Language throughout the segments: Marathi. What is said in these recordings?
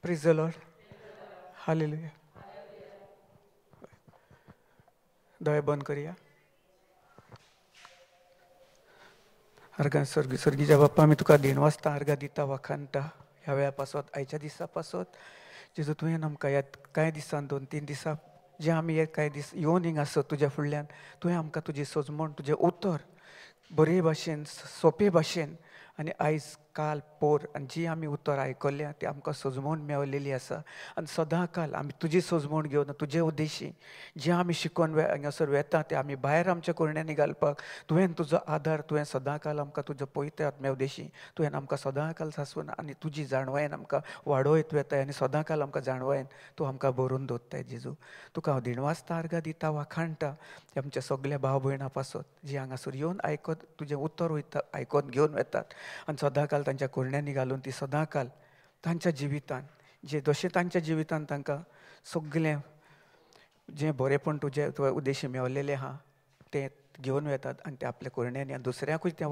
Praise the Lord. हालेलुया. दोळे बंद करूया. अर्घा सर्गीच्या बाप्पा, आमी तुका दिनवासता अर्घा दिता, वखाणटा ह्या वेळा पासत, आयच्या दिसा पासत. जेजू तुवें आमकां ह्या कांय दिसान 2-3 दिसां जे आमी हे कांय दीस येवन हिंगा आसत तुज्या फुडल्यान, तुवें आमकां तुजी सजमण, तुजें उतर बरे भाशेन, सोंपे भाशेन आनी आयज काल पोर आनी जी आमी उतर आयकल्ल्या ती आमकां सजमून मेवलेली आसा. आनी सदां काल आमी तुजी सजमूण घेवन तुजे उद्देशी जे आमी शिकोवन हांगासर वेता ते आमी भायर आमच्या कुरण्यांनी घालपाक तुवें तुजो आदार, तुवें सदां काल आमकां तुजो पवित्र आत्म्यावदेशी तुवें आमकां सदां काल सासून आनी तुजी जाणवायेन आमकां वाडोयत वेताय आनी सदां काल आमकां जाणवायेन तूं आमकां भरून दवरताय. जेजू तुका हांव दिनवासता अर्घा दिता, वाखाणटा आमच्या सगल्या भाव भयणां पासत जी हांगासर येवन आयकत तुजें उतर वयता आयकोन घेवन वेतात आनी सदां काल तांच्या कुरण्यांनी घालून ती सदां काल तांच्या जिवितान जे जशें तांच्या जिवितान तांकां सगलें जें बरेंपण तुजें उद्देशी मेवलेलें आहा तें घेवन वेतात आनी ते आपल्या कुरण्यांनी आनी दुसऱ्याकूय तें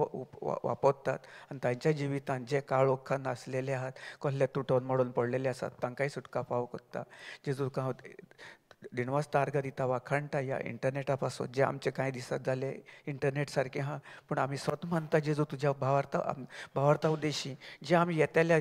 वापरतात आनी तांच्या जिवितान जे काळ ओखान आसलेले आहात, कसले तुटोन मोडून पडलेले आसात तांकांय सुटका फाव करता. जेजू तुका हांव दिनवासता अर्घा दिता, वाखाणटा ह्या इंटरनेटा पासून जे आमचे कांय दिसात जाले इंटरनेट सारकें आहा, पूण आमी स्वत मानता जेजू तुज्या भावार्था उद्देशी जे आमी येतल्या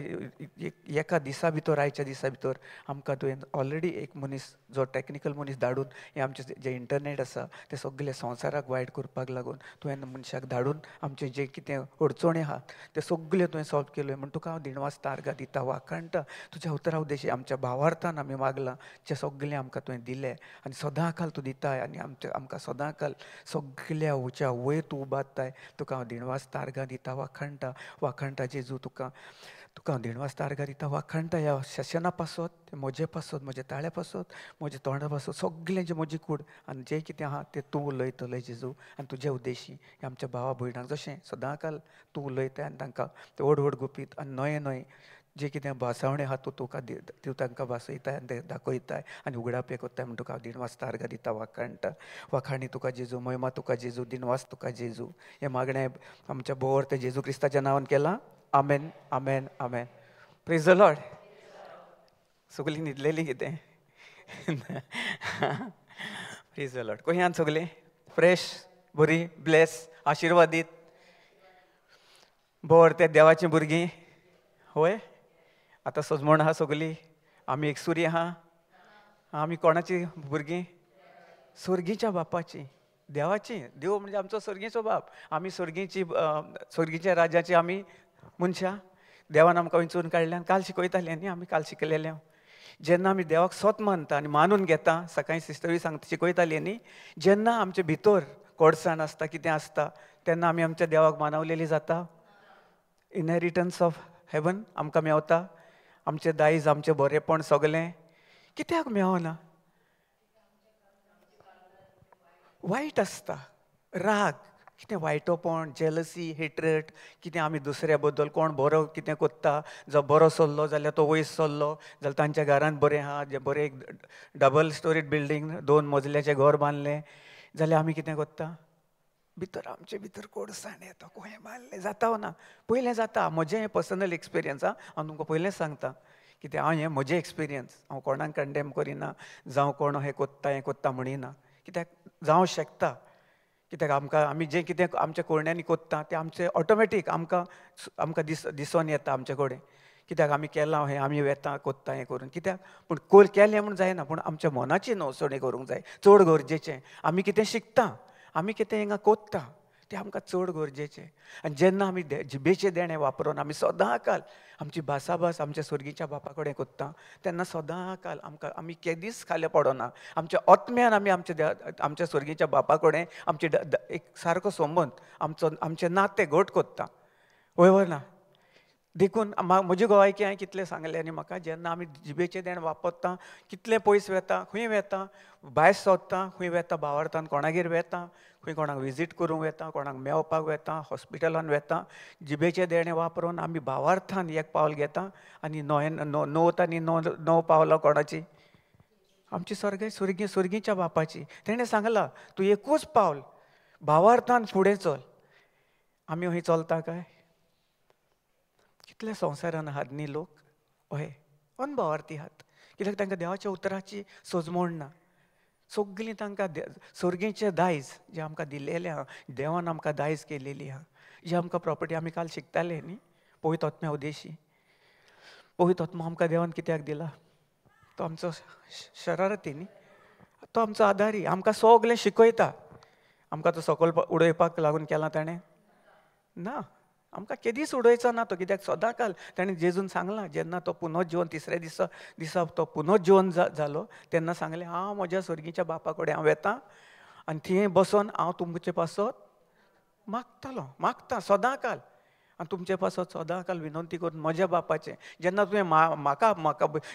एका दिसा भितर आयच्या दिसा भितर आमकां तुवें ऑलरेडी एक मनीस जो टॅक्निकल मनीस धाडून हे आमचे जे इंटरनेट आसा ते सगळे संवसाराक वायट करपाक लागून तुवें मनशाक धाडून आमचे जे कितें अडचणी आहात ते सगळे तुवें सॉल्व केल्यो म्हण तुका हांव दिनवासता अर्घा दिता, वाखाणटा तुज्या उतरा उद्देशी आमच्या भावार्थान आमी मागलां जे सगळें आमकां तुवें दिलें आनी सदां काल तूं दिताय आनी आमकां सदां काल सगल्या उच्या वयर तूं उबारताय. तुका हांव दिनवासता अर्घा दिता, वाखाणटा जेजू तुका हांव दिनवासता अर्घा दिता, वाखाणटा ह्या सेशना पासत म्हजे पासत म्हज्या ताळ्या पासत म्हज्या तोंडा पासत सगलें जें म्हजी कूड आनी जें कितें आहा तें तूं उलयतलें जेजू आनी तुजे उद्देशी हे आमच्या भावा भयणांक जशें सदां काल तूं उलयताय आनी तांकां ते व्हड गुपीत आनी नये जे कितें भासावणी आहा तूं तांकां भासयताय आनी ते दाखयताय आनी उगडाप कोत्ताय म्हण तुका हांव दिनवासता अर्घा दिता, वाखाणी तुका जेजू, महिमा तुका जेजू, दिनवास तुका जेजू. हें मागणें आमच्या बोर जेजू क्रिस्ताच्या नांवान केलां. Amen, amen, amen. Praise the Lord. सगलीं न्हिदलेलीं कितें? Praise the Lord. कशी आहात सगलीं? फ्रेश, बरी, ब्लेस, आशिर्वादीत, बोर ते देवाचीं भुरगीं? होय. आतां सजमण आहा सगलीं. आमी एक सूर्य आहा. आमी कोणाची भुरगीं? सर्गीच्या बापाची, देवाची. देव म्हणजे आमचो सर्गीचो बाप. आमी सर्गीच्या राजाची आमी मनशां. देवान आमकां वंचून काडल्यान काल शिकयतालीं न्ही आमी काल शिकलेलें. जेन्ना आमी देवाक स्वत मानता आनी मानून घेता, सकाळीं सिस्टरी शिकयताली न्ही, जेन्ना आमचे भितर कोडसाण आसता कितें आसता तेन्ना आमी आमच्या देवाक मानवलेलीं जाता. इनहेरिटन्स ऑफ हेवन आमकां मेवता. आमचें दायज आमचें बरेंपण सगलें कित्याक मेवना? वायट आसता, राग, कितें वायटोपण, जेलसी, हेट्रेट, कितें आमी दुसऱ्या बद्दल कोण बरो कितें कोत्ता, जो बरो चल्लो जाल्यार तो वयर चल्लो जाल्यार तांच्या घरांत बरें आहा, जे बरें डबल स्टोरीड बिल्डींग 2 मजल्याचें घर बांदलें जाल्यार आमी कितें कोत्ता? भितर आमचे भितर कोडसाण येता, कोहें मारलें जाता वा ना? पयलें जाता. म्हजें हें पर्सनल एक्सपिरियन्स हांव तुमकां पयलेंच सांगता कित्याक हांव हें म्हजें एक्सपिरियन्स, हांव कोणाक कंडेम करिना, जावं कोण हें कोत्ता म्हणिना. कित्याक जावं शकता, कित्याक आमी जें कितें आमच्या कोरण्यांनी कोत्ता तें आमचें ऑटोमॅटीक आमकां दिसोन येता आमचे कडेन. कित्याक आमी केलां हें आमी वेता कोत्ता हें करून. कित्याक पूण केलें म्हूण जायना, पूण आमच्या मनाची नवसणी करूंक जाय, चड गरजेचें. आमी कितें शिकता, आमी कितें हिंगा कोत्ता तें आमकां चड गरजेचें. आनी जेन्ना आमी जिबेचें देणें वापरून आमी सदां काल आमची भासाभास आमच्या सर्गीच्या बापा कडेन कोत्ता तेन्ना सदां काल आमी केदीस खाले पडना. आमच्या आत्म्यान आमी आमच्या सर्गीच्या बापा कडेन आमचे एक सारको संबंद, आमचें नातें घट कोत्ता. वय वर ना? देखून म्हजी गोवायकी हांवें कितलें सांगलें न्ही म्हाका, जेन्ना आमी जिबेचें देण वापरता कितलें पयस वेता, खंय वेता, भायर सोदता, खंय वेता भावार्थान कोणागेर वेता, खंय कोणाक विजीट करूंक वेता, कोणाक मेवपाक वेता, हॉस्पिटलान वेता, जिबेचें देणें वापरून आमी भावार्थान एक पावल घेता आनी णवतांनी 9 पावलां कोणाची? आमची सर्गीच्या बापाची. तेणें सांगलां तूं एकूच पावल भावार्थान फुडें चल. आमी हय चलता काय? कितले संवसारान आहात न्ही लोक, हय अनभावार्थी आहात, कित्याक तांकां देवाच्या उतराची सोजमोण ना. सगळीं तांकां सर्गेचें दायज जें आमकां दिलेलें आहा, देवान आमकां दायज केलेली आहा, जी आमकां प्रॉपर्टी आमी काल शिकताले न्ही पवित्र आत्म्या उदेशी. पवित्र आत्मा आमकां देवान कित्याक दिला? तो आमचो शरारती न्ही, तो आमचो आदारी, आमकां सगळें शिकयता. आमकां तो सकयल उडयपाक लागून केलां ताणें ना, आमकां केदीच उडयचो ना तो, कित्याक सदांकाल ताणें जेजून सांगलां. जेन्ना तो पुनर्जीवन तिसऱ्या दिसा तो पुनर्जीवन जालो तेन्ना सांगलें, हांव म्हज्या सर्गीच्या बापा कडेन हांव येतां आनी थंय बसून हांव तुमचे पासत मागता सदांकाल, आनी तुमचे पासत सदांकाल विनंती करून म्हज्या बापाचें. जेन्ना तुवें म्हाका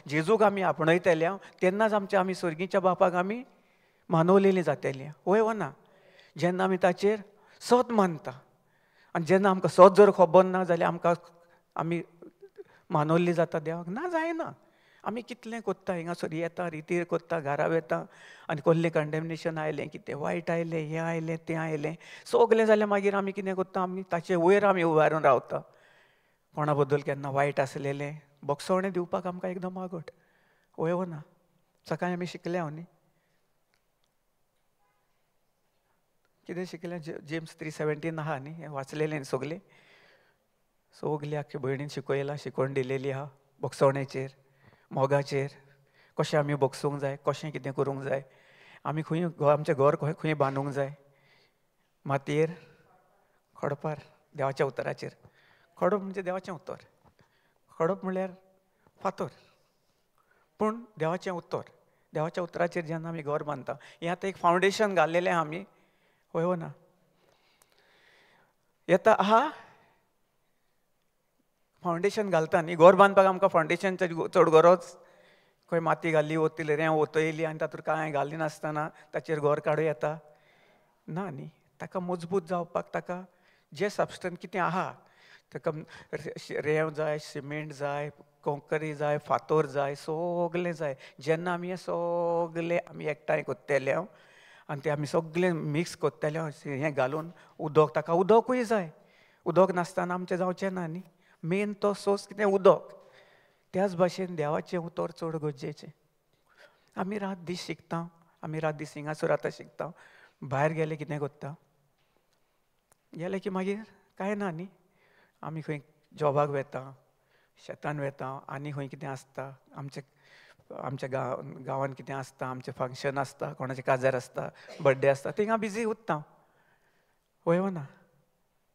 जेजूक आमी आपणयतले तेन्नाच आमी सर्गीच्या बापाक आमी मानवलेलीं जातलीं, वय वा ना. जेन्ना आमी ताचेर सत मानता आनी जेन्ना आमकां सत जर खबर ना जाल्यार आमी मानवल्लीं जाता देवाक ना, जायना. आमी कितलें कोत्ता, हिंगासर येता, रितीर कोत्ता, घरा वयता आनी कसलें कंडेमनेशन आयलें, कितें वायट आयलें, हें आयलें तें आयलें सगलें जाल्यार मागीर आमी कितें कोत्ता, आमी ताचे वयर आमी उबारून रावता. कोणा बद्दल केन्ना वायट आसलेलें बोगसवणें दिवपाक आमकां एकदम मागट, वय वा ना. सकाळीं आमी शिकले हांव न्ही, कितें शिकलें, जेम्स 3:17 आहा न्ही, हें वाचलेलें न्ही सगलें. सगलीं आख्खी भयणीन शिकयलां, शिकोवन दिलेली आहा बोगसवणेचेर, मोगाचेर, कशें आमी बोगसूंक जाय, कशें कितें करूंक जाय, आमी खंय आमचें घर खंय बांदूंक जाय. मातयेर, खडपार, देवाच्या उतराचेर. खडप म्हणजे देवाचें उतर, खडप म्हणल्यार फातर, पूण देवाचें उतर, देवाच्या उतराचेर जेन्ना आमी घर बांदता, हें आतां एक फावंडेशन घाल्लेलें आहा आमी, वय वा ना. येता आहा फावंडेशन घालता न्ही, घर बांदपाक आमकां फावंडेशनची चड गरज. खंय माती घाली, वतली रेंव ओतयली आनी तातूंत कांय घाली नासतना ताचेर घर काडूं येता ना न्ही. ताका मजबूत जावपाक ताका जें सबस्टन्स कितें आहा, ताका रेंव जाय, सिमेंट जाय, कोंकरी जाय, फातर जाय, सगलें जाय. जेन्ना आमी हें सगलें आमी एकठांय कोत्तेले आनी तें आमी सगलें मिक्स कोत्तेले हें घालून उदक, ताका उदकूय जाय. उदक नासतना आमचें जावचें ना न्ही. मेन तो सोर्स कितें, उदक. त्याच भाशेन देवाचें उतर चड गरजेचें. आमी रात दीस शिकता, आमी रात दीस हिंगासर आतां शिकता, भायर गेले कितें कोत्ता, गेले की मागीर कांय ना न्ही. आमी खंय जॉबाक वेता, शेतान वेता, आनी खंय कितें आसता, आमच्या गांवांत कितें आसता, आमचें फंक्शन आसता, कोणाचें काजार आसता, बर्थडे आसता, थिंगा बिजी उरता, वय वा ना.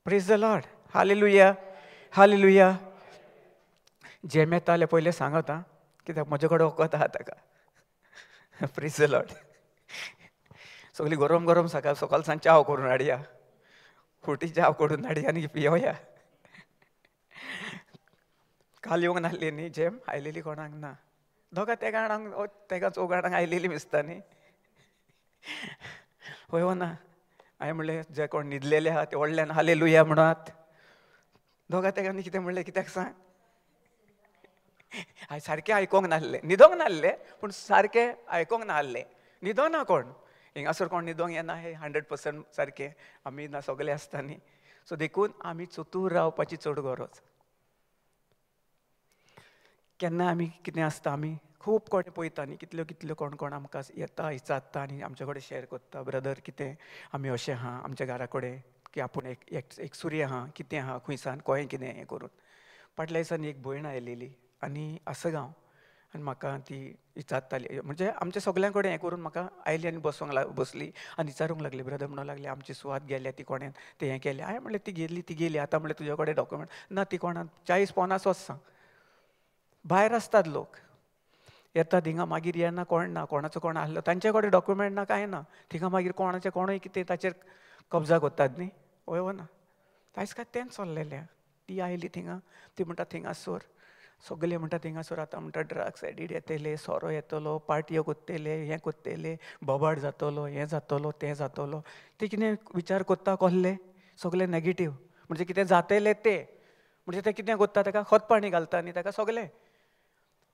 Praise the Lord, hallelujah, hallelujah. जेम येताले पयलें सांगत आं, कित्याक म्हजे कडेन वखद आहा ताका. Praise the Lord. सगळीं गरम गरम सकाळ सांज च्या करून हाडया, फुटी च्या करून हाडया आनी पियोया. काल येवंक नासली न्ही जेम, आयलेली कोणाक ना, दोगा त्या गाणांक तेका चोव गाणांक आयलेली दिसता न्ही, वय वा ना. हांवें म्हणलें जे कोण न्हिदलेले आहा ते व्हडल्यान हालेलुया म्हणत. दोगा तेगांनी कितें म्हणलें, कित्याक सांग, हांवें सारकें आयकोंक नासलें, न्हिदोंक नासलें पूण सारकें आयकोंक नासलें. न्हिदना कोण हिंगासर, कोण न्हिदोंक येना हें 100% सारकें, आमी ना सगळे आसता न्ही. सो देखून आमी चतूर रावपाची चड गरज. केन्ना आमी कितें आसता, आमी खूब कोण पळयता न्ही, कितल्यो कितल्यो कोण कोण आमकां येता, विचारता आनी आमचे कडेन शेअर कोत्ता, ब्रदर कितें आमी अशें आहा आमच्या घरा कडेन, की आपूण एक सूर्य आहा, कितें आहा खुंयसान कळ्ळें कितें हें करून. फाटल्या दिसांनी एक भयण आयलेली आनी आसगांव, आनी म्हाका ती विचारताली, म्हणजे आमच्या सगल्यां कडेन हें करून म्हाका आयली आनी बसली आनी विचारूंक लागली, ब्रदर म्हणूंक लागली, आमची सुवात गेल्या, ती कोणें तें हें केलें. हांवें म्हणलें ती गेली, आतां म्हणलें तुजे कडेन डॉक्युमेंट ना, ती कोणाक 40-50 वर्सां भायर आसतात लोक, येतात हिंगा मागीर येना, कोण ना, कोणाचो कोण आसलो तांचे कडेन डॉक्युमेंट ना, कांय ना, थिंगा मागीर कोणाचें कोणूय कितें ताचेर कब्जा कोत्तात न्ही, वय वा ना. आयज काल तेंच चल्लेलें. ती आयली थिंगा, ती म्हणटा थिंगासर सगळे म्हणटा थिंगासर आतां म्हणटा ड्रग्स एडीक्ट येतले, सोरो येतलो, पार्टयो कोत्तेले, हें कोत्तेले, बोबाड जातलो, हें जातलो, तें जातलो. ते कितें विचार कोत्ता कसले, सगळे नॅगेटीव, म्हणजे कितें जातलें तें, म्हणजे तें कितें कोत्ता, ताका खतपाणी घालता न्ही, ताका सगलें.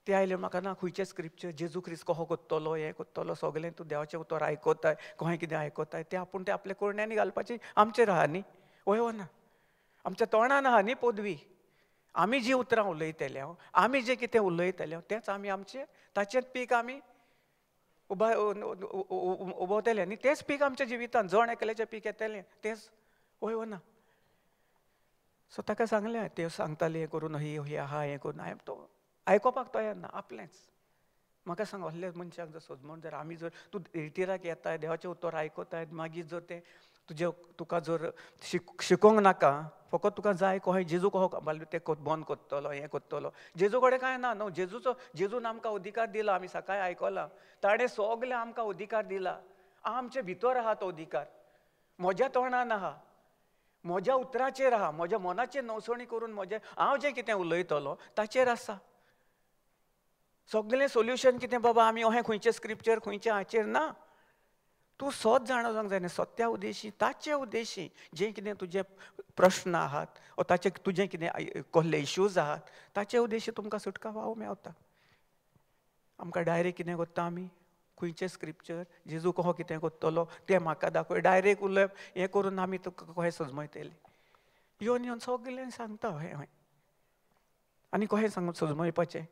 ते आयले म्हाका ना, खंयचे स्क्रिप्चर जेजू क्रिस्त कहो कोत्तलो, हें कोत्तलो, सगलें तूं देवाचें उतर आयकोताय, खंय कितें आयकोताय तें आपूण तें आपल्या कोरण्यांनी घालपाची आमचेर आहा न्ही, वय वा ना. आमच्या तोंडान आहा न्ही पदवी, आमी जी उतरां उलयतले आमी जें कितें उलयतले तेंच आमी आमचें ताचें पीक आमी उबवतले आनी तेंच पीक आमच्या जिवितांत जण एकल्याचें पीक येतलें तेंच वय ना. सो ताका सांगलें ते सांगताले हें करून ही आहा हें करून हांवें तो आयकोपाक तयार ना आपलेंच. म्हाका सांग असल्या मनशाक जर सोजमून जर आमी जर तूं रिटिराक येताय देवाचें उतर आयकताय मागीर जर तें तुका जर शिकोवंक नाका फकत तुका जाय कहें जेजू कहो तें बंद करतलो हें करतलो जेजू कडेन कांय ना न्हू. जेजून आमकां अधिकार दिला आमी सकाळीं आयकलां ताणें सगलें आमकां अधिकार दिला. आमचे भितर आहा तो अधिकार म्हज्या तोंडान आहा म्हज्या उतराचेर आहा म्हज्या मनाचेर नवसणी करून हांव जें कितें उलयतलो ताचेर आसा. सगळें सोल्युशन कितें बाबा आमी अहें खंयचें स्क्रिप्चर खंयचें हाचेर ना. तूं सोच जाणूंक जाय सत्या उद्देशी ताचे उद्देशी जें कितें तुजे प्रश्न आहात वा ताचे तुजें कितें कसले इश्यूज आहात ताचे उद्देशी तुमकां सुटका फावो मेवता. आमकां डायरेक्ट कितें करता आमी खंयचें स्क्रिप्चर जेजू कहो कितें करतलो तें म्हाका दाखय डायरेक्ट उलयप हें करून आमी तुका कहें सजमयतले. येवन सगलें सांगता हें आनी कहें सांगून सजमयपाचें.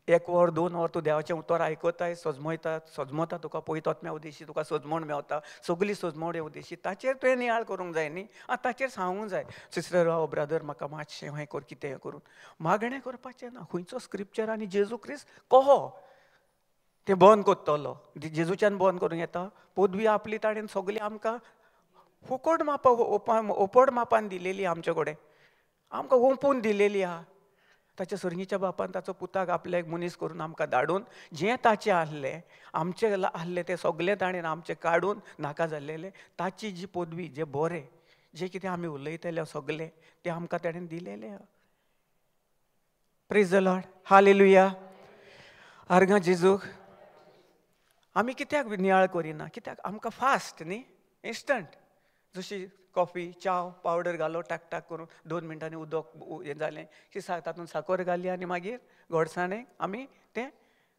1 वर 2 वर तूं देवाचें उतर आयकताय सजमता तुका पळयतम्या उद्देशी तुका सजमण मेवता सगळी सजमण उद्देशी ताचेर तुवें नियाळ करूंक जाय न्ही. ताचेर सांगूंक जाय सिस्टर वा ब्रदर म्हाका मातशें हें कर कितें हें करून मागणें करपाचें ना. खंयचो स्क्रिप्चर आनी जेजू क्रिस्त कहो तें बंद करतलो जेजूच्यान बंद करूंक येता. पदवी आपली ताणें सगळी आमकां फुकट ओपड मापान दिलेली आमचे कडेन आमकां ओपून दिलेली आहा. ताच्या सर्गीच्या बापान ताचो पुताक आपले एक मनीस करून आमकां धाडून जें ताचें आहलें आमचें आहलें तें सगलें ताणें आमचें काडून नाका जाल्लेलें ताची जी पदवी जें बरें जें कितें आमी उलयतले सगलें तें आमकां ताणें दिलेलें आहा. Praise the Lord hallelujah. आर्गां जेजूक आमी कित्याक नियाळ करिना कित्याक आमकां फास्ट न्ही इन्स्टंट जशी कॉफी चाव पावडर घालो टाक टाक करून 2 मिनटांनी उदक हें जालें की तातूंत साकर घाली आनी मागीर गोडसाणें आमी तें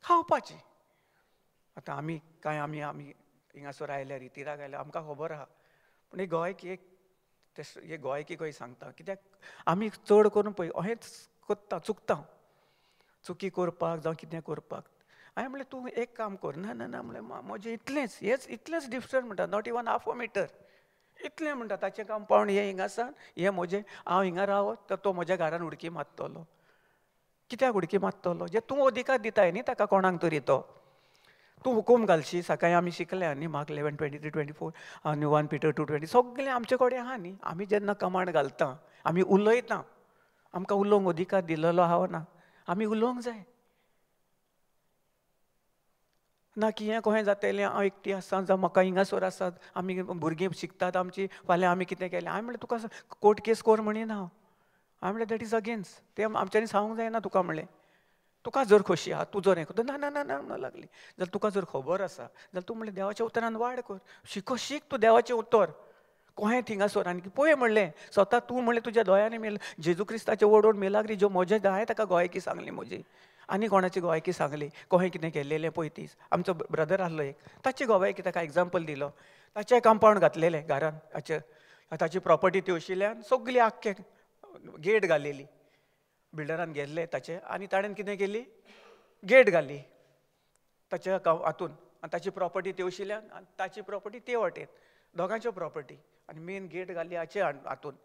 खावपाचें. आतां आमी हिंगासर आयल्या रितीराक आयल्या आमकां खबर आहा पूण हे गोंयकी खंय सांगता कित्याक आमी चड करून पळय अहेंच करता चुकी करपाक जावं कितें करपाक. हांवें म्हणलें तूं एक काम कर ना ना ना म्हणलें म्हजें इतलेंच डिफरंट म्हणटा not even half a metre इतलें म्हणटा ताचें कंपावंड हें हिंगासान हें म्हजें हांव हिंगा रावत तर तो म्हज्या घरान उडकी मारतलो. कित्याक उडकी मारतलो जे तूं अधिकार दिताय न्ही ताका कोणाक तरी तो तूं हुकूम घालशी. सकाळीं आमी शिकल्या न्ही मार्क 11:23-24 आनी 1 Peter 2:20 सगलें आमचे कडेन आहा न्ही. आमी जेन्ना कमांड घालता आमी उलयता आमकां उलोवंक अधिकार दिलेलो आहा ना आमी उलोवंक जाय ना की हें कहें जातलें हांव एकटी आसा जावं म्हाका हिंगासर आसात आमी भुरगीं शिकतात आमची फाल्यां आमी कितें केलें. हांवें म्हणलें तुका कोर्ट केस कर म्हणिना हांवें म्हणलें दॅट इज अगेन्स्ट तें आमच्यांनी सांगूंक जायना तुका म्हणलें. तुका जर खोशी आहा तूं जर हें करता ना ना ना ना म्हणूं लागली जाल्यार तुका जर खबर आसा जाल्यार तूं म्हणलें देवाच्या उतरान वाड कर शीक तूं देवाचें उतर कहें थिंगासर आनी पळय म्हणलें स्वता तूं म्हणलें तुज्या दोळ्यांनी मेल जेजू क्रिस्ताचे ओडोन मेलाग्री ज्यो म्हजे हांवें ताका गोंयकी सांगली म्हजी आनी कोणाची गोंयकी सांगली कहें कितें केल्लेलें पळय तीस. आमचो ब्रदर आहलो एक ताची गोंयकी ताका एग्जाम्पल दिलो ताचें कंपावंड घातलेलें घरान ताची प्रॉपर्टी तेवशिल्ल्यान सगली आख्खें गेट घालेली बिल्डरान गेल्ले ताचे आनी ताणें कितें केली गेट घाली ताच्या हातून आनी ताची प्रॉपर्टी तेवशिल्ल्यान आनी ताची प्रॉपर्टी ते वटेन दोगांच्यो प्रॉपर्टी आनी मेन गेट घाली हाचे हातून.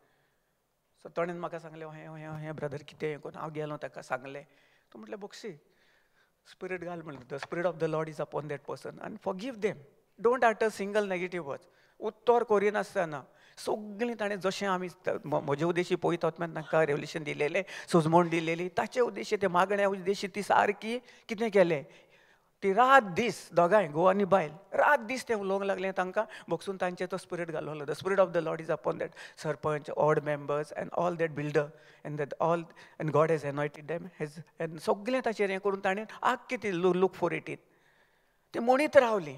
सो ताणें म्हाका सांगलें हें ब्रदर कितें हें करून हांव गेलो ताका सांगलें तो म्हटलें बक्षी स्पिरीट घाल म्हणलें द spirit of the Lord is upon that person आनी forgive them don't utter single negative words. उत्तर करिनासतना सगळीं ताणें जशें आमी म्हजे उद्देशी पळयत वतना तांकां रेवल्युशन दिलेलें सजमण दिलेली ताचे उद्देशी ते मागण्या उद्देशी ती सारकी कितें केलें ती रात दीस दोगांय घोव आनी बायल रात दीस तें उलोवंक लागलें तांकां बगसून तांचेर तो स्पिरीट घाललो the spirit of the Lord is upon that sarpanch and members and all that builder and God has anointed them and सगलें ताचेर हें करून ताणें आख्खें ती लूक फॉर इट ती म्हणीत रावली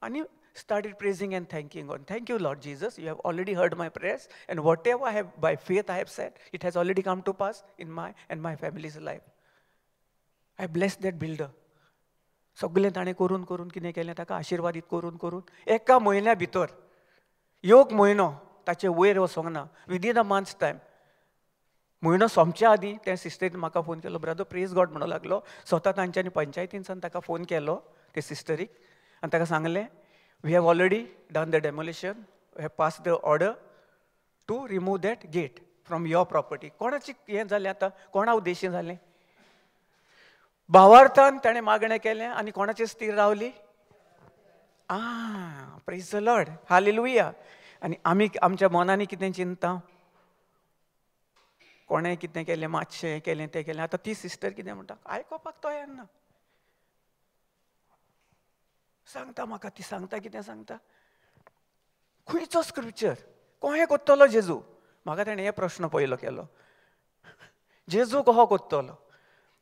आनी started praising and thanking God. Thank you, Lord Jesus. You have already heard my prayers, and whatever I have by faith I have said, it has already come to pass in my and my family's life. I bless that builder. सगळें ताणें करून करून कितें केलें ताका आशिर्वादीत करून करून एका म्हयन्या भितर एक म्हयनो ताचे वयर वचोंक ना विदीन अ मंथ्स टायम म्हयनो सोमच्या आदीं त्या सिस्टरीन म्हाका फोन केलो, ब्रदर प्रेज गॉड म्हणूं लागलो. स्वता तांच्यांनी पंचायतींसान ताका फोन केलो ते सिस्टरीक आनी ताका सांगलें we have already done the demolition, we have pass the order to remove that gate from your property. कोणाची हें जालें आतां, कोणा उद्देशीन जालें? भावार्थान ताणें मागणें केलें आनी कोणाचेर स्थिर रावली? Praise the Lord, hallelujah. आनी आमी आमच्या मनांनी कितें चिंतता? कोणें कितें केलें, मातशें केलें तें केलें. आतां ती सिस्टर कितें म्हणटा, आयकोपाक तो येना. सांगता म्हाका, ती सांगता कितें सांगता, खंयचो स्क्रिप्चर, कोहें कोत्तलो जेजू? म्हाका ताणें हे प्रश्न पयलो केलो, जेजू कहो कोत्तलो?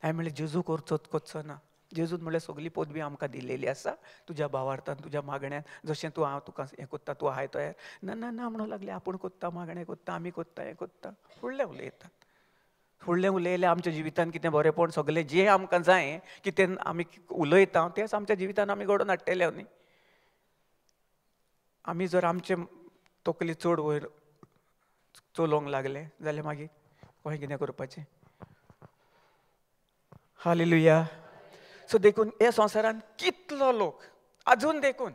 हांवें म्हणलें जेजू कोत्चो ना. जेजून म्हणलें सगली पदवी आमकां दिलेली आसा, तुज्या भावार्थान तुज्या मागण्यान, जशें तूं हांव तुका हें कोत्ता तूं आहाय तो हें. ना ना ना म्हणूं लागलें, आपूण कोत्ता, मागणें कोत्ता, आमी कोत्ता, हें कोत्ता. फुडलें उलयतात. फुडलें उलयलें आमच्या जिवितान कितें बरेंपण सगलें जें आमकां जाय, कितें आमी उलयता तेंच आमच्या जिवितान आमी घडोवन हाडटले न्ही. आमी जर आमचे तकली चड वयर चलोवंक लागले जाल्यार मागीर कोणें कितें करपाचें? हालेलुया. सो देखून हे संवसारान कितलो लोक आजून देखून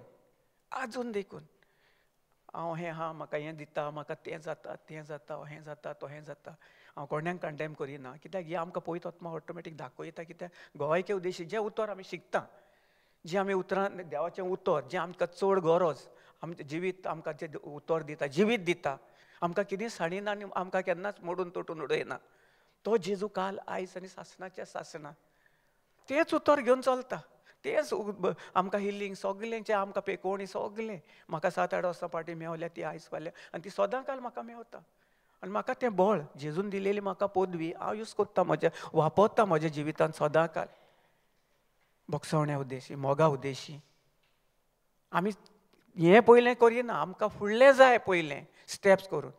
हांव हें आहा, म्हाका हें दिता, म्हाका तें जाता, हें जाता, तो हें जाता. हांव कोणाक कंडेम करिना, कित्याक हें आमकां पळयत वतना ऑटोमॅटीक दाखयता. कित्याक गोवायके उद्देशी जें उतर आमी शिकता, जें आमी उतरां देवाचें उतर जें आमकां चड गरज, आमचें जिवीत आमकां जें उतर दिता, जिवीत दिता, आमकां कितें साडिना आनी आमकां केन्नाच मोडून तोडून उडयना. तो जेजू काल, आयज आनी सासणाच्या सासणा तेंच उतर घेवन चलता. तेंच आमकां हिलींग सगलें जें आमकां पेकोवणी सगलें म्हाका 7-8 वर्सां फाटीं मेवल्या ती आयज फाल्यां, आनी ती सदां काल म्हाका मेवता. आनी म्हाका तें बळ जेजून दिलेली म्हाका पदवी हांव यूज कोत्ता, म्हज्या वापरता म्हज्या जिवितांत सदां काल. भोगसवण्या उद्देशी, मोगा उद्देशी आमी हें पयलें करिना, आमकां फुडलें जाय पयलें स्टेप्स करून.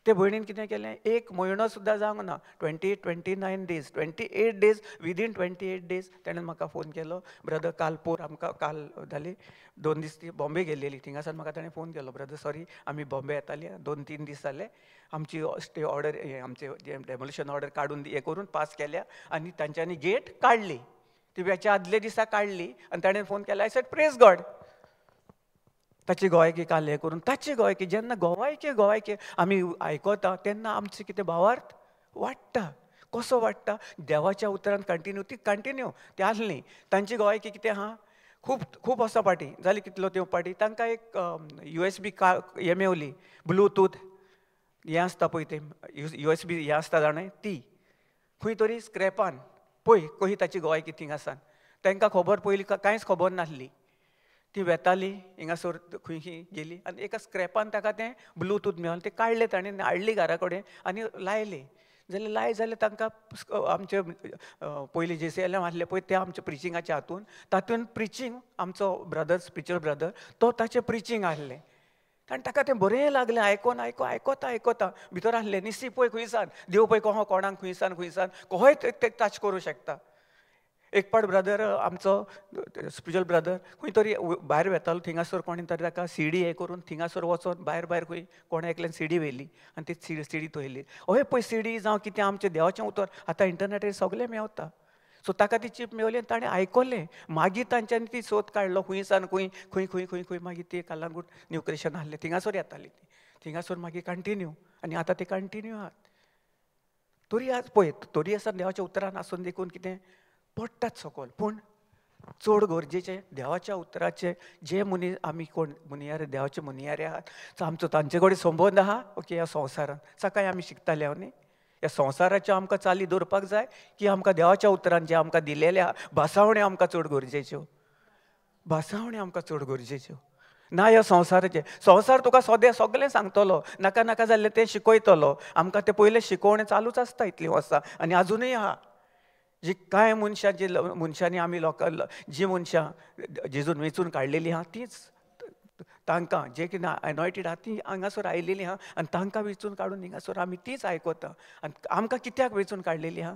ते भयणीन कितें केलें, एक म्हयनो सुद्दां जावंक ना, 29 days, 28 days, विदीन 28 days ताणें म्हाका फोन केलो, ब्रदर काल आमकां काल जाली 2 दीस ती बॉम्बे गेल्लेली. थिंगासान म्हाका ताणें फोन केलो, ब्रदर सॉरी आमी बॉम्बे येताली, 2-3 दीस जाले, आमची स्टे ऑर्डर आमचे डेमोलिशन ऑर्डर काडून हें करून पास केल्या आनी तांच्यांनी गेट काडली. ती वेच्या आदले दिसा काडली आनी ताणें फोन केलो, आय सेड प्रेज गॉड. ताची गोंयकी काल हें करून, ताची गोंयकी जेन्ना गोंयके आमी आयकता तेन्ना आमचें कितें भावार्थ वाडटा. कसो वाडटा? देवाच्या उतरान कंटिन्यू ती आसली. तांची गोंयकी कितें आहा, खूब वर्सां फाटीं जाली, कितलो त्यो पाटी तांकां एक USB हें मेवली, ब्लूटूथ हें आसता पळय तें USB हें आसता जाणें, ती खंय तरी स्क्रॅपान पळय कशी ताची गोंयकी थिंगासान. तांकां खबर पयलीं कांयच खबर नासली. ती वेताली हिंगासर खंय गेली आनी एका स्क्रॅपान ताका तें ब्लूटूथ मेळ्ळें. तें काडलें ताणें, हाडली घरा कडेन आनी लायलें. जाल्यार तांकां आमचे पयलीं JCLM आसलें पळय तें आमच्या प्रिचिंगाच्या तातूंत प्रिचींग आमचो ब्रदर, स्पिरिच्युअल ब्रदर, तो ताचें प्रिचींग आसलें. आनी ताका तें बरें लागलें, आयकोता भितर आसलें निसी पळय खंयसान देव पळय कोणाक खंयसान कहोय ते टच करूं शकता. एक पाट ब्रदर आमचो स्पिरिच्युअल ब्रदर खंय तरी भायर वेतालो, थिंगासर कोणें तरी ताका सीडी हें करून थिंगासर वचोन भायर खंय कोणें एकल्यान सीडी व्हेली आनी ती सीडी थयली. अय पळय सीडी जावं कितें आमचें देवाचें उतर आतां इंटरनेटार सगळें मेवता. सो ताका ती चीप मेवली आनी ताणें आयकलें. मागीर तांच्यांनी ती सोद काडलो खंयसान खंय मागीर ती कलंगूट न्यू क्रिएशन आसलें थिंगासर येताली ती. थिंगासर मागीर कंटिन्यू आनी आतां ते कंटिन्यू आहात. तरी आज पळय तरी आसा देवाच्या उतरान आसून देखून कितें पडटात सकयल, पूण चड गरजेचें देवाच्या उतराचे जे मनीस आमी कोण मुनियारे देवाचे मुनियारे आहात, आमचो तांचे कडेन संबंद आहा ओके. ह्या संवसारान सकाळी आमी शिकताले न्ही, ह्या संवसाराच्यो आमकां चाली दवरपाक जाय की आमकां देवाच्या उतरान जे आमकां दिलेले आहा भासावण्यो आमकां चड गरजेच्यो, भासावण्यो आमकां चड गरजेच्यो ना. ह्या संवसार तुका सगळें सांगतलो, नाका जाल्यार तें शिकयतलो. आमकां तें पयलें शिकोवणें चालूच आसता इतलीं वर्सां आनी आजुनूय आहा. जी कांय मनशांनी आमी लोकां जी मनशां जेजून वेंचून काडलेलीं आहा तीच तांकां जे कितें एनॉयटेड आहा ती हांगासर आयिल्लीं आहा आनी तांकां वेंचून काडून हिंगासर आमी तीच आयकता. आनी आमकां कित्याक वेंचून काडलेलीं आहा?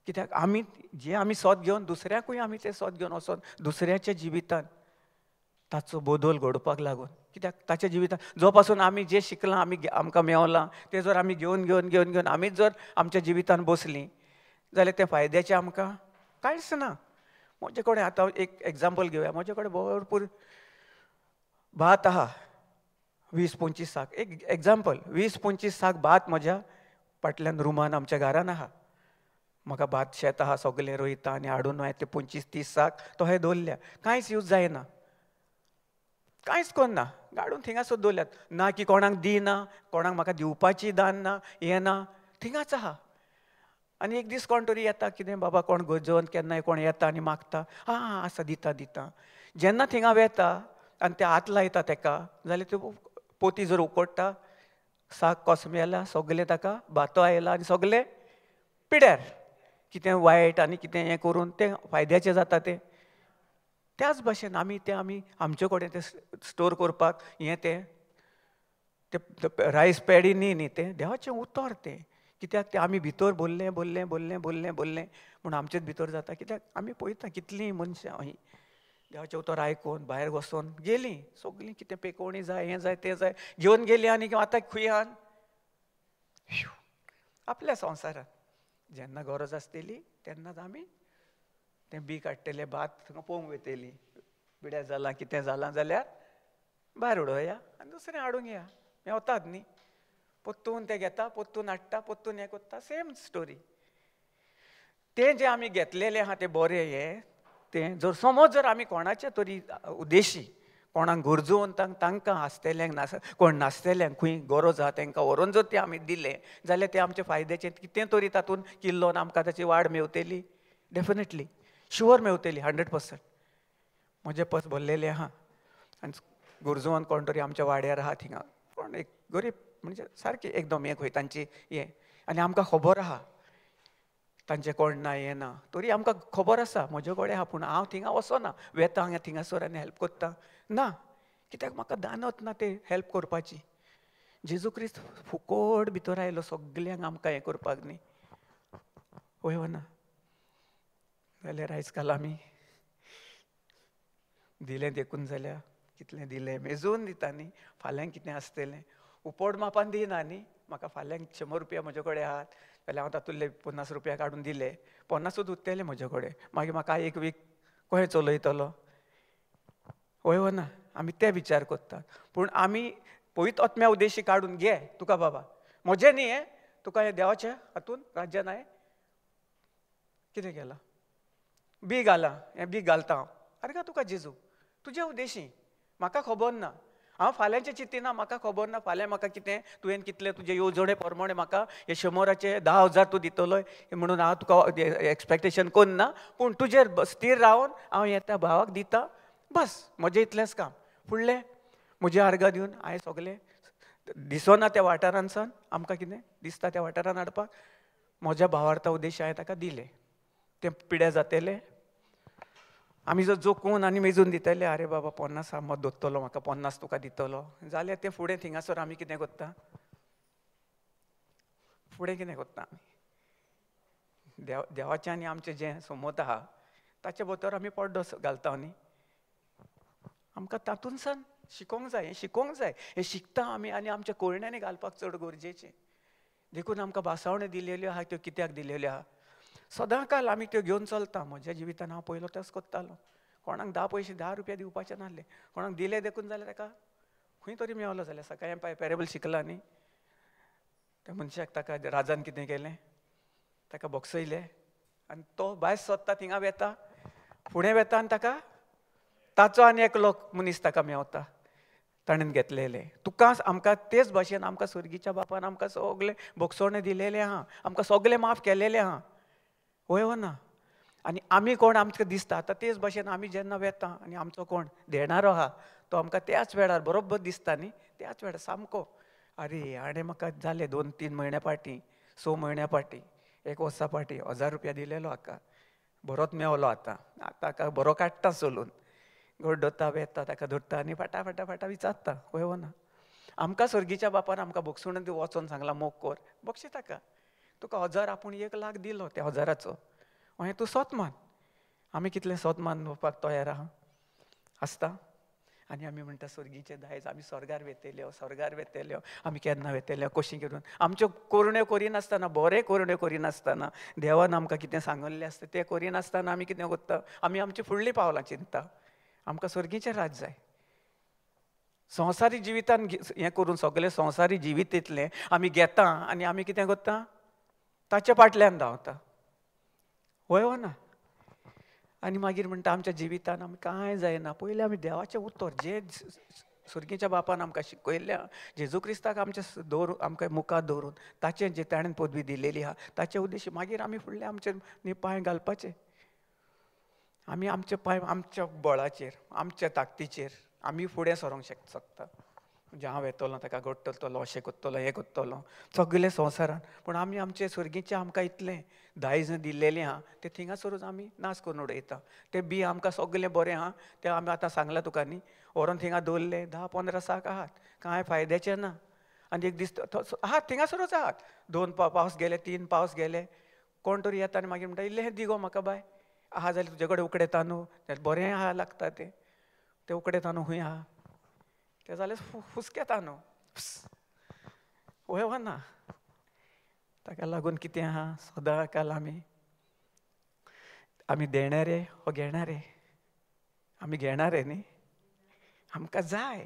कित्याक आमी सोद घेवन दुसऱ्याकूय आमी तें सोद घेवन वचोन दुसऱ्याच्या जिवितान ताचो बदल घडोवपाक लागून. कित्याक ताच्या जिवितांत जो पासून आमी जें शिकलां, आमकां मेवलां, तें जर आमी घेवन आमीच जर आमच्या जिवितांत बसलीं जाल्यार तें फायद्याचें आमकां कांयच ना. म्हजे कडेन आतां एक एग्जाम्पल घेवया. म्हजे कडेन भरपूर भात आहा, 20-25 साक. एक एग्जाम्पल, 20-25 साक भात म्हज्या फाटल्यान रुमान आमच्या घरान आहा. म्हाका भात शेत आहा, सगळें रोयता आनी हाडून हांवें ते 25-30 साक तोहे दवरल्या. कांयच यूज जायना, कांयच करना, हाडून थिंगासर दवरल्यात. ना की कोणाक दिना, कोणाक म्हाका दिवपाची दान ना, हें ना, थिंगाच आहा. आनी एक दीस कोण तरी येता, कितें बाबा कोण गरजवंत केन्नाय कोण येता आनी मागता, आं आसा दिता. जेन्ना थिंगा वेता आनी ते हात लायता तेका, जाल्यार त्यो पोती जर उकडटा, साक कसो मेला, सगळें ताका भातो आयला आनी सगळें पिड्यार. कितें वायट आनी कितें हें करून तें फायद्याचें जाता तें. त्याच भाशेन आमी आमचे कडेन तें स्टोर करपाक हें तें रायस पॅडी न्ही तें देवाचें उतर तें. कित्याक तें आमी भितर बोल्लें म्हूण आमचेच भितर जाता. कित्याक आमी पळयता कितलीं मनशां ही देवाचें उतर आयकून भायर वचोन गेलीं, सगळीं कितें पेकोवणी जाय, हें जाय तें जाय घेवन गेलीं आनी आतां खुंयान आपल्या संवसारांत. जेन्ना गरज आसतली तेन्नाच आमी तें बी काडटले, भात थंय पळोवंक वयतलीं, पिड्यार जालां कितें जालां जाल्यार भायर उडोवया आनी दुसरें हाडून घेया. मेवतात न्ही, पोत्तून तें घेता, पोत्तून हाडटा, पोत्तून हें करता, सेम स्टोरी. तें जें आमी घेतलेलें आहा तें बरें हें तें जर समज जर आमी कोणाच्या तरी उद्देशी कोणाक गरजवंतांक तांकां आसतल्यांक कोण नासतल्यांक खंय गरज आहा तांकां व्हरोन जर तें आमी दिलें जाल्यार तें आमचें फायद्याचें. कितें तरी तातूंत किल्लोन आमकां ताची वाड मेवतली, डेफिनेटली शुअर मेवतली, 100%. म्हजें पत भरलेलें आहा आनी गरजवंत कोण तरी आमच्या वाड्यार आहा थिंगा, कोण एक गरीब म्हणजे सारकी एकदम हें खंय तांची हें, आनी आमकां खबर आहा तांचें कोण ना हें ना, तरी आमकां खबर आसा म्हजे कडेन आहा. पूण हांव थिंगा वचना, वेता हांगा थिंगासर आनी हेल्प करता ना, कित्याक म्हाका दानत ना तें हेल्प करपाची. जेजू क्रिस्त फुकट भितर आयलो सगल्यांक आमकां हें करपाक न्ही, वय वा ना. जाल्यार आयज काल आमी दिलें देखून जाल्यार कितलें दिलें, मेजून दिता न्ही, फाल्यां कितें आसतलें उपोड मापान दिना न्ही. म्हाका फाल्यां 100 रुपया म्हजे कडेन आहात जाल्यार हांव तातूंतले 50 रुपया काडून दिले, 50च उरतले म्हजे कडेन, मागीर म्हाका एक वीक कशें चलयतलो, वय वा ना. आमी ते विचार करतात. पूण आमी पयत आत्म्या उद्देशी काडून घे तुका बाबा, म्हजें न्ही हें, तुका हें देवाच्या हातून राज्यान हांवें कितें केलां, बी घालां, हें बी घालता हांव. आरे तुका जेजू तुज्या उद्देशी म्हाका खबर ना, हांव फाल्यांचें चिंतिना, म्हाका खबर ना फाल्यां म्हाका कितें तुवें कितलें तुजे येवजणे प्रमाणे म्हाका हे 100चे 10,000 तूं दितलो म्हणून हांव तुका एक्सपेक्टेशन करना. पूण तुजेर स्थिर रावन हांव येता भावाक दिता, बस म्हजें इतलेंच काम. फुडलें म्हजें अर्घ दिवन हांवें सगळें दिसना त्या वाठारांसान आमकां कितें दिसता त्या वाठारान हाडपाक, म्हज्या भावार्था उद्देशी हांवें ताका दिलें. तें पिड्यार जातलें, आमी जर जोखून आनी मेजून दितले, आरे बाबा 50 मत दोत्तलो म्हाका, 50 तुका दितलो जाल्यार तें फुडें थिंगासर आमी कितें करता, फुडें कितें करता आमी देवाचें आनी आमचें जें समत आहा ताचे भितर आमी पड्डो घालता न्ही. आमकां तातूंत सावन शिकोवंक जाय, हें शिकोवंक जाय. हें शिकता आमी आनी आमच्या कळण्यांनी घालपाक चड गरजेचें. देखून आमकां भासावण्यो दिलेल्यो आहा त्यो कित्याक दिलेल्यो आहा, सदांकाल आमी त्यो घेवन चलता. म्हज्या जिवितान हांव पयलो तेंच करतालो. कोणाक 10 रुपया दिवपाचें नासलें, कोणाक दिलें देखून जाल्यार ताका खंय तरी मेवलो जाल्यार. सकाळीं हांवें पॅरेबल शिकला न्ही, त्या मनशाक ताका राजान कितें केलें, ताका बक्षयलें आनी तो भायर सोदता, थिंगा वेता, फुडें वेता आनी ताका ताचो आनी एकलो मनीस ताका मेवता ताणें घेतलेलें. तुका आमकां तेच भाशेन आमकां स्वर्गीच्या बापान आमकां सगळें बक्षवणें दिलेलें आहा, आमकां सगळें माफ केलेलें आहा, वय वा ना. आनी आमी कोण आमकां दिसता आतां तेच भाशेन आमी जेन्ना वेता आनी आमचो कोण देणारो आहा तो आमकां त्याच वेळार बरोबर दिसता न्ही, त्याच वेळार सामको आरे हाणें म्हाका जालें 2-3 म्हयन्या फाटीं 6 म्हयन्या फाटीं 1 वर्सा फाटीं 1000 रुपया दिलेलो हाका, बरोच मेवलो आतां ताका बरो काडटा चलून, गड्डोता वेता ताका धरता आनी फाटा फाटा विचारता, वय वा ना. आमकां स्वर्गीच्या बापान आमकां बक्षवण वचोन सांगलां मोग कर, बक्षी ताका. तुका 1000 आपूण 1 लाख दिलो त्या 1000चो, तूं सोत मान. आमी कितलें सोत मानपाक तयार आहा आसता. आनी आमी म्हणटा स्वर्गीचे दायज आमी स्वर्गार वेतेल्यो आमी केन्ना वेतेल्यो कशी करून आमच्यो करुण्यो करिनासतना बरें करुण्यो करिनासतना देवान आमकां कितें सांगल्लें आसता तें करिनासतना आमी कितें करता आमी आमची फुडलीं पावलां चिंतता आमकां स्वर्गीचें राज जाय संवसारी जिवितान हें करून सगळें संवसारी जिवीत इतलें आमी घेता आनी आमी कितें करता ताच्या फाटल्यान धांवता वय ना आनी मागीर म्हणटा आमच्या जिवितान आमी कांय जायना पयलीं आमी देवाचें उतर जें स्वर्गीच्या बापान आमकां शिकयल्लें जेजू क्रिस्ताक आमकां मुखार दवरून ताचें जें ताणें पदवी दिलेली आहा ताचे उद्देश मागीर आमी फुडलें आमचे पांय घालपाचे आमी आमचे पांय आमच्या बळाचेर आमच्या ताकतीचेर आमी फुडें सरोंक शकता म्हणजे हांव येतलो ताका घडटलो अशें करतलो हें करतलो सगळें संवसारान पूण आमी आमचें स्वर्गीचें आमकां इतलें दायज दिल्लेलें आहा तें थिंगासरूच आमी नाश करून उडयता तें बी आमकां सगळें बरें आहा तें आमी आतां सांगलां तुका न्ही व्हरोन थिंगा दवरलें 10-15 साक आहात कांय फायद्याचें ना आनी एक दीस आहात थिंगासरूच आहात 2 पावस गेले 3 पावस गेले कोण तरी येता आनी मागीर म्हणटा इल्लें हें दी गो म्हाका बाय आहा जाल्यार तुजे कडेन उकडे तांदूळ तें बरें आहा लागता तें उकडे तांदूळ खूंय आहा ते जाल्यार हुस्के तांदूळ वय ना ताका लागून कितें आहा सदां काल आमी देणारे हो घेणारे आमी घेणारे न्ही आमकां जाय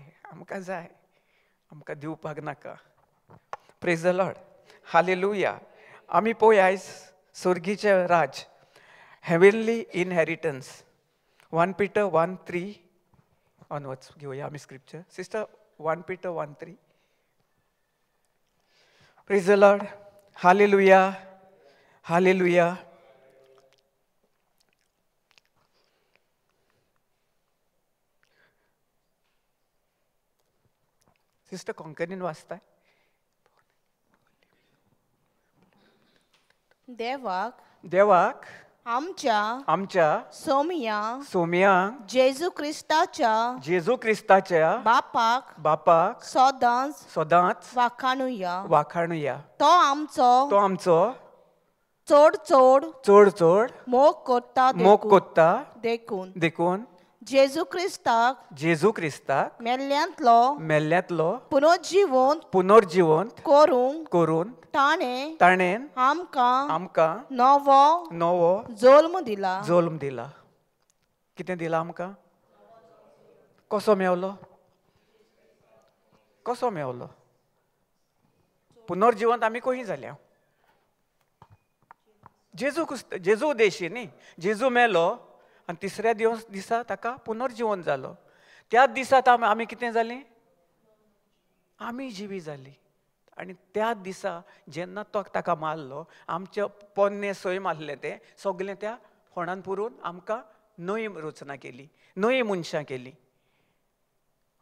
आमकां दिवपाक नाका प्रेज द लॉर्ड हालेलुया आमी पळय आयज स्वर्गीचें राज हेवनली इनहेरिटन्स 1 Peter 1:3 onwards घेवया आमी scripture sister 1 Peter 1:3 praise the Lord hallelujah hallelujah sister कोंकणीन वाचताय देवाक आमच्या सोमयांक जेजू क्रिस्ताच्या बापाक सदांच वाखाणुया तो आमचो चड मोग कोत्ता देखून जेजू क्रिस्ताक मेल्ल्यांतलो पुनर्जीवंत करून ताणें आमकां नवो जल्म दिला कितें दिला आमकां कसो मेवलो पुनर्जीवंत आमी कशी जाल्या जेजू उद्देशी न्ही जेजू मेलो आनी तिसऱ्या दिसा ताका पुनर्जीवन जालो त्याच दिसात आमी कितें जालीं आमी जिवी जालीं आनी त्याच दिसा जेन्ना तो ताका मारलो आमचे पोन्ने सैम आसलें तें सगळें त्या फोंडान पुरून आमकां नवी रचना केली नवी मनशां केली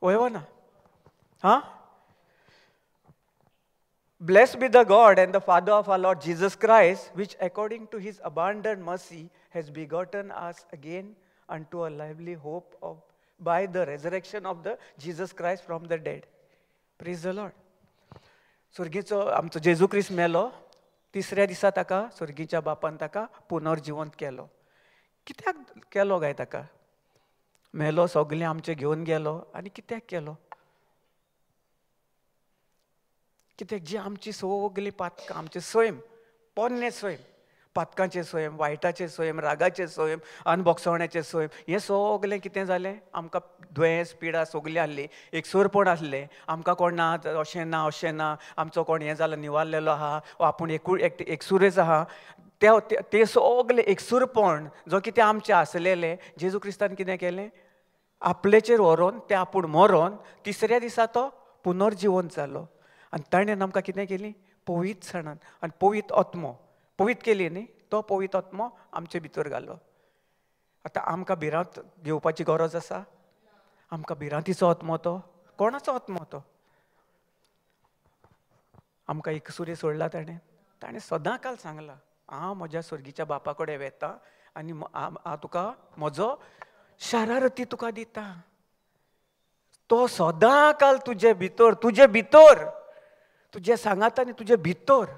वय ना हा Blessed be the God and the Father of our Lord Jesus Christ, which according to his abundant mercy has begotten us again unto a lively hope by the resurrection of the Jesus Christ from the dead. Praise the Lord. स्वर्गीचो आमचो जेजू क्रिस्त मेलो तिसऱ्या दिसा ताका स्वर्गीच्या बापान ताका पुनर्जीवंत केलो कित्याक केलो काय ताका मेलो सगळें आमचें घेवन गेलो आनी कित्याक केलो कित्याक जी आमची सगळीं पातकां आमचे सैम पोन्ने सैम पातकांचे सैम वायटाचे सैम रागाचे सैम अनभोगसवण्याचे सैम हें सगळें कितें जालें आमकां दुयेंस पिडा सगळीं आसली एकसुरपण आसलें आमकां कोण ना अशें ना आमचो कोण हें जालो निवारलेलो आहा वा आपूण एकसुरेच आहा ते सगळें एकसुरपण जो कितें आमचें आसलेलें जेजू क्रिस्तान कितें केलें आपलेचेर व्हरोन तें आपूण मरोन तिसऱ्या दिसा तो पुनर्जीवंत जालो आनी ताणें आमकां कितें केली पवित्रसाणान आनी पवित्र केली न्ही तो पवित्र आत्मो आमचे भितर घालो आतां आमकां भिरांत घेवपाची गरज आसा आमकां भिरांतीचो आत्मो तो कोणाचो आत्मो तो आमकां एकसुरी सोडला ताणें सदां काल सांगलां हांव म्हज्या स्वर्गीच्या बापा कडेन वेता आनी हांव तुका म्हजो शारारती तुका दिता तो सदां काल तुजे भितर तुजे सांगाता न्ही तुजे भितर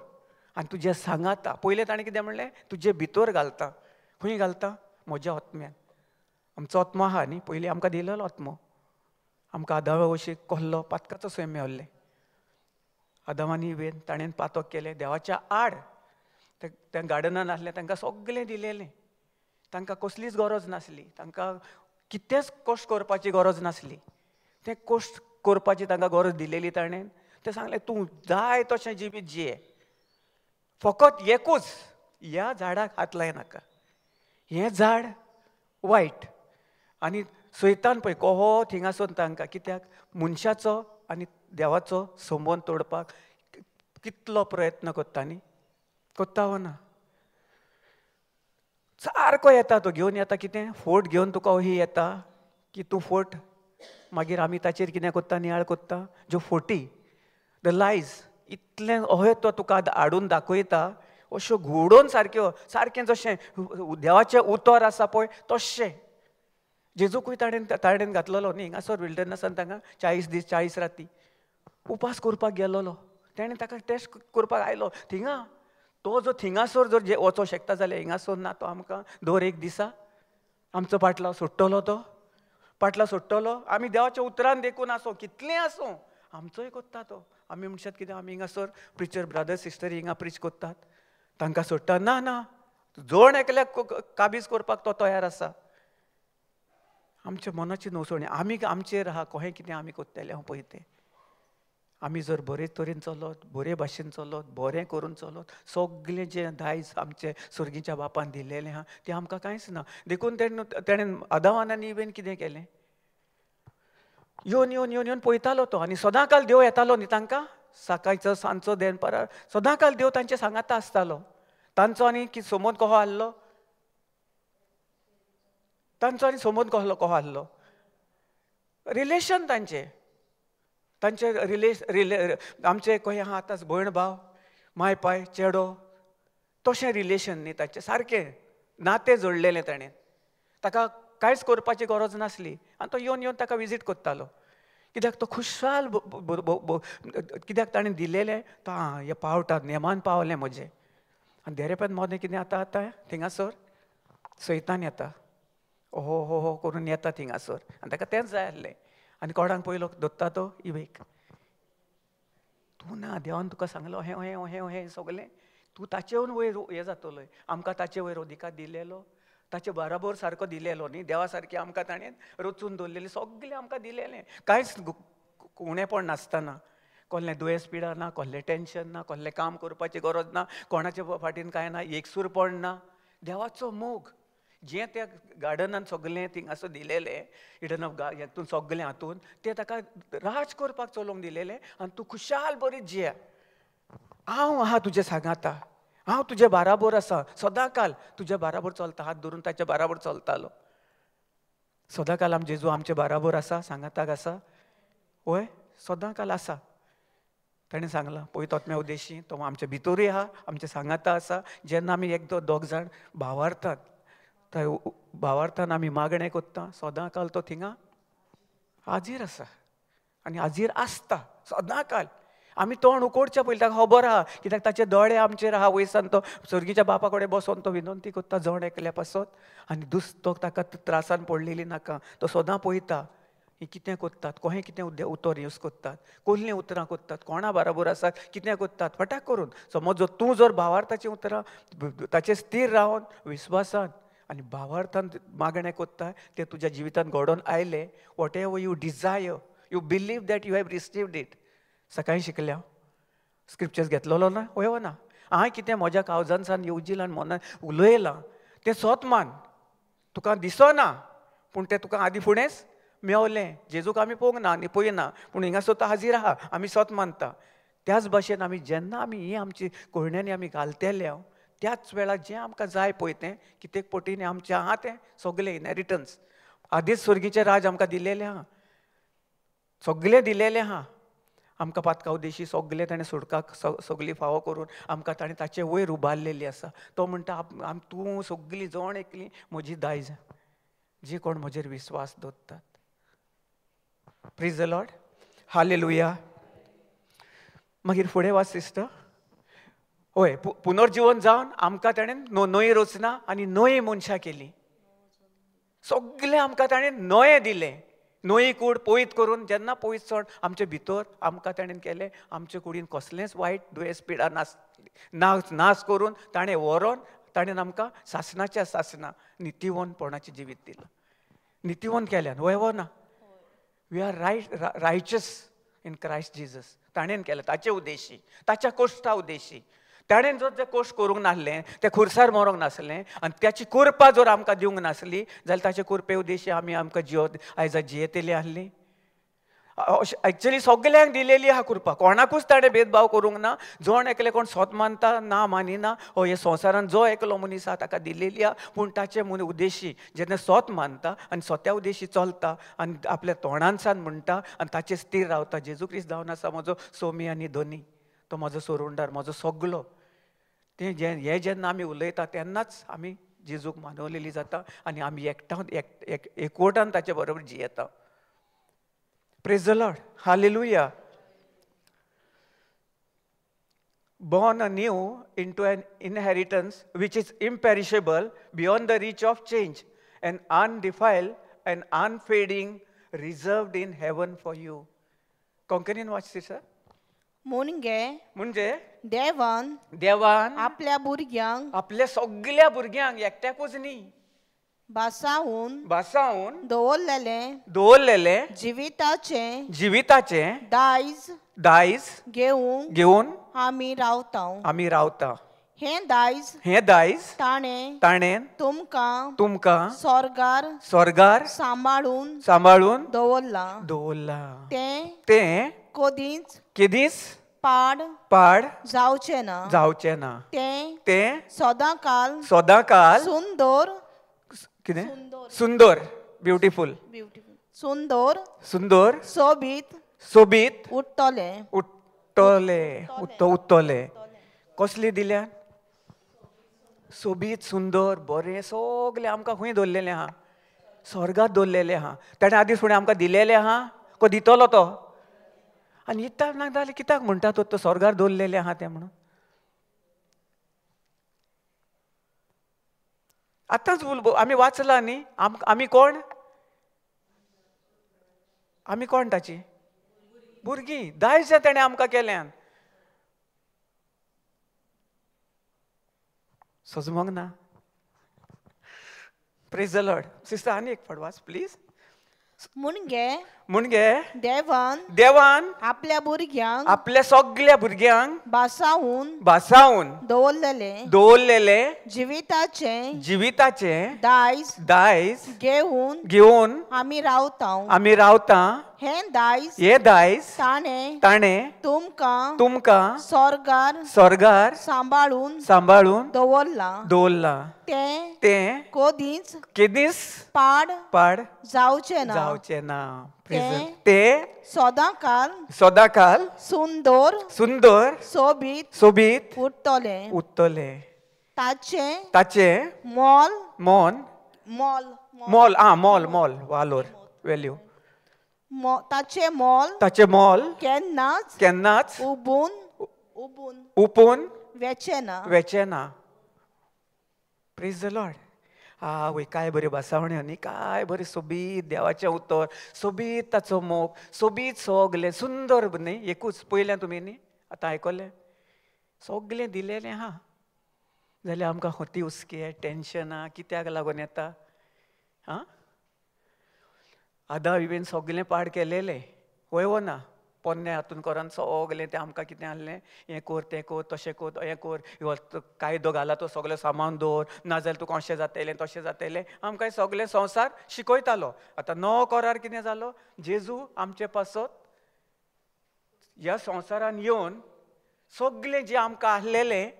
आनी तुजें सांगाता पयलें ताणें कितें म्हणलें तुजे भितर घालता खंय घालता म्हज्या आत्म्यान आमचो आत्मो आहा न्ही पयलीं आमकां दिलेलो आत्मो आमकां आदामा वशीक कहलो पातकाचो सैम मेवल्लें. आदामानी इवेन ताणें पातक केलें. देवाच्या आड त्या गार्डनान आसलें तांकां सगळें दिलेलें. तांकां कसलीच गरज नासली. तांकां कितेंच कश्ट करपाची गरज नासली. तें कश्ट करपाची तांकां गरज दिलेली ताणें. तें सांगलें तूं जाय तशें जिवीत जिये, फकत एकूच ह्या झाडाक हात लाय नाका. हें झाड वायट. आनी सैतान पळय कहो थिंगासून तांकां कित्याक मनशाचो आनी देवाचो संबंद तोडपाक कितलो प्रयत्न करता न्ही. करता वा ना? सारको येता तो घेवन येता. कितें फोट घेवन तुका ही येता की तूं फोट मागीर आमी ताचेर कितें करता, नियाळ करता. ज्यो फोटी द लायज इतलें अहें तो तुका हाडून दाखयता. अश्यो घुवडोवन सारकें जशें देवाचें उतर आसा पळय तशें जेजूकूय ताणें घातलेलो न्ही. हिंगासर विल्डरनसांत तांकां 40 दीस 40 राती उपास करपाक गेलोलो. ताणें ताका टेस्ट करपाक आयलो थिंगा. तो जो थिंगासर जर वचों शकता जाल्यार हिंगासर ना. तो आमकां दर एक दिसा आमचो पाटलाव सोडटलो. तो पाटलाव सोडटलो. आमी देवाच्या उतरान देखून आसूं कितलें आसूं आमचोय करता तो. आमी म्हणशात कितें आमी हिंगासर प्रिचर ब्रदर सिस्टर हिंगा प्रीच करतात तांकां सोडटा. ना ना, जोण एकल्याक काबीज करपाक तो तयार आसा. आमच्या मनाची नवसणी आमी आमचेर आहा कहें कितें आमी करतले हांव पळयतें. आमी जर बरे तरेन चलत, बरे भाशेन चलत, बरें करून चलत, सगळें जें दायज आमचे सर्गीच्या बापान दिलेलें आहा तें आमकां कांयच ना. देखून ताणें आदामानानी इवेन कितें केलें, येवन येवन येवन येवन पळयतालो तो. आनी सदांकाल देव येतालो न्ही तांकां. सकाळचो सांजचो देनपारां सदांकाल देव तांचे सांगाता आसतालो. तांचो आनी संबंद कहो आहलो, तांचो आनी संबंद कहो आहलो, रिलेशन तांचे आमचे कहें आहा आतां भयण भाव, माय पाय चेडो, तशें रिलेशन न्ही तांचें. सारकें नातें जोडलेलें ताणें. ताका कांयच करपाची गरज नासली. आनी तो येवन येवन ताका विजीट करतालो. कित्याक तो खुशाल कित्याक ताणें दिलेलें तो हें पावता, नेमान पावलें म्हजें. आनी देरेपन मोदें कितें आतां थिंगासर सैतान येता. हो हो हो करून येता थिंगासर. आनी ताका तेंच जाय आसलें. आनी कोणाक पयलो धरता तो इवेक. तूं ना, देवान तुका सांगलो अहें अहें अहें अहें सगलें. तूं ताचे वयर हें जातलो. आमकां ताचे वयर अधिकार दिलेलो, ताचे बराबर सारको दिलेलो न्ही. देवा सारकी आमकां ताणें रचून दवरलेली सगळें आमकां दिलेलें. कांयच उणेंपण नासतना. कसलें दुयेंस पिडा ना, कसलें टेन्शन ना, कसलें काम करपाची गरज ना, कोणाच्या फाटीन कांय ना, एकसूरपण ना. देवाचो मोग जें त्या गार्डनान सगळें थिंगासर दिलेलें, इडन ऑफ हेतून सगळें हातून तें ताका राज करपाक चलोवंक दिलेलें. आनी तूं खुशाल बरी जिया. हांव आहा तुजें सांगाता, हांव तुजे बाराबर आसा, सदांकाल तुज्या बाराबर चलता. हात धरून ताच्या बाराबर चलतालो. सदांकाल आम जेजू आमचे बाराबर आसा, सांगाताक आसा. वय सदांकाल आसा. ताणें सांगलां पळय तोत्म्या उद्देशी तो आमच्या भितरूय आहा, आमच्या सांगाता आसा. जेन्ना आमी एक दोग जाण भावार्थात, थंय भावार्थान आमी मागणें करता, सदांकाल तो थिंगा हाजीर आसा. आनी हाजीर आसता सदांकाल. आमी तोंड उकोडच्या पयलीं ताका खबर आहा. कित्याक ताचे दोळे आमचेर आहा. वयसान तो सर्गीच्या बापा कडेन बसोन तो विनंती करता जण एकल्या पासत. आनी दुसरो ताका त्रासान पडलेली नाका. तो सदां पळयता ही कितें करतात, कहें कितें उतर यूज करतात, कसलीं उतरां करतात, कोणा बराबर आसात, कितें करतात. फटाक करून समज जर तूं जर भावार्थाचीं उतरां ताचेर स्थिर रावन विस्वासान आनी भावार्थान मागणें करता, तें तुज्या जिवितांत घडोवन आयलें. Whatever you desire, you believe that you have received it. सकाळीं शिकल्या स्क्रिप्चर्स घेतलेलो ना, वय वा ना. हांवें कितें म्हज्या काळजांसान येवजिलां आनी मनान उलयलां तें सोत मान. तुका दिसना पूण तें तुका आदी फुडेंच मेवलें. जेजूक आमी पळोवंक ना आनी पळयना, पूण हिंगा स्वता हाजीर आहा. आमी सोत मानता. त्याच भाशेन आमी जेन्ना आमी ही आमची कळण्यांनी आमी घालतेले त्याच वेळार जें आमकां जाय पळय तें कित्येक पटींनी आमचें आहा तें सगळें इनहेरिटन्स आदींच सर्गीचें राज आमकां दिलेलें आहा. सगळें दिलेलें आहा. आमकां पातका उद्देशी सगळें ताणें सुडकाक सगळी फावो करून आमकां ताणें ताचे वयर उबारलेली आसा. तो म्हणटा तूं सगळीं जण एकलीं म्हजी दायज, जे कोण म्हजेर विस्वास दवरतात. Praise the Lord. हालेलुया. मागीर फुडें वाच सिस्टर. होय, पुनर्जीवन जावन आमकां ताणें नवी रचना आनी नवी मनशां केली. सगळें आमकां ताणें नवें दिलें. नोई कूड पयत करून जेन्ना पयत चड आमचे भितर आमकां ताणें केलें, आमचे कुडीन कसलेंच वायट दुयेंस पिडा नाश करून ताणें व्हरोन ताणें आमकां सासणाच्या सासना नितीवनपणाचें जिवीत दिलां, नितीवन केल्यान वय हो ना. We are riches in Christ Jesus. ताणें केलें ताचे उद्देशी, ताच्या कोश्टा उद्देशी. ताणें जर तें कोश्ट करूंक नासलें, तें खुर्सार मरोंक नासलें आनी त्याची कृपा जर आमकां दिवंक नासली जाल्यार ताचे कृपे उद्देशी आमी आमकां आयज जियेतेली आहली. एक्चुअली सगळ्यांक दिलेली आहा कृपा, कोणाकूच ताणें भेदभाव करूंक ना. जोण एकले कोण स्वत मानता ना मानिना, हो हे संवसारान जो एकलो मनीस आहा ताका दिलेली आहा. पूण ताचे उद्देशी जेन्ना स्वत मानता आनी स्वत्या उद्देशी चलता आनी आपल्या तोंडान सान म्हणटा आनी ताचेर स्थिर रावता. जेजू क्रिस्त जावन आसा म्हजो सोमी आनी धनी, तो म्हजो सोरुंडार, म्हजो सगलो. तें हें जेन्ना आमी उलयता तेन्नाच आमी जेजूक मानवलेली जाता आनी आमी एकवटान ताचे बरोबर जियेता. Praise the Lord. Hallelujah. Born anew into an inheritance which is imperishable, beyond the reach of change, and undefiled and unfading, reserved in heaven for you. कोंकणीन वाचता सर. म्हणजे देवान आपल्या भुरग्यांक, आपल्या सगळ्या भुरग्यांक एकट्याकूच न्ही, बासावून दवरलेले जिविताचे दायज घेवन आमी रावता. हे दायज ताणें तुमकां स्वर्गार सांबाळून दवरला. तें केदीच पाड जावचें ना. तें सदांकाल सुंदर ब्युटिफुल सोबीत उत्तोले. कसली दिल्या? सोबीत सुंदर बरें सगळें आमकां खंय दवरलेलें आहा? स्वर्गांत दवरलेलें आहा. ताणें आदीं फुडें आमकां दिलेलें आहा, को दितलो तो. आनी इताक ना जाल्यार कित्याक म्हणटा तो स्वर्गार दवरलेलें आहा तें म्हणून? आतांच आमी वाचला न्ही, आमी कोण ताची भुरगीं. दायज ताणें आमकां केल्यान सजमोंग ना. Praise the Lord. सिस्टर आनी एक फावट वाच प्लीज. मुणगे देवान आपल्या भुरग्यांक, आपल्या सगळ्या भुरग्यांक बासावून दवरलेले जिविताचे दायज घेवन आमी रावता. हे दायज ताणें तुमकां स्वर्गार सांबाळून दवरला. तें केदीस पाड जावचें ना. तें सदांकाल सुंदर सोबीत उत्तोले. ताचे वालोर व्हॅल्यू. ताचे मोल केन्नाच उपून वेचेना. Praise the Lord. आवय काय बरे भासावण्यो न्ही, काय बरे सोबीत देवाचें उतर, सोबीत ताचो मोग, सोबीत सगलें सुंदर न्ही. एकूच पयलें तुमी न्ही आतां आयकलें, सगलें दिलेलें आहा जाल्यार आमकां खोती हुस्के टेन्शनां कित्याक लागून येता? आदां इवेन सगलें पाड केलेलें वय हो ना. पोन्ने हातून कोरान सगलें तें आमकां कितें आहलें, हें कोर तें कोर तशें कोर हें कोर, कायदो घाला तो सगळें सामान दवर, नाजाल्यार तुका अशें जातलें तशें जातलें. आमकां सगलें संवसार शिकयतालो. आतां नवो करार कितें जालो? जेजू आमचे पासत ह्या संवसारान येवन सगलें जें आमकां आहलेलें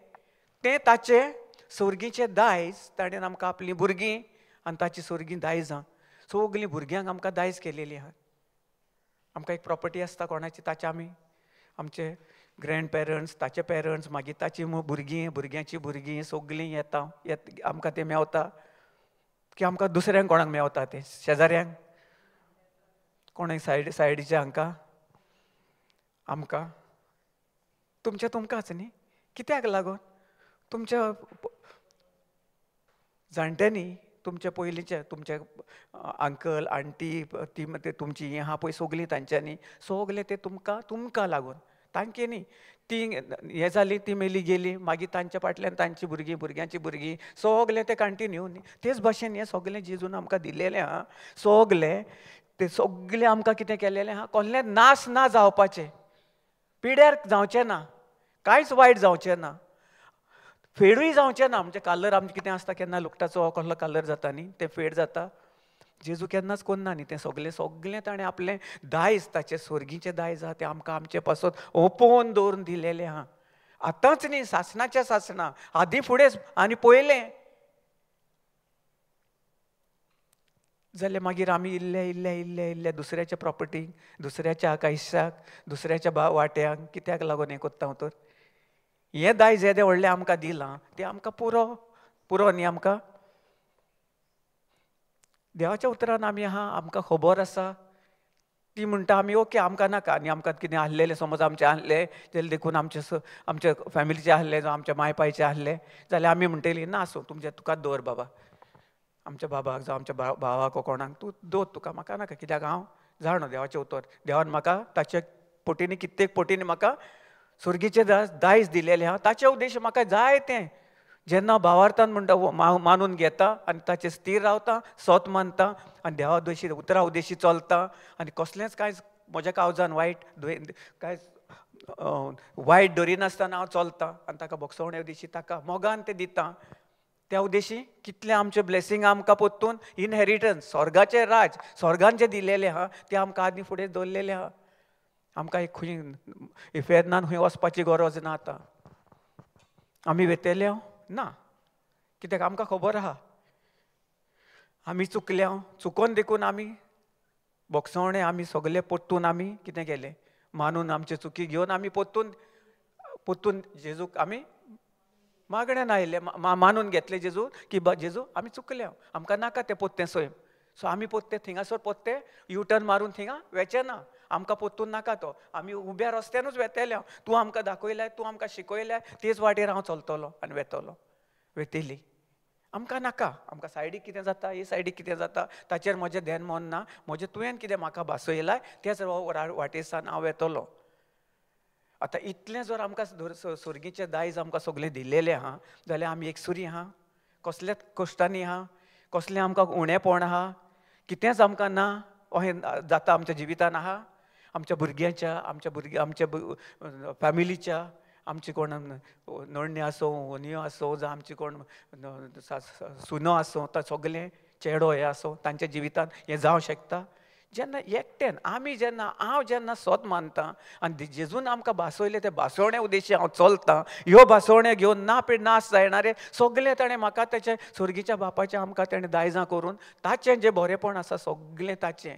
तें ताचें सर्गीचें दायज ताणें आमकां आपलीं भुरगीं आनी ताचीं सर्गीं दायजां सगलीं भुरग्यांक आमकां दायज केलेलीं आहात. आमकां एक प्रॉपर्टी आसता कोणाची, ताचे आमचे ग्रँड पेरंट्स, ताचे पेरंट्स, मागीर ताची भुरग्यांची भुरगीं सगलीं येता. आमकां तें मेवता की आमकां दुसऱ्यांक कोणाक मेवता? तें शेजाऱ्यांक, कोणाक सायडीच्या हांकां, आमकां तुमकांच न्ही. कित्याक लागून? तुमच्या जाणट्यांनी तुमचे पयलींचे तुमचे अंकल आंटी ती ते तुमची हें आहा पळय सगलीं तांच्यांनी सगलें ते तुमकां लागून तांचे न्ही ती हें जाली ती मेली गेली मागीर तांच्या फाटल्यान तांची भुरगीं भुरग्यांची भुरगीं सगलें ते कंटिन्यू न्ही तेच भाशेन हें सगलें जेजून आमकां दिलेलें आहा सगलें ते सगलें आमकां कितें केलेलें आहा कसलें नाश ना जावपाचें पिड्यार जावचें ना कांयच वायट जावचें ना फेडूय जावचें ना म्हणजे कलर आमचें कितें आसता केन्ना लुकटाचो कसलो कलर जाता न्ही तें फेड जाता जेजू केन्नाच कोन्ना न्ही तें सगलें ताणें आपलें दायज ताचें स्वर्गीचें दायज आहा तें आमकां आमचे पासून ओपोवन दवरून दिलेलें आहा आतांच न्ही सासणाच्या सासणा आदी फुडें आनी पयलें जाल्यार मागीर आमी इल्ले दुसऱ्याच्या प्रॉपर्टीक दुसऱ्याच्या हिस्साक दुसऱ्याच्या वाट्याक कित्याक लागून हें कोत्ता हांव तर हें दायज येदें व्हडलें आमकां दिलां तें आमकां पुरो न्ही आमकां देवाच्या उतरान आमी आहा आमकां खबर आसा ती म्हणटा आमी ओके आमकां नाका आनी आमकां कितें आहलेलें समज आमचें आहलें जाल्यार देखून आमचे फॅमिलीचें आहलें जावं आमच्या माय पायचें आहलें जाल्यार आमी म्हणटलीं ना आसूं तुमचें तुकाच दवर बाबा आमच्या बाबाक जावं आमच्या भावाक कोणाक तूं दवर तुका म्हाका नाका कित्याक हांव जाणो देवाचें उतर देवान म्हाका ताचे पोटींनी कित्येक पोटींनी म्हाका स्वर्गीचें दायज दिलेलें आहा ताचे उद्देश म्हाका जाय तें जेन्ना भावार्थान म्हणटा मानून घेता आनी ताचेर स्थिर रावता सत मानता आनी देवा उद्देशी उतरा उद्देशी चलता आनी कसलेंच कांयच म्हज्या काळजान कांयच वायट धरिनासतना हांव चलतां आनी ताका भोगसवणे उद्देशी ताका मोगान तें दिता त्या उद्देशी कितलें आमचें ब्लेसींग आमकां पोत्तून इनहेरिटन्स स्वर्गाचें राज स्वर्गान जें दिलेलें आहा तें आमकां आदी फुडें दवरलेलें आहा आमकां एक खंय इफेरनान खंय वचपाची गरज ना आतां आमी वेतेले ना कित्याक आमकां खबर आहा आमी चुकोन देखून आमी भोगसवणें आमी सगळें पोत्तून आमी कितें केलें मानून आमचे चुकी घेवन आमी पोत्तून जेजूक आमी मागण्यान आयले मानून घेतले जेजू की जेजू आमी चुकल्या आमकां नाका तें पोत्तें सैम सो आमी पोत्तें थिंगासर पोत्तें युटर्न मारून थिंगा वेचे ना आमकां पोत्तून नाका तो आमी उब्या रस्त्यानूच वेतेल्या तूं आमकां दाखयल्याय तूं आमकां शिकयल्याय तेच वाटेर हांव चलतलो आनी वेतेली आमकां नाका आमकां सायडीक कितें जाता हे सायडीक कितें जाता ताचेर म्हजें ध्यान मन ना म्हजें तुवें कितें म्हाका भासयलाय तेच वाटेसान हांव येतलो आतां इतलें जर आमकां स्वर्गीचें दायज आमकां सगळें दिलेलें आहा जाल्यार आमी एकसुरी आहा कसल्याच कश्टांनी आहा कसलें आमकां उणेंपण आहा कितेंच आमकां ना अशें जाता आमच्या जिवितान आहा आमच्या भुरग्यांच्या आमच्या फॅमिलीच्या आमची कोण नोडणी आसूं वनियो आसूं जावं आमची कोण सुनो आसूं तो सगलें चेडो हे आसूं तांच्या जिवितान हें जावं शकता जेन्ना एकट्यान हांव जेन्ना स्वत मानता आनी जेजून आमकां भासयलें ते भासवण्या उद्देशी हांव चलतां ह्यो भासवण्यो घेवन नाश जायणारे सगलें ताणें म्हाका तेचें स्वर्गीच्या बापाचें आमकां ताणें दायजां करून ताचें जें बरेंपण आसा सगलें ताचें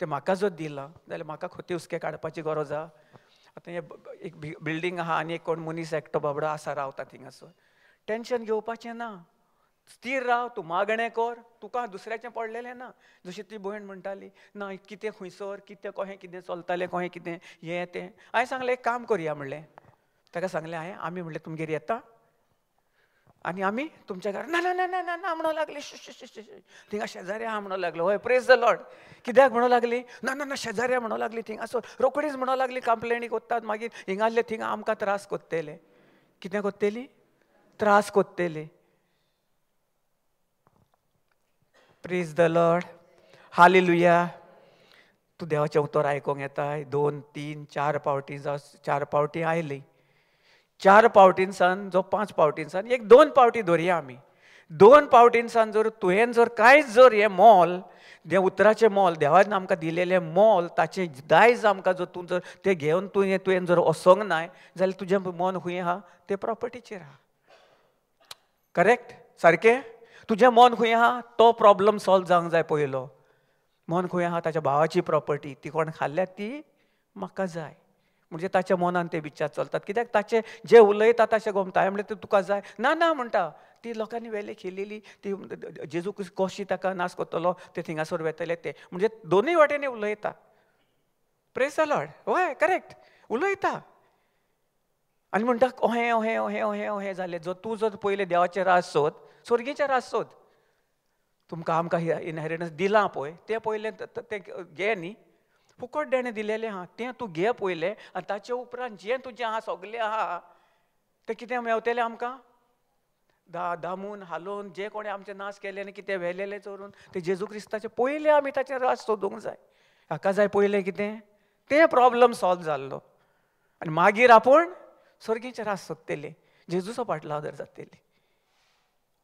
तें म्हाका जर दिलां जाल्यार म्हाका खोती हुस्के काडपाची गरज आहा आतां हें एक बिल्डींग आहा आनी एक कोण मनीस एकटो बाबडो आसा रावता थिंगासर टेन्शन घेवपाचें ना स्थिर राव तूं मागणें कर तुका दुसऱ्याचें पडलेलें ना जशी ती भयण म्हणटाली ना कितें खंयसर कशें कितें चलतालें कशें कितें हें तें हांवें सांगलें एक काम करया म्हणलें ताका सांगलें आमी म्हणलें तुमगेर येता आनी आमी तुमच्या घरा ना ना ना ना ना म्हणूं लागली थिंगा शेजारी आहा म्हणूं लागलो हय प्रेज द लॉर्ड कित्याक म्हणूं लागली ना ना ना शेजाऱ्या म्हणूं लागली थिंगासर रोखडीच म्हणूं लागली कंप्लेनी कोत्तात मागीर हिंगासले थिंगा आमकां त्रास कोत्तेले कितें कोत्तेली त्रास कोत्तेली प्रेज द लॉर्ड हालेलुया तूं देवाचें उतर आयकोंक येताय 2, 3, 4 पावटी जावं 4 पावटी आयली 4 पावटींसान जो 5 पावटींसान एक 2 पावटी धरया आमी 2 पावटींसान जर तुवें जर कांयच जर हें मोल जें उतराचें मोल देवान आमकां दिलेलें मोल ताचें दायज आमकां जर तूं जर तें घेवन तुवें जर वसोंक नाय जाल्यार तुजें मन खंय आहा तें प्रॉपर्टीचेर आहा करेक्ट सारकें तुजें मन खंय आहा तो प्रॉब्लम सॉल्व जावंक जाय पयलो मन खंय आहा ताच्या भावाची प्रॉपर्टी ती कोण खाल्ल्या ती म्हाका जाय म्हणजे ताच्या मनान ते विचार चलतात कित्याक ताचें जें उलयता तशें गमता हांवें म्हणलें तें तुका जाय ना ना म्हणटा ती लोकांनी वेले खेळलेली ती जेजू कशी ताका नाश कोत्तलो ते थिंगासर वेतले ते म्हणजे दोनूय वाटेनी उलयता प्रेज द लॉर्ड हय करेक्ट उलयता आनी म्हणटा अहें अहें अहें अहें अहें जालें जर तूं जर पयलें देवाचें राज सोद स्वर्गीचें राज सोद तुमकां आमकां इनहेरिटन्स दिलां पळय तें पयलें तें घे न्ही, फुकट देणें दिलेलें आहा तें तूं घे पयलें, आनी ताचे उपरांत जें तुजें आहा सगलें आहा तें कितें मेवतलें आमकां? दामून हालोवन जे कोणें आमचें नाश केलें आनी कितें व्हेलेलें चोरून तें जेजू क्रिस्ताचें पयलें आमी ताचें रास सोदूंक जाय. हाका जाय पयलें कितें? तें प्रॉब्लम सॉल्व जाल्लो, आनी मागीर आपूण सर्गीचें रास सोदतलीं, जेजूचो पाटलाव जातली.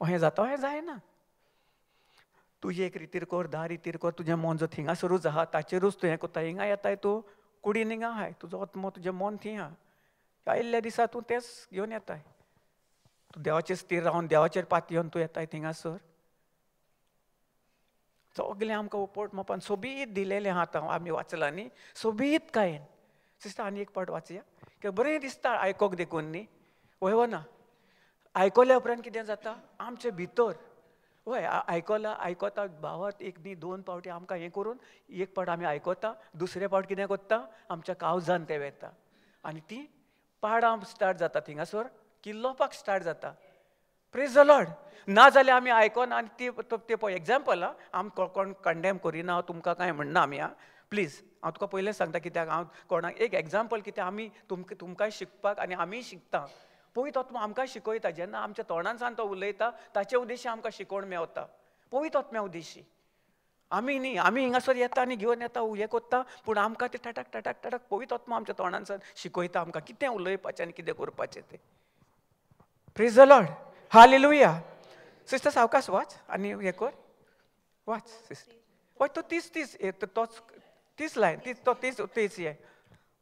हें जाता? हें जायना. तुजी एक रितीर कोर, 10 रितीर कोर, तुजें मन जर थिंगासरूच आहा ताचेरूच तूं हें कोत्ता. हिंगा येताय तूं कुडीन हिंगा आहाय, तुजो आत्मो तुजें मन थंय आहा. आयिल्ल्या दिसा तूं तेंच घेवन येताय. तूं देवाचेर स्थिर रावन देवाचेर पातयेवन तूं येताय थिंगासर. सगलें आमकां उपोट मोपान सोबीत दिलेलें आहा. आतां आमी वाचलां न्ही, सोबीत कायेन. सिस्टर आनी एक पाट वाचया, की बरें दिसता आयकोंक देखून न्ही. वय ना, आयकल्या उपरांत कितें जाता आमचे भितर, वय आयकोता भावात एक न्ही 2 पावटी आमकां हें करून एक पावट आमी आयकोता, दुसरे पावट कितें कोत्ता आमच्या काळजान तें वेता, आनी ती पाडां स्टार्ट जाता थिंगासर किल्लोवपाक स्टार्ट जाता. Praise the Lord. नाजाल्यार आमी आयकोना आनी ते पळय एग्जाम्पल आम कोण कंडेम करिना, हांव तुमकां कांय म्हणना आमी प्लीज, हांव तुका पयलें सांगता कित्याक हांव कोणाक एक एग्जाम्पल कितें आमी तुमकांय शिकपाक आनी आमीय शिकता. पवित्र आत्मा आमकां शिकयता, जेन्ना आमच्या तोंडांसान तो उलयता ताचे उद्देशी आमकां शिकोवण मेवता. पवित्र आत्म्या उद्देशी आमी न्ही, आमी हिंगासर येता आनी घेवन येता हें कोत्ता, पूण आमकां ते टाटाक टाटाक टाटाक पवित्र आत्मा आमच्या तोंडांसान शिकयता आमकां कितें उलयपाचें आनी कितें करपाचें तें. Praise the Lord. Hallelujah. Sister सावकाश वाच आनी हें कर, वाच सिस्टर. हय तो तोच तीच लायन, तीच हें.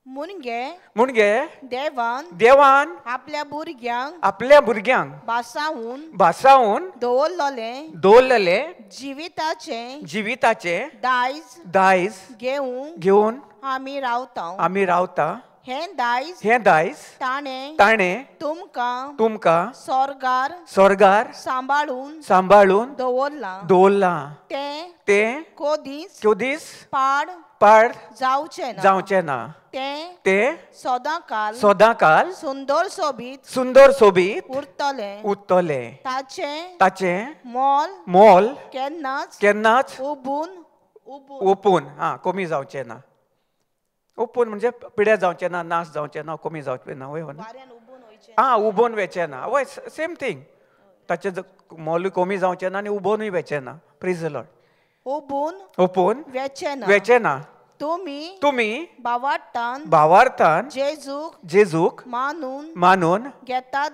मुणगे देवान आपल्या भुरग्यांक भासावून दवरलेले जिविताचे दायज घेवन आमी रावता. हें दायज ताणें तुमकां स्वर्गार सांबाळून दवरलां. तें कधीच पाड जावचें ना. तें सदांकाल सुंदर सोबीत उरतलें. ताचें मोल केन्नाच ओपून कमी जावचें ना. ओपून म्हणजे पिड्यार जावचें ना, नाश जावचें ना, कमी जावचें ना. वय उबोन वेचें ना. वय सेम थिंग. ताचें मोलूय कमी जावचें ना आनी उबोनूय वेचें ना. Praise the Lord. ओपून वेचें ना. तुमी भावार्थान जेजूक मानून घेतात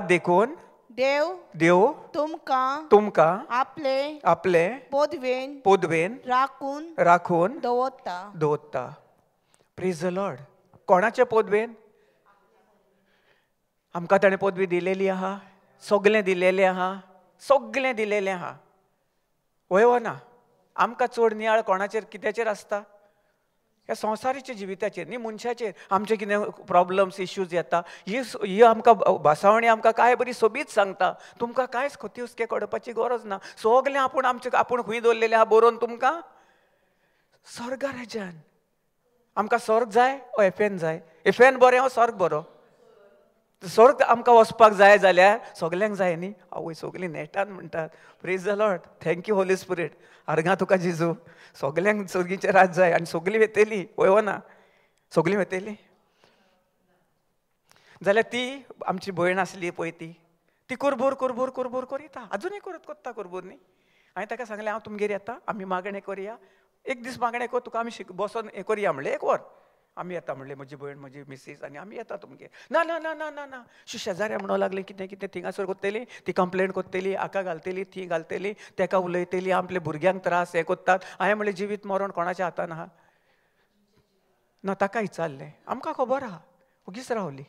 देखून देव तुमकां आपले पोदवेन राखून दवरता. Praise the Lord. कोणाचे पोदवेन? आमकां ताणें पदवी दिलेली आहा, सगलें दिलेलें आहा. वय ना, आमकां चड नियाळ कोणाचेर कित्याचेर आसता? ह्या संवसारीच्या जिविताचेर न्ही, मनशाचेर. आमचे कितें प्रॉब्लम्स इश्यूज येता, ही आमकां भासावणी आमकां काय बरी सोबीत सांगता. तुमकां कांयच खोती हुस्के कडपाची गरज ना. सगलें आपूण खंय दवरलेलें आहा बरोवन तुमकां स्वर्गा राज्यान. आमकां स्वर्ग जाय ओ एफेन जाय? एफेन बरें ओ स्वर्ग बरो? स्वर्ग आमकां वचपाक जाय जाल्यार सगल्यांक जाय न्ही. आवय सगलीं नेटान म्हणटात. Praise the Lord. Thank you Holy spirit. आर्गां तुका जेजू. सगल्यांक सर्गीचें राज जाय आनी सगलीं वेतेलीं. वय ना, सगलीं वेतेलीं जाल्यार ती आमची भयण आसली पळय ती कुरबूर करिता. आजुनूय कोत्ता कुरबूर न्ही. हांवें ताका सांगलें हांव तुमगेर येता, आमी मागणें करया. एक दीस मागणें कर, तुका आमी बसोन हें करया म्हणलें. 1 वर आमी येता म्हणलें, म्हजी भयण म्हजी मिसीस आनी आमी येता तुमगेर. ना ना ना ना ना ना शेजाऱ्या म्हणूंक लागलीं कितें थिंगासर कोत्तेलीं, ती कंप्लेन कोत्तेली, हाका घालतली, ती घालतली, ताका उलयतली, आपल्या भुरग्यांक त्रास हें कोत्तात. हांवें म्हणलें जिवीत मरण कोणाच्या हातान आहा ना. ताका विचारलें, आमकां खबर आहा. उगीच रावली.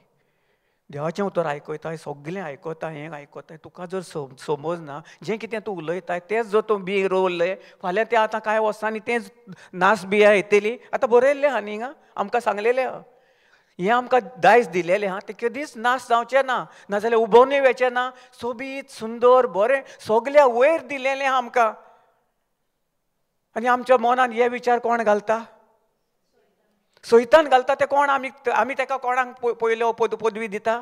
देवाचें उतर आयकयताय, सगलें आयकताय, हें आयकताय. तुका जर समज ना, जें कितें तूं उलयताय तेंच जर तूं बी रोवलें, फाल्यां तें आतां कांय वर्सांनी तेंच नास बियां येतली. आतां बरयल्लें आहा न्ही हिंगा, आमकां सांगलेलें आहा. हें आमकां दायज दिलेलें आहा, तें कधीच नाश जावचें ना. नाजाल्यार उबोवनूय वेचें ना. सोबीत सुंदर बरें सगल्या वयर दिलेलें आहा आमकां. आनी आमच्या मनान हे विचार कोण घालता? सैतान घालता. ते कोण? आमी ताका कोणाक पयलो पदवी दिता?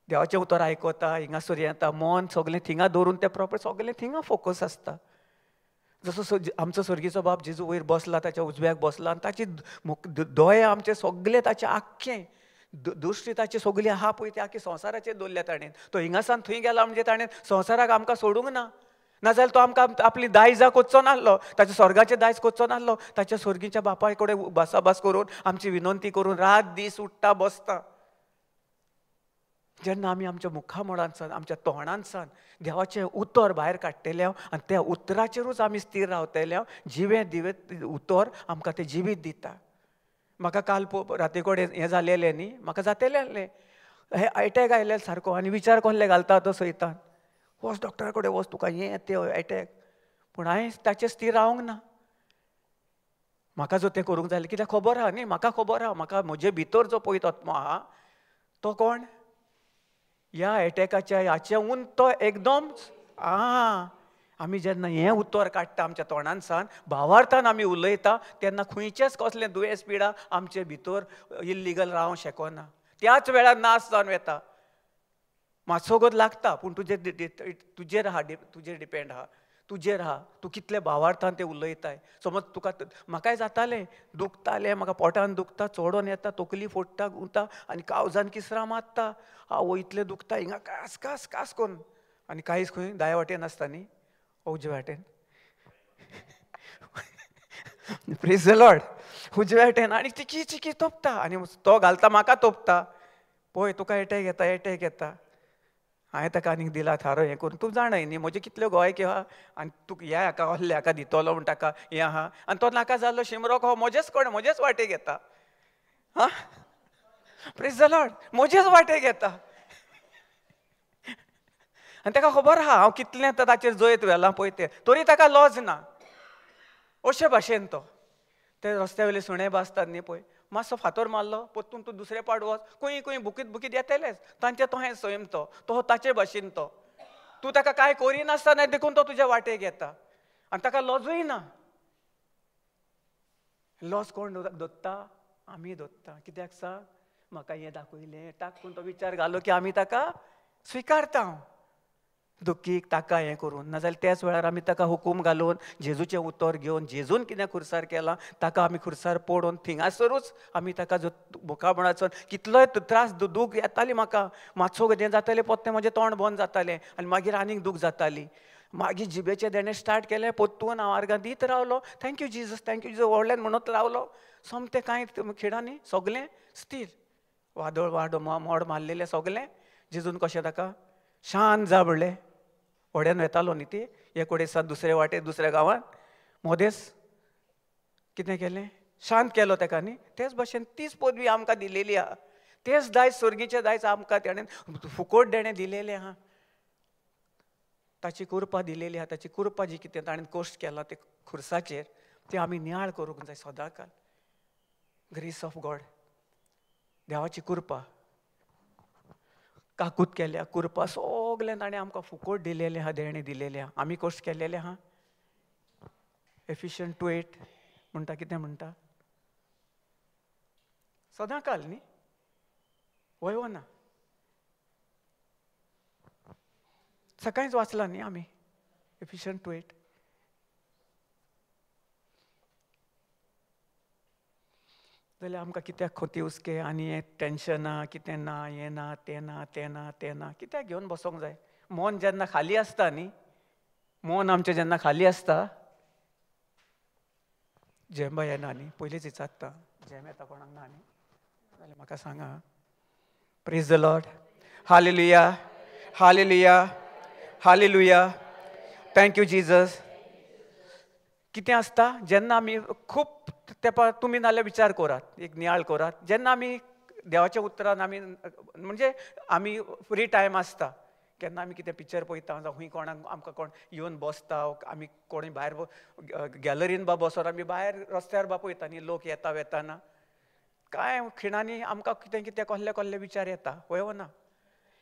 देवाचें उतर आयकता, हिंगासर येता, मन सगळें थिंगा दवरून तें प्रॉपर सगळें थिंगा फोकस आसता. जसो आमचो सर्गीचो बाब जेजू वयर बसला, ताच्या उजव्याक बसला, आनी ताचे दोळे आमचे सगळे ताचे आख्खे दृश्टी ताची सगळी आहा पळय ती आख्खी संवसाराचेर दवरल्या ताणें. तो हिंगासान थंय गेला म्हणजे ताणें संवसाराक आमकां सोडूंक ना. नाजाल्यार तो आमकां आपली दायजां कोचचो नासलो, ताच्या स्वर्गाचें दायज कोचचो नासलो. ताच्या स्वर्गीच्या बापाय कडेन भासाभास करून, आमची विनंती करून रात दीस उठ्ठा बसता. जेन्ना आमी आमच्या मुखामोडांसान, आमच्या तोंडांसान देवाचें उतर भायर काडटले आनी त्या उतराचेरूच आमी स्थिर रावतले, जिवें दिवें उतर आमकां तें जिवीत दिता. म्हाका काल राती कडेन हें जालेलें न्ही, म्हाका जातलें आहलें, हे अटॅक आयले सारको, आनी विचार कसले घालता तो सयतान, वच डॉक्टरा कडेन वच, तुका हें तें अटॅक. पूण हांवें ताचेर स्थिर रावंक ना. म्हाका जो तें करूंक जाय, कित्याक खबर आहा न्ही, म्हाका खबर आहा, म्हाका म्हजे भितर जो पळय आत्मा आहा तो कोण, ह्या एटॅकाच्या हाचे उंच तो एकदम आमी जेन्ना हें उतर काडटा आमच्या तोंडांसान, भावार्थान आमी उलयता, तेन्ना खंयचेच कसलें दुयेंस पिडा आमचे भितर इल्लिगल रावंक शकना. त्याच वेळार नाश जावन वता. मातसो वगत लागता, पूण तुजेर आहा, तुजेर डिपेंड आहा, तुजेर आहा, तूं कितले भावार्थान तें उलयताय. समज तुका, म्हाकाय जातालें, दुखतालें, म्हाका पोटान दुखता, चोडोन येता, तकली फोडटा, गुंता, आनी काळजान किसरां मारता, इतलें दुखता, हिंगा कास कास कास करून, आनी कांयच खंय दाया वाटेन आसता न्ही, उजव्या वाटेन. Praise the Lord. उजव्या वाटेन आनी चिकी चिकी तोपता, आनी तो घालता म्हाका तोपता, पळय तुका एटॅक येता, एटॅक येता. हांवें ताका आनीक दिला थारो हें करून, तूं जाणय न्ही म्हजे कितल्यो गोंयक आहा, आनी तुका ह्या हाका असल्या हाका दितलो म्हण ताका हें आहा, आनी तो नाका जाल्लो शिमरोक हो म्हजेच म्हजेच वाटेक येता. हा, प्रेज द लॉर्ड. म्हजेच वाटेक येता, आनी ताका खबर आहा हांव कितलें ताचेर जैत व्हेलां पळय तें, तरी ताका लॉज ना. अशे भाशेन तो ते रस्त्या वयले सुणे बासतात न्ही पळय, मातसो फातर मारलो, परतून तूं दुसरे पाट वच, खंय खंय बुकीत बुकीत येतलेच, तांचे तो हें सैम तो ताचे भाशेन तो. तूं ताका कांय करिनासतना देखून तो तुज्या वाटेक येता, आनी ताका लॉजूय ना. लॉज कोण दोत्ता? आमी दोत्ता. कित्याक सांग, म्हाका हें दाखयलें टाकून तो विचार घालो की आमी ताका स्विकारता. दुखीक ताका हें करून, नाजाल्यार त्याच वेळार आमी ताका हुकूम घालून, जेजूचें उतर घेवन, जेजून कितें खुरसार केलां ताका आमी खुरसार पडोवन थिंगासरूच आमी ताका जो मुखामळाचो कितलोय त्रास दूख येताली म्हाका, मातसो हें जातालें पोत्तें म्हजें तोंड बंद जातालें, आनी मागीर आनीक दूख जाताली. मागीर जिबेचे देणे स्टार्ट केले, पोत्तून हांव आर्गां दीत रावलो, थँक्यू जिजस, थँक्यू जिजस व्हडल्यान म्हणत रावलो. सोमतें कांय खिणांनी सगलें स्थिर. वादळ मोड मारलेलें सगलें, जेजून कशें ताका शांत जा म्हणलें. व्हड्यान वेतालो न्ही ती, एक वटेसान दुसरे वाटे दुसऱ्या गांवांत, मोदेस कितें केलें, शांत केलो ताका न्ही. तेच भाशेन तीच पदवी आमकां दिलेली आहा, तेच दायज स्वर्गीचें दायज आमकां तेणें फुकट देणें दिलेलें आहा. ताची कृपा दिलेली आहा, ताची कृपा जी कितें ताणें कश्ट केला ते खुर्साचेर, ते आमी नियाळ करूंक जाय सदांकाल. ग्रेस ऑफ गॉड, देवाची कृपा, काकूत केल्या कृपा सगलें ताणें आमकां फुकट दिलेलें आहा, देणें दिलेलें आहा. आमी कश्ट केलेलें आहा. एफिशियंट 2:8 म्हणटा, कितें म्हणटा, सदांकाल न्ही, वय ना. सकाळींच वाचला न्ही आमी एफिशियंट 2:8. जाल्यार आमकां कित्याक खोती हुस्के आनी हें टेन्शनां, कितें ना, हें ना, तें ना, तें ना, तें ना, कित्याक घेवन बसोंक जाय. मन जेन्ना खाली आसता न्ही, मन आमचें जेन्ना खाली आसता, जेम येना न्ही. पयलींच विचारता, जेम येता कोणाक ना न्ही, जाल्यार म्हाका सांगा. Praise the Lord. Hallelujah, hallelujah, hallelujah. Thank you Jesus. कितें आसता जेन्ना आमी खूब तेंपा, तुमी नाल्यार विचार करात, एक नियाळ करात, जेन्ना आमी देवाच्या उतरान आमी म्हणजे आमी फ्री टायम आसता, केन्ना आमी कितें पिक्चर पळयता, जावं खंय कोणाक आमकां कोण येवन बसता, आमी कोणूय भायर गॅलरीन बा बसोन आमी भायर रस्त्यार बा पळयता न्ही लोक येता वेताना, कांय खिणांनी आमकां कितें कितें कसले कसले विचार येता, वय ना.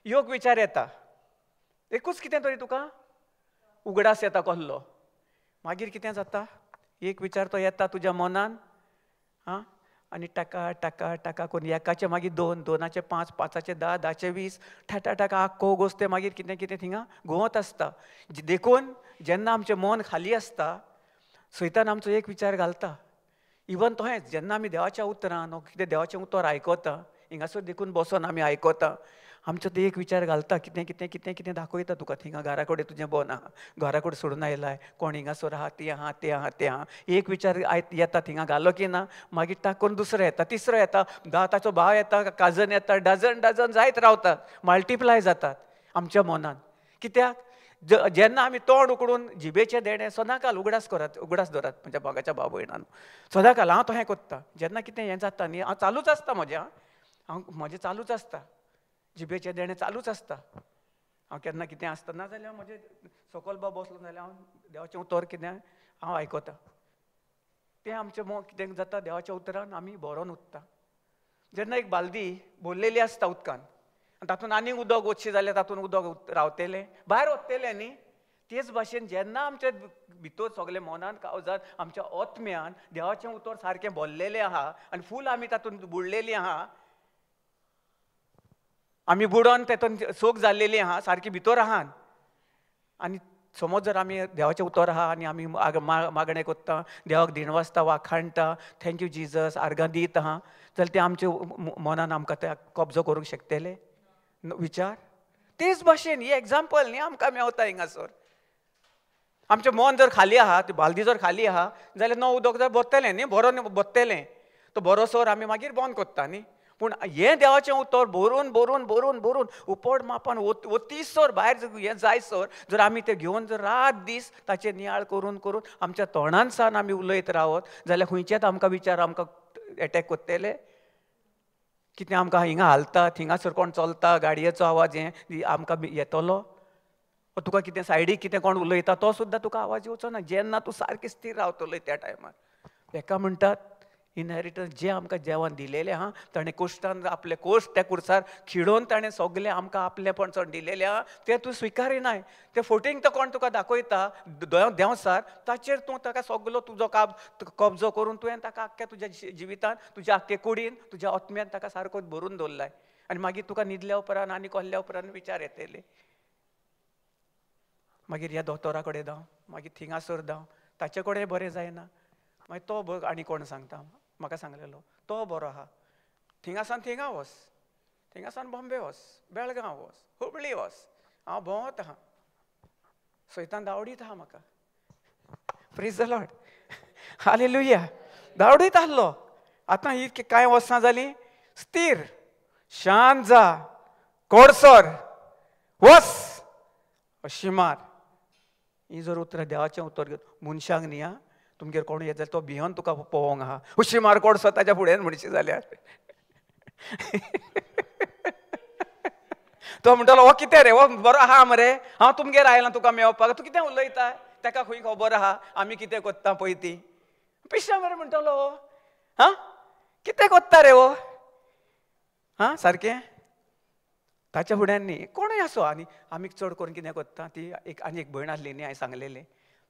योग विचार येता, एकूच कितें तरी तुका उगडास येता कसलो. मागीर कितें जाता, एक विचार तो येता तुज्या मनान, आनी टाका टाका टाका करून एकाचे मागीर 2, 2चे 5, 5चे 10, 10चे 20 टाटा टाका आख्खो गोश्ट मागीर कितें कितें थिंगा घुंवत आसता. देखून जेन्ना आमचें मन खाली आसता सैतान आमचो एक विचार घालता. इवन तोहेंच जेन्ना आमी देवाच्या उतरान कितें देवाचें उतर आयकता हिंगासर देखून बसोन आमी आयकता आमचो ते एक विचार घालता कितें कितें कितें कितें दाखयता तुका थिंगा घरा कडेन तुजें बन आहा, घरा कडेन सोडून आयलाय, कोण हिंगासर आहा, ती आहा तें आहा तें आहा, एक विचार येता थिंगा घालो की ना मागीर टाकून दुसरो येता, तिसरो येता, ताचो भाव येता, काजन येता, डजन डजन जायत रावतात, मल्टिप्लाय जातात आमच्या मनान. कित्याक जेन्ना आमी तोंड उकडून जिबेचे देणे सदांकाल उगडास दवरात म्हणजे बागाच्या भाव भयणान. सदांकाल हांव तोहें कोत्ता जेन्ना कितें हें जाता न्ही हांव चालूच आसता म्हजें चालूच आसता, जिबेचे देणे चालूच आसता. हांव केन्ना कितें आसता ना जाल्यार म्हजें सकयल बाब बसलो जाल्यार हांव देवाचें उतर कितें हांव आयकतां. तें आमचें कितें जाता देवाच्या उतरान आमी बरोवन उरता. जेन्ना एक बालदी भरलेली आसता उदकान आनी तातूंत आनीक उदक वचशी जाल्यार तातूंत उदक रावतलें भायर वतलें न्ही. तेच भाशेन जेन्ना आमच्या भितर सगळें मनान काळजान आमच्या आत्म्यान देवाचें उतर सारकें भरलेलें आहा आनी फूल आमी तातूंत बुडलेलीं आहा, आमी बुडोन तेतून सोक जाल्लेली आहा सारकी भितर आहात. आनी समज जर आमी देवाचें उतर आहा आनी आमी मागणें कोत्ता, देवाक दिनवासता, वाखाणटा, थँक्यू जिजस, आर्गां दीत आहा जाल्यार तें आमच्या मनान आमकां ते कब्जो करूंक शकतले विचार. तेच भाशेन ही एग्जाम्पल न्ही आमकां मेवता हिंगासर. आमचें मन जर खाली आहा, ती बालदी जर खाली आहा जाल्यार नवो उदक जर बरतलें न्ही, भरोन बरतलें तो बरोसर आमी मागीर बंद कोत्ता न्ही. पूण हें देवाचें उतर भरून भरून भरून भरून उपड मापान वतीसर भायर हें जायसर जर आमी तें घेवन जर रात दीस ताचेर नियाळ करून करून आमच्या तोंडान सावन आमी उलयत रावत जाल्यार खंयचेच आमकां विचार आमकां एटॅक कोत्तले. कितें आमकां हिंगा हालता थिंगासर कोण चलता गाडयेचो आवाज हें आमकां येतलो, तुका कितें सायडीक कितें कोण उलयता तो सुद्दां तुका आवाज येवचो ना जेन्ना तूं सारकें स्थिर रावतलो त्या टायमार. हेका म्हणटात इनहेरिटन्स. जें आमकां जेवण दिलेलें आहा ताणें कोश्टान आपले कोश्ट त्या कुर्सार खिडोवन ताणें सगलें आमकां आपलेपण दिलेलें आहा तें तूं स्विकारिनाय. तें फोटींग तो कोण तुका दाखयता देंवसार ताचेर तूं ताका सगलो तुजो कब्जो करून तुवें ताका आख्ख्या तुज्या जिवितान तुज्या आख्खे कुडीन तुज्या आत्म्यान ताका सारको भरून दवरलाय. आनी मागीर तुका न्हिदल्या उपरांत आनी कहल्या उपरांत विचार येतले. मागीर ह्या दोतोरा कडेन धांव, मागीर थिंगासर धांव, ताचे कडेन बरें जायना, मागीर तो बघ आनी कोण सांगता म्हाका सांगलेलो तो बरो आहा, थिंगासान थिंगा वच, थिंगासान बॉम्बे वच, बेळगांव वच, हुबळी वच, हांव भोंवत आहा. सैतान धांवडीत आहा म्हाका. Praise the Lord, hallelujah. धांवडीत आहलो. आतां ही कांय वर्सां जालीं स्थिर शांत जा, कोडसर वच अशी मार. ही जर उतर देवाचें उतर घेवन मनशांक न्ही आं तुमगेर कोण येत जाल्यार तो भियोन तुका पळोवंक आहा. हुशी मार कोडसो ताच्या फुड्यान म्हणशी जाल्यार तो म्हणटलो हो कितें रे, हो बरो आहा मरे, हांव तुमगेर आयलां तुका मेवपाक, तूं कितें उलयता, ताका खंय खबर आहा आमी कितें कोत्ता पळय ती. पिश्या मरे म्हणटलो हा कितें कोत्ता रे हो हा सारकें. ताच्या फुड्यान न्ही कोणूय आसो आनी आमी चड करून कितें कोत्ता, ती आनी एक भयण आसली न्ही हांवें सांगलेलें,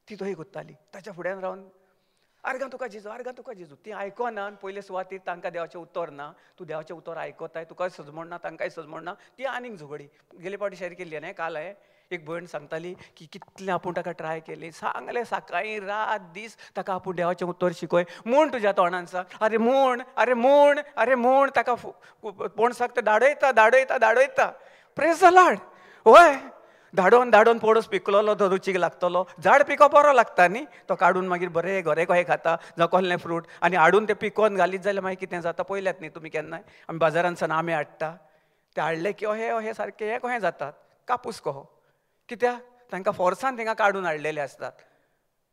ती थंय कोत्ताली ताच्या फुड्यान रावन आर्गां तुका जेजू, आर्गां तुका जेजू. ती आयकोना आनी पयले सुवातेर तांकां देवाचें उतर ना, तूं देवाचें उतर आयकोताय तुकाय सजमोण ना तांकांय सजमोण ना, ती आनीक झगडी. गेले फावटी शेअर केल्ली न्ही काल हांवें, एक भयण सांगताली की कितलें आपूण ताका ट्राय केली, सांगलें सकाळीं रात दीस ताका आपूण देवाचें उतर शिकय म्हूण तुज्या तोंडान सांग, अरे म्हूण अरे म्हूण अरे म्हूण ताका कोण सांगता धाडयता धाडयता धाडयता. Praise the Lord. होय धाडोन धाडोन पडस पिकलोलो तो रुचीक लागतलो. झाड पिको बरो लागता न्ही, तो काडून मागीर बरें घरे कहे खाता जावं कसलें फ्रूट आनी हाडून तें पिकोवन घालीत जाल्यार मागीर कितें जाता पळयल्यात न्ही तुमी केन्नाय. आमी बाजारांत सावन आंबे हाडटा, ते हाडले की अहे सारके हे कहें जातात कापूस कहो. कित्याक तांकां फोर्सान थिंगा काडून हाडलेले आसतात.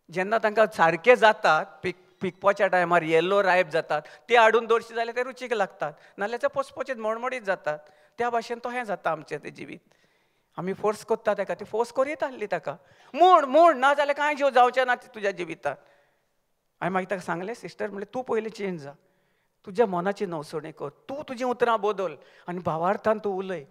जेन्ना तांकां सारके जातात पिकपाच्या टायमार येल्लो रायप जातात ते हाडून दवरशी जाल्यार ते रुचीक लागतात, नाल्यार ते पोचपोचीत मळमळीत जातात. त्या भाशेन तो हें जाता आमचें तें जिवीत. आमी फोर्स कोत्ता ताका, ती फोर्स करीत आहली ताका म्हूण म्हूण ना जाल्यार कांय जीव जावचें ना तुज्या जिवितांत. हांवें मागीर ताका सांगलें सिस्टर म्हणलें तूं पयलीं चेंज जा, तुज्या मनाची नवसणी कर, तूं तुजीं उतरां बदल आनी भावार्थान तूं उलय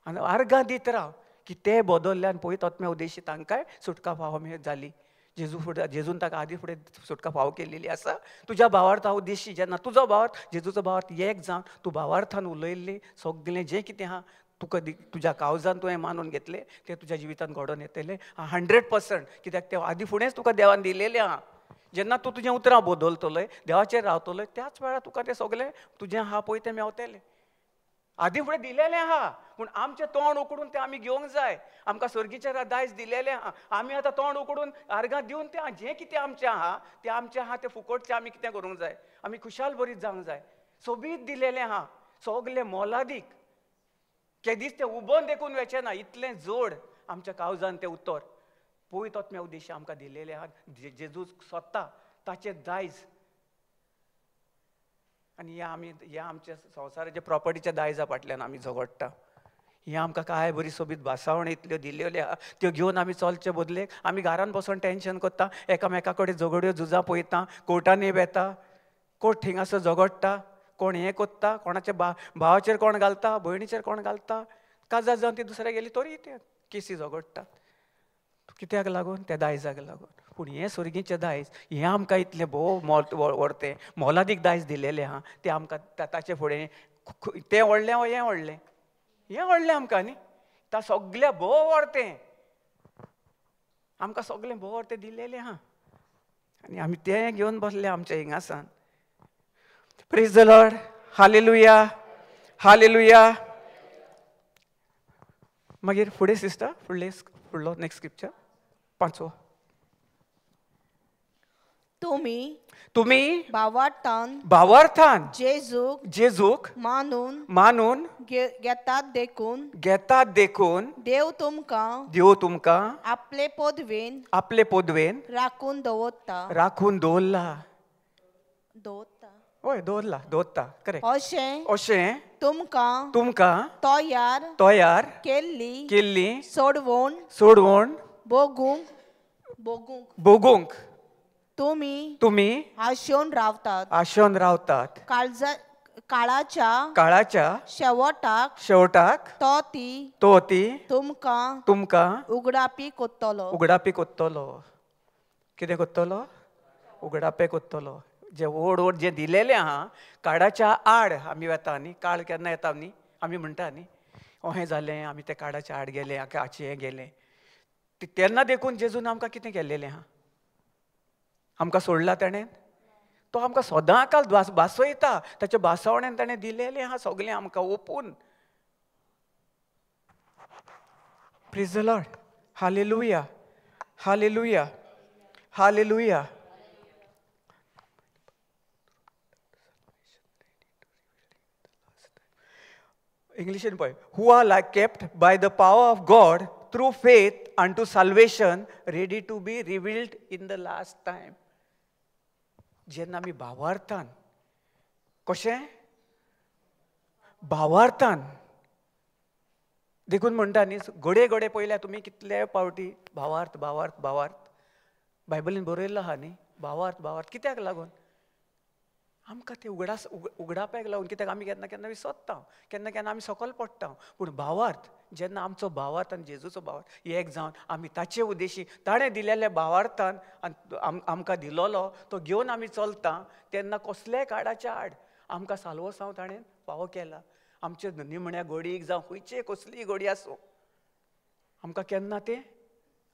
आनी आर्गां दीत राव की ते बदलल्यान पळयत आत्म्या उद्देशी तांकांय सुटका फावो जाली. जेजून ताका आदी फुडें सुटका फाव केल्ली आसा. तुज्या भावार्थ हांव देशी जेन्ना तुजो भावार्थ जेजूचो भावार्थ एक जावन तूं भावार्थान उलयल्लें सगळें जें कितें आहा तुका तुज्या काळजान तुवें मानून घेतलें तें तुज्या जिवितांत घडोवन येतलें 100%. कित्याक तें आदी फुडेंच तुका देवान दिलेलें आहा. जेन्ना तूं तुजें उतरां बदलतलोय देवाचेर रावतलोय त्याच वेळार तुका तें सगळें तुजें आहा पळय तें मेवतलें. आदी फुडें दिलेलें आहा पूण आमचें तोंड उकडून तें आमी घेवंक जाय. आमकां सर्गीचें दायज दिलेलें आहा. आमी आतां तोंड उकडून आर्गां दिवन तें जें कितें आमचें आहा तें फुकटचें आमी कितें करूंक जाय. आमी खुशाल बरीत जावंक जाय. सोबीत दिलेलें आहा सगळें मोलादीक. केदीच तें उबोन देखून वेचें ना. इतलें जोड आमच्या काळजान तें उतर पवित्र आत्म्या उद्देश आमकां दिलेलें आहा. जेजू स्वता ताचें दायज आनी हे आमच्या संवसाराच्या प्रॉपर्टीच्या दायजा फाटल्यान आमी झगडटा. हें आमकां काय बरी सोबीत भासावण इतल्यो दिल्ल्यो आहा त्यो घेवन आमी चलचे बदलेक आमी घरान बसून टेन्शन करता. एकामेका कडेन झगड्यो झुजां पळयता. कोर्टांनी वेता. कोण थिंगासर झगडटा. कोण हें कोत्ता. कोणाच्या भावाचेर कोण घालता. भयणीचेर कोण घालता. काजार जावन ती दुसऱ्या गेली तरी ते केसी झगडटात. कित्याक लागून त्या दायजाक लागून. पूण हें सर्गीचें दायज हें आमकां इतलें भोव व्हडतें मोलादीक दायज दिलेलें आहा. तें आमकां ताचे फुडें तें व्हडलें हें व्हडलें. हें व्हडलें आमकां न्ही. ता सगळें भोव व्हडतें आमकां सगळें भोव व्हडतें दिलेलें आहा आनी आमी तें घेवन बसले आमच्या हिंगासान. Praise the Lord. Hallelujah hallelujah. मागीर फुडें सिस्टर फुडलो नेक्स्ट स्क्रिप्चर 5. तुम्ही भावार्थान जेजूक मानून घेतात देखून देव तुमकां आपले पोदवेन राखून दवरला. दवरता करेक्ट. अशें तुमकां तयार केल्ली सोडवण भोगूंक तुमी आशोन रावतात. काळाच्या शेवटाक तो ती तुमकां उगडापी कोत्तलो. कितें कोत्तलो. उगडापे कोत्तलो. जे ओड जे दिलेलें आहा काळाच्या आड आमी वेता न्ही. काळ केन्ना येता न्ही आमी म्हणटा न्ही अहें जालें आमी ते काळाच्या आड गेले हाचे हें गेलें. तेन्ना देखून जेजून आमकां कितें केल्लेलें आहा. आमकां सोडला ताणें. तो आमकां सदांकाल भासयता. ताच्या भासावण्यान ताणें दिलेलें आहा सगळें आमकां ओपून. Praise the Lord. Hallelujah hallelujah hallelujah. इंग्लिशीन पळय. Who are like kept by the power of God through faith unto salvation ready to be revealed in the last time. जेन्ना आमी भावार्थान कशें भावार्थान देखून म्हणटा न्ही घडये पयल्या तुमी कितले पावटी भावार्थ बायबलीन बरयल्लो आहा न्ही भावार्थ कित्याक लागून आमकां ते उगडाप्याक लागून. कित्याक आमी केन्ना केन्ना विसरता. केन्ना आमी सकयल पडटा. पूण भावार्थ जेन्ना आमचो भावार्थ आनी जेजूचो भावार्थ एक जावन आमी ताचे उद्देशी ताणें दिलेल्या भावार्थान आमकां दिलोलो तो घेवन आमी चलता तेन्ना कसलेय काळाच्या आड आमकां साल्वसांव ताणें फावो केला. आमचे निमण्या घडीक जावं खंयचे कसलीय घडी आसूं आमकां केन्ना तें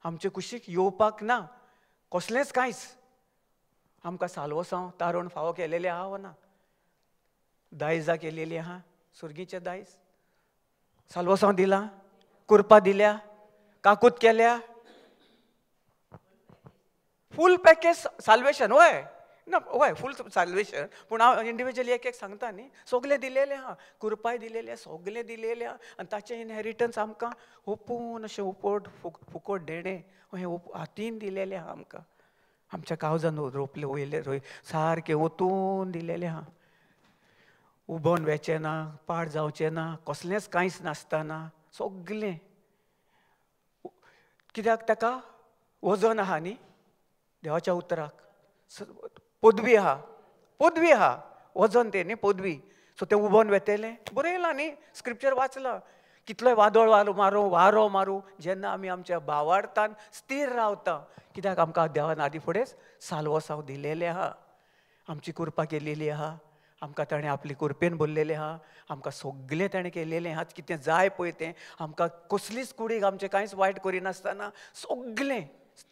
आमचे कुशीक येवपाक ना. कसलेंच कांयच आमकां साल्वसांव तारण फावो केलेलें आहा वा ना. दायजां केलेलीं आहा. सुर्गीचें दायज साल्वसांव दिलां. कुरपा दिल्या. काकूत केल्या. फूल पॅकेज साल्वेशन. वय फूल साल्वेशन. पूण हांव इंडिविज्युअली एक सांगता न्ही सगळें दिलेलें आहा. कुरपाय दिलेलें सगळें दिलेलें आहा आनी ताचें इनहेरिटन्स आमकां ओपून अशें फुकट देणें हें हातीन दिलेलें आहा. आमकां आमच्या काळजान रोपले वयले सारकें ओतून दिलेलें आहा. उबोन वेचें ना. पाड जावचें ना. कसलेंच कांयच नासतना सगळें. कित्याक ताका वजन आहा न्ही देवाच्या उतराक. पदवी आहा वजन तें न्ही पदवी. सो तें उबोन वेतेलें बरयलां न्ही स्क्रिप्चर वाचलां कितलोय वादळ वारो मारू जेन्ना आमी आमच्या भावार्थान स्थिर रावता, कित्याक आमकां देवान आदी फुडेंच साल्वसांव दिलेलें आहा, आमची कृपा केलेली आहा, आमकां ताणें आपली कृपेन भरलेलें आहा, आमकां सगळें ताणें केलेलें आहा, कितें जाय पळय तें आमकां कसलीच कुडीक आमचें कांयच वायट करिनासतना सगळें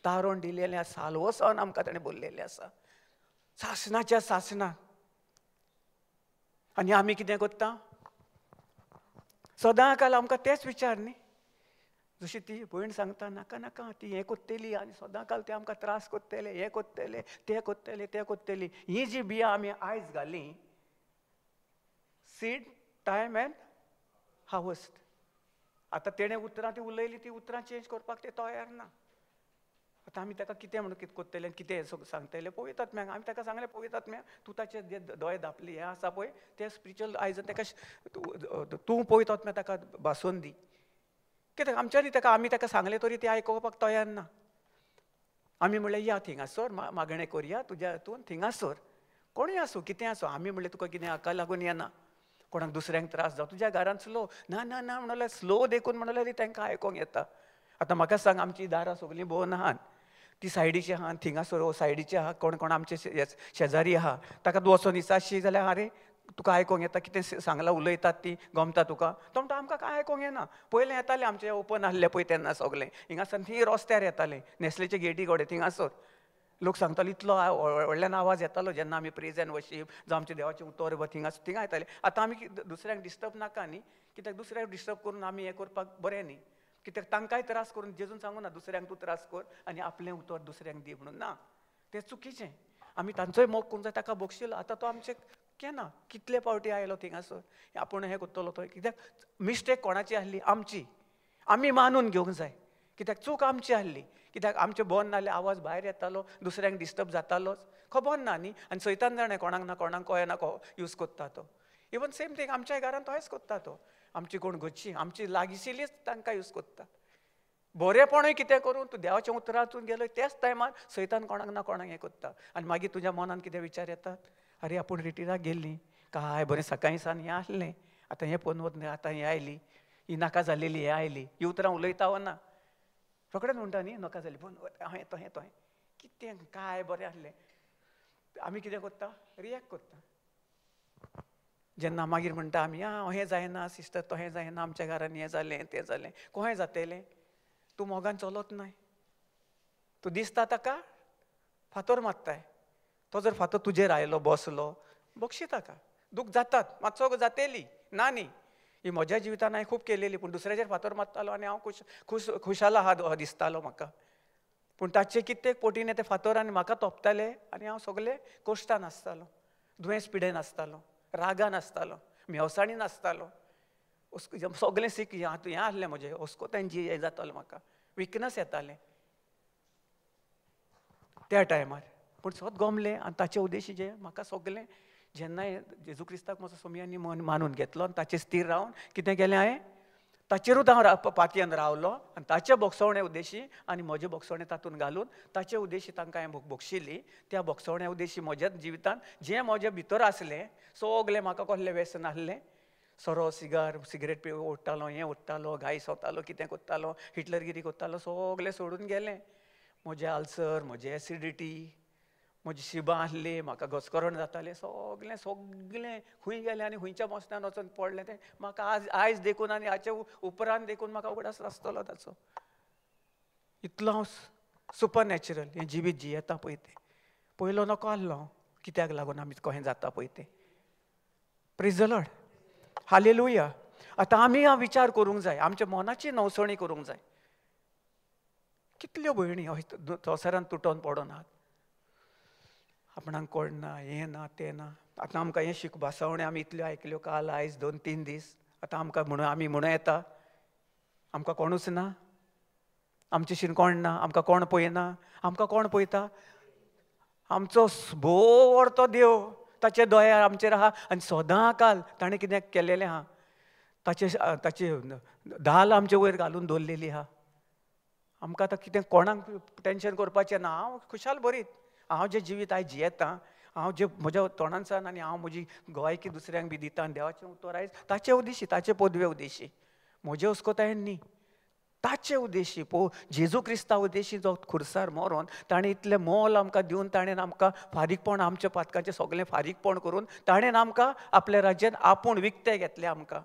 तारण दिलेलें आसा, साल्वसावन आमकां ताणें भरलेलें आसा, सासणाच्या सासणाक. आनी आमी कितें करता? सदांकाल आमकां तेच विचार न्ही, जशी ती भयण सांगता, नाका नाका ती हें कोत्तेली आनी सदांकाल ते आमकां त्रास कोत्तेले, हें कोत्तेले, तें कोत्तेले, तें कोत्तेली. ही जी बियां आमी आयज घाली, सीड टायम एंड हार्वेस्ट. आतां तेणें उतरां ती उलयली, ती उतरां चेंज करपाक ते तयार ना. आतां आमी ताका कितें म्हणून कितें कोत्तेलें कितें सांगतले पळयतात मेळोन आमी ताका सांगलें, पळयतात मेळ तूं ताचे जे दोळे धापले हें आसा पळय तें स्पिरिच्युअल आयज ताका तूं पळयतात मेळ ताका भासोवन दी. कित्याक आमच्यांनी ताका आमी ताका सांगलें तरी तें आयकोवपाक तयार ना. आमी म्हणलें या थिंगासर मागणें करया तुज्या हातून, थिंगासर कोणूय आसूं कितें आसूं. आमी म्हणलें तुका कितें हाका लागून येना, कोणाक दुसऱ्यांक त्रास जावं तुज्या घरांत स्लो ना ना ना म्हणलें स्लो देखून म्हणलें तांकां आयकोंक येता. आतां म्हाका सांग, आमची दारां सगळीं भोंवन आहात, ती सायडीची आहा थिंगासर सायडीची आहा, कोण कोण आमचे शेजारी आहा ताका तूं वचोन विचारशी जाल्यार आरे तुका आयकोंक येता, कितें सांगलां उलयतात ती गमता तुका. तो म्हणटा आमकां कांय आयकोंक येना. पयलें येतालें आमचें ओपन आसलें पळय तेन्ना सगळें हिंगासान थंय रस्त्यार येतालें नेसलेचे गेटी कडेन थिंगासर लोक सांगताले इतलो व्हडल्यान आवाज येतालो जेन्ना आमी प्रेज एंड वर्शीप जावं आमचें देवाचें उतर थिंगा आयतालें. आतां आमी दुसऱ्यांक डिस्टर्ब नाका न्ही, कित्याक दुसऱ्याक डिस्टर्ब करून आमी हें करपाक बरें न्ही, कित्याक तांकांय त्रास करून जेजून सांगूं ना दुसऱ्यांक तूं त्रास कर आनी आपलें उतर दुसऱ्यांक दी म्हणून. ना, तें चुकीचें. आमी तांचोय मोग करूंक जाय, ताका बक्षिलो. आतां तो आमचें केन्ना कितले फावटी आयलो थिंगासर आपूण हें करतलो तो, कित्याक मिस्टेक कोणाची आसली? आमची. आमी मानून घेवंक जाय, कित्याक चूक आमची आसली. कित्याक आमचें बंद नासलें, आवाज भायर येतालो, दुसऱ्यांक डिस्टर्ब जातालोच, खबर ना न्ही. आनी सैतान जाणें कोणाक ना कोणाक कळना यूज करता तो. इवन सेम थींग आमच्या घरांत तोच करता तो. आमची कोण घरची आमची लागींचीच तांकां यूज करता. बरेपणूय कितें करूं तूं देवाच्या उतरांतून गेलो त्याच टायमार सैतान कोणाक ना कोणाक हें करता. आनी मागीर तुज्या मनान कितें विचार येतात, आरे आपूण रिटिराक गेल्लीं, काय बरें सकाळीं सान हें आसलें, आतां हें पळोवन वता आतां हें आयली, ही नाका जाल्लेली हें आयली, ही उतरां उलयता वा ना, रोखडेंच म्हणटा न्ही नाका जाली पळोवन वता हें तो हें तो कितें काय बरें आसलें. आमी कितें करता? रियॅक्ट करता. जेन्ना मागीर म्हणटा आमी हें जायना सिस्टर, तो हें जायना, आमच्या घरान हें जालें तें जालें, कोहें जातलें? तूं मोगान चलत नाय. तूं दिसता ताका फातर मारताय. तो जर फातर तुजेर आयलो बसलो बक्षी ताका, दूख जातात, मातसो जातेली ना न्ही. ही म्हज्या जिवितान हांवें खूब केलेली, पूण दुसऱ्याचेर फातर मारतालो आनी हांव खुशाल आहा दिसतालो म्हाका. पूण ताचे कित्येक पटीन ते फातर आनी म्हाका तोपताले आनी हांव सगळें कश्टान आसतालो, दुयेंस पिडेन आसतालो, रागान आसतालो, मेवसाणीन आसतालो, सगळें सीक हें आसलें म्हजें हुस्कोतान जी हें जातालें म्हाका, विकनस येतालें त्या टायमार. पूण सत गमलें आनी ताचे उद्देशी जें म्हाका सगळें जेन्ना जेजू क्रिस्ताक म्हजो सोमयांनी मन मानून घेतलो आनी ताचेर स्थिर रावन कितें केलें हांवें, ताचेरूच हांव पातयेन रावलो आनी ताचे बोगसवणे उद्देशी आनी म्हजे बोगसवणे तातूंत घालून ताचे उद्देशी तांकां हांवें बोगशिल्ली. त्या बोगसवण्या उद्देशी म्हज्या जिवितान जें म्हजें भितर आसलें सगळें म्हाका कसलें व्यसन आसलें, सोरो सिगरेट पिवून ओडटालो, हें ओडटालो, घाय सोंतालो, कितें करतालो, हिटलरगिरी करतालो, सगळें सोडून गेलें. म्हजें आल्सर, म्हजें एसिडिटी, म्हजी शिबां आसली, म्हाका घसकरण जातालें, सगळें खूंय गेलें आनी खुंयच्या मस्त्यान वचून पडलें तें म्हाका आयज देखून आनी हाचे उपरांत देखून म्हाका उगडास आसतलो ताचो. इतलो हांव सुपर नॅचरल हें जिवीत जियेता पळय तें पयलो नको आसलो, कित्याक लागून आमी कशें जाता पळय तें. Praise the Lord, hallelujah. आतां आमी विचार करूंक जाय, आमच्या मनाची नवसणी करूंक जाय. कितल्यो भयणी संवसारान तुटोन पडोन आहात, आपणाक कळना, हें ना तें ना. आतां आमकां हें भासावण्यो आमी इतल्यो आयकल्यो काल आयज 2-3 दीस. आतां आमकां आमी म्हणूं येता आमकां कोणूच ना, आमचे शिन कोण ना, आमकां कोण पळयना. आमकां कोण पळयता? आमचो भोव व्हडतो देव, ताचे दोळे आमचेर आहा आनी सदां काल ताणें कितें केलेलें आहा, ताचे धाल आमचे वयर घालून दवरलेली आहा. आमकां आतां कितें कोणाक टेंशन करपाचें ना. हांव खुशाल बरीत, हांव जें जिवीत आयज जियेतां, हांव जें म्हज्या तोंडानसान आनी हांव म्हजी गोवायकी दुसऱ्यांक बी दिता आनी देवाचें उतर आयज ताचे उद्देशी, ताचे पदवे उद्देशी. म्हजे हुस्कोतायेन न्ही, ताचे उद्देशी जेजू क्रिस्ता उद्देशी जो खुर्सार मरोन ताणें इतलें मोल आमकां दिवन ताणें आमकां फारीकपण आमच्या पातकांचें सगळें फारीकपण करून ताणें आमकां आपल्या राज्यांत आपूण विकतें घेतलें आमकां.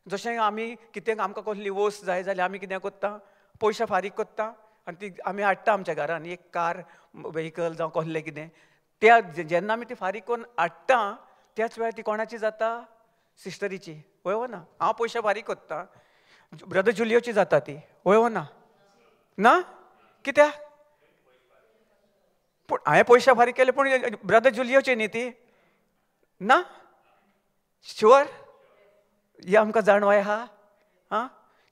जशें आमी कितें आमकां कसली वस्त जाय जाल्यार आमी कितें करता, पयशे फारीक करता आनी ती आमी हाडटा आमच्या घरान, एक कार व्हेहिकल जावं कसलें कितें. त्या जेन्ना आमी ती फारीक करून हाडटा त्याच वेळार ती कोणाची जाता, सिस्टरीची, वय ना. हांव पयशे फारीक करता, ब्रदर जुलियोची जाता ती, वय ना. ना कित्याक? पूण हांवें पयशे फारीक केले पूण ब्रदर जुलियोची न्ही ती, ना शुअर? ही आमकां जाणवाय आहा. हां,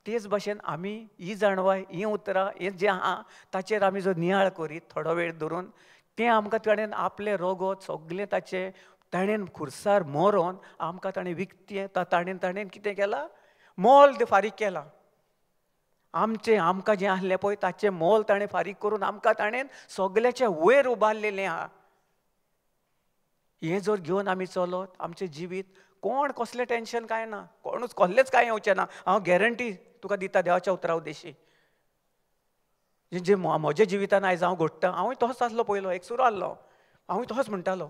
तेच भाशेन आमी ही जाणवाय, ही उतरां, हें जें आहा ताचेर आमी जर नियाळ करीत थोडो वेळ धरून, तें आमकां ताणें आपलें रगत सगळें ताचें ताणें खुर्सार मरोन आमकां ताणें विकतें, ताणें कितें केलां, मोल तें फारीक केलां. आमकां जें आहलें पळय ताचें मोल ताणें फारीक करून आमकां ताणें सगल्याच्या वयर उबारलेलें आहा. हें जर घेवन आमी चलत आमचें जिवीत, कोण कसलें टेन्शन कांय ना, कोणूच कसलेंच कांय येवचें ना. हांव गॅरंटी तुका दिता देवाच्या उतरा उद्देशी. जें म्हज्या जिवितान आयज हांव घडटा, हांवूय तसोच आसलो पयलो, एकसुरो आहलो, हांवूय तसोच म्हणटालो.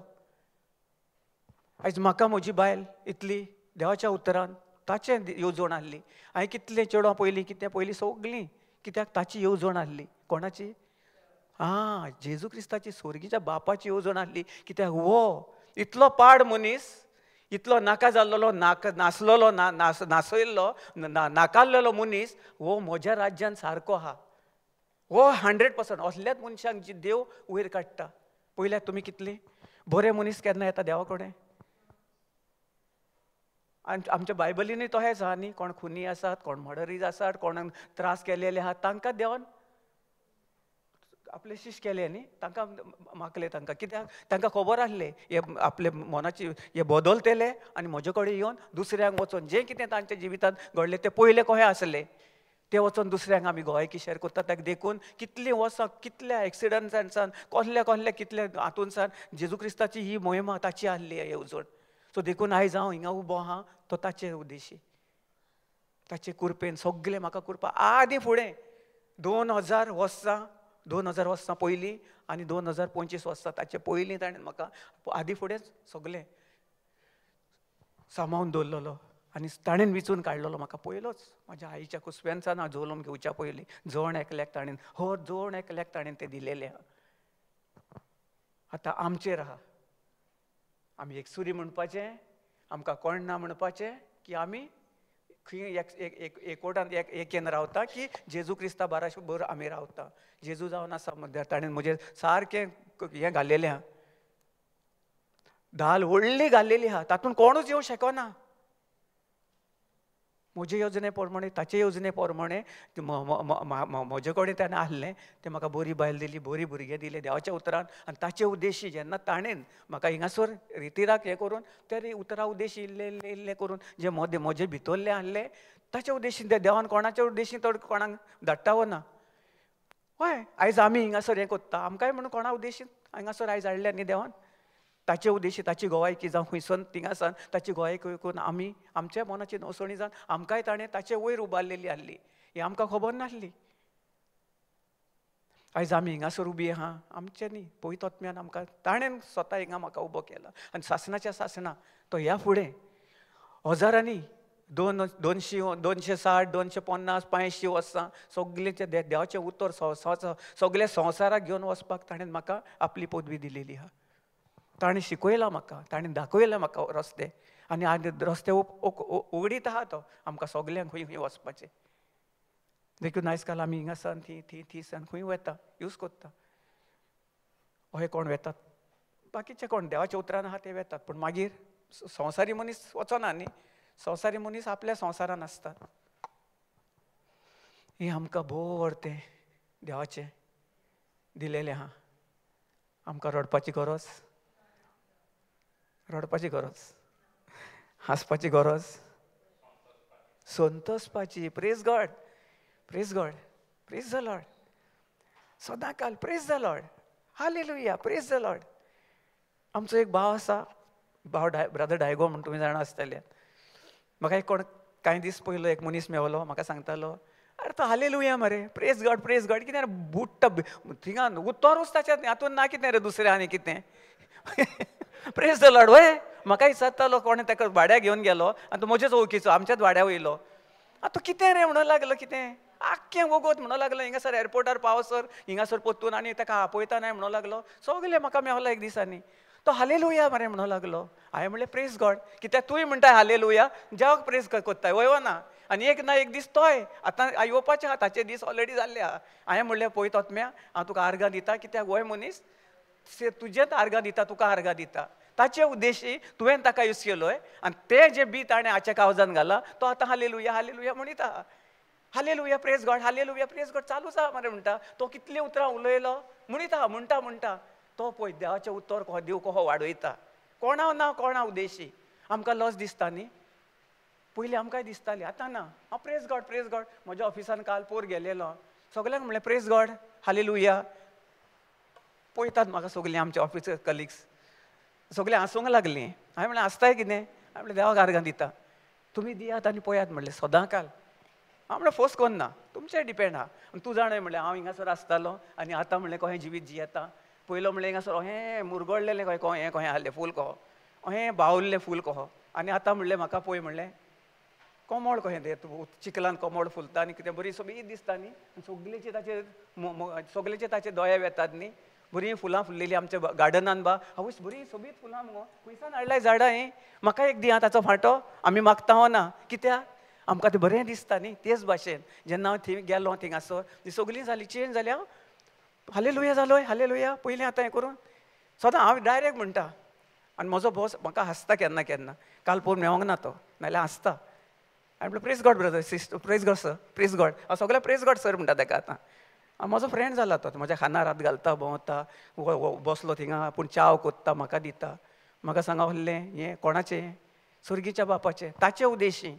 आयज म्हाका म्हजी बायल इतली देवाच्या उतरान ताचें येवजण आहली. हांवें कितलें चेडवां पयलीं सगळीं कित्याक ताची येवजण आहली. कोणाची? जेजू क्रिस्ताची, स्वर्गीच्या बापाची येवजण आहली. कित्याक वो इतलो पाड मनीस, इतलो नाका जाल्लो, नासलेलो, नासयल्लो, नाकाल्लेलो मनीस हो म्हज्या राज्यान सारको आहा. हो 100% असल्याच मनशांक जी देव वयर काडटा. पळयल्यात तुमी कितलीं बरे मनीस केन्ना येता देवा कडेन. आनी आमच्या बायबलीनूय तशेंच आहा न्ही, कोण खुनी आसात, कोण मर्डरीज आसात, कोणाक त्रास केलेले आहात, तांकां देवान आपले शिश्य केले न्ही, तांकां मागले. तांकां कित्याक? तांकां खबर आहले हे आपले मनाची हे बदलतेले आनी म्हजे कडेन येवन दुसऱ्यांक वचोन जें कितें तांच्या जिवितांत घडलें तें पयलें कशें आसलें तें वचोन दुसऱ्यांक आमी गोंयकी शेअर करता. ताका देखून कितलीं वर्सां, कितल्या एक्सिडंट्सांसान, कसल्या कितल्या हातूंतसान जेजू क्रिस्ताची ही मोहिमा ताची आहली येवजण. सो देखून आयज हांव हिंगा उबो आहा तो ताचे उद्देशी, ताचे कृपेन सगळें म्हाका कृपा. आदी फुडें 2000 वर्सां पयलीं आनी 2025 वर्सां ताचे पयलीं ताणें म्हाका आदी फुडें सगळें सांबाळून दवरलेलो आनी ताणें विचून काडलेलो म्हाका पयलोच. म्हाज्या आईच्या कुसव्यांसान हांव झोलून घेवच्या पयलीं जण एकल्याक ताणें जण एकल्याक ताणें तें दिलेलें आहा. आतां आमचेर आहा, आमी एकसुरी म्हणपाचें, आमकां कोण ना म्हणपाचें की आमी खंय एकोटान एकेन रावता की जेजू क्रिस्ता बरोबर आमी रावता. जेजू जावन आसा मध्यार, ताणें म्हजें सारकें हें घाल्लेलें आहा, धाल व्हडली घाल्लेली आहा, तातूंत कोणूच येवं शकना. म्हजे येवजणे प्रमाणे, ताचे येवजणे प्रमाणे म्हजे कडेन ताणें आहलें तें म्हाका बरी बायल दिली, बरी भुरगें दिलें देवाच्या उतरान. आनी ताचे उद्देशी जेन्ना ताणें म्हाका हिंगासर रितीराक हें करून ते उतरा उद्देशी इल्लें करून जें म्हजें भितरलें आहलें ताचे उद्देशी देवान कोणाच्या उद्देशी तो कोणाक धाडटा ना. हय, आयज आमी हिंगासर हें करता, आमकांय म्हणून कोणा उद्देशी हांगासर आयज हाडल्या न्ही देवान. ताचे उद्देशी ताची गोवायकी जावं खंयसन थिंगासान ताची गोवायकी करून आमी आमच्या मनाची नवसणी जावन आमकांय ताणें ताचे वयर उबारलेली आहली. ही आमकां खबर नासली. आयज आमी हिंगासर उबी आहा आमचें न्ही, पवित्र आत्म्यान आमकां ताणें स्वता हिंगा म्हाका उबो केला. आनी सासणाच्या सासणा तो ह्या फुडें हजारांनी 260, 250, 500 वर्सां सगळें देवाचें उतर सगळे संवसाराक घेवन वचपाक ताणें म्हाका आपली पदवी दिलेली आहा. ताणें शिकयलां म्हाका, ताणें दाखयले म्हाका रस्ते, आनी रस्ते उगडीत आहा तो आमकां सगल्यांक खंय खंय वचपाचें. देखून आयज काल आमी हिंगासान थी सान खंय वता यूज करता. अशें कोण वेतात, बाकीचे कोण देवाच्या उतरान आहा ते वेतात, पूण मागीर संवसारी मनीस वचना न्ही. संवसारी मनीस आपल्या संवसारान आसता. हें आमकां भोर तें देवाचें दिलेलें आहा. आमकां रडपाची गरज, हांसपाची गरज, संतोसपाची. Praise God, praise God, praise the Lord. सदांकाल praise the Lord, hallelujah, praise the Lord. आमचो एक भाव आसा, ब्रदर डायगो म्हणून तुमी जाणा आसतले. म्हाका एक कोण कांय दीस पयलो एक मनीस मेवलो, म्हाका सांगतालो, अरे तो हालेलुया मरे, प्रेज गॉड कितें रे बुट्ट थिंगा उतोरूच ताच्या हातून ना कितें रे दुसरें आनी कितें प्रेज द लॉर्ड. वय म्हाका विचारतालो कोणें ताका भाड्याक घेवन गेलो आनी तो म्हजेच वळखीचो, आमच्याच वाड्या वयलो. आतां कितें रे म्हणूंक लागलो, कितें आख्खें वगत म्हणूंक लागलो, हिंगासर एअरपोर्टार पावसर हिंगासर पोत्तून आनी ताका आपयता नाय म्हणूंक लागलो. सगलें म्हाका मेवलो एक दिसांनी. तो हालेलुया मरे म्हणूंक लागलो. हांवें म्हणलें प्रेज गॉड, कित्याक तुवें म्हणटाय हालेलुया, देवाक प्रेज कोत्ताय वय ना. आनी एक ना एक दीस तोय आतां येवपाचे आहा, ताचे दीस ऑलरेडी जाल्ले आहा. हांवें म्हणलें पळय तोत्म्या, हांव तुका आर्गां दिता, कित्याक वय मनीस तुजेंच आर्गां दिता, तुका आर्गां दिता. ताचे उद्देशी तुवें ताका यूज केलोय आनी तें जें बी ताणें हाच्या काळजान घाला तो आतां हालेलुया हालेलुया म्हणीता. Hallelujah praise God, hallelujah praise God चालूच आहा मरे म्हणटा. तो कितलीं उतरां उलयलो म्हणीता, म्हणटा तो पळय देवाचें उतर कहो देव कहो वाडयता. कोणा ना कोणा उद्देशी आमकां लज दिसता न्ही, पयलीं आमकांय दिसताली, आतां ना. हांव प्रेज गॉड म्हज्या ऑफिसान काल पोर गेलेलो, सगल्यांक म्हणलें प्रेज गॉड हालेलुया. पळयतात म्हाका सगलीं आमचे ऑफिस कलिग्स सगळीं हांसूंक लागलीं. हांवें म्हणलें आसताय कितें, हांवें म्हणलें देवाक आर्गां दिता, तुमी दियात आनी पळयात म्हणलें सदां काल. हांव म्हणलें फोर्स कोन्ना, तुमचेर डिपेंड आहा. आनी तूं जाणय म्हणलें हांव हिंगासर आसतालो आनी आतां म्हणलें कहें जिवीत जियेता. पयलो म्हणलें हिंगासर अहें मुरगळलेलें कहें कहें आहलें फूल कहो, अहें बावल्लें फूल कहो. आनी आतां म्हणलें म्हाका पळय म्हणलें कोमोळ कहें तें चिकलान कोमोळ फुलता आनी कितें बरी सोबीत दिसता न्ही. सगलेचे ताचे दोळे वेतात न्ही. बरीं फुलां फुल्लेलीं आमच्या गार्डनान बा, आवयस बरीं सोबीत फुलां मुगो, खंयसान हाडलाय झाडां हें, म्हाका एक दिया ताचो फांटो. आमी मागता हो ना, कित्याक आमकां तें बरें दिसता न्ही. तेच भाशेन जेन्ना हांव थंय गेलो थिंगासर ती सगलीं जालीं चेंज जाल्या. हालेलुया जालोय हालेलुया पयलीं आतां हें करून सदां हांव डायरेक्ट म्हणटा. आनी म्हजो बॉस म्हाका हांसता केन्ना केन्ना, काल पोर मेळोंक ना तो, नाल्यार हांसता. हांवें म्हणलें praise God brother sister, praise God sir, praise God. हांव सगळ्याक प्रेज गॉड सर म्हणटा ताका. आतां म्हजो फ्रेंड जाला तो, म्हज्या खांदार हात घालता, भोंवता, बसलो थिंगा पूण चाव कोत्ता म्हाका दिता. म्हाका सांगा आहलें हें कोणाचें, सर्गीच्या बापाचें, ताचे उद्देशी,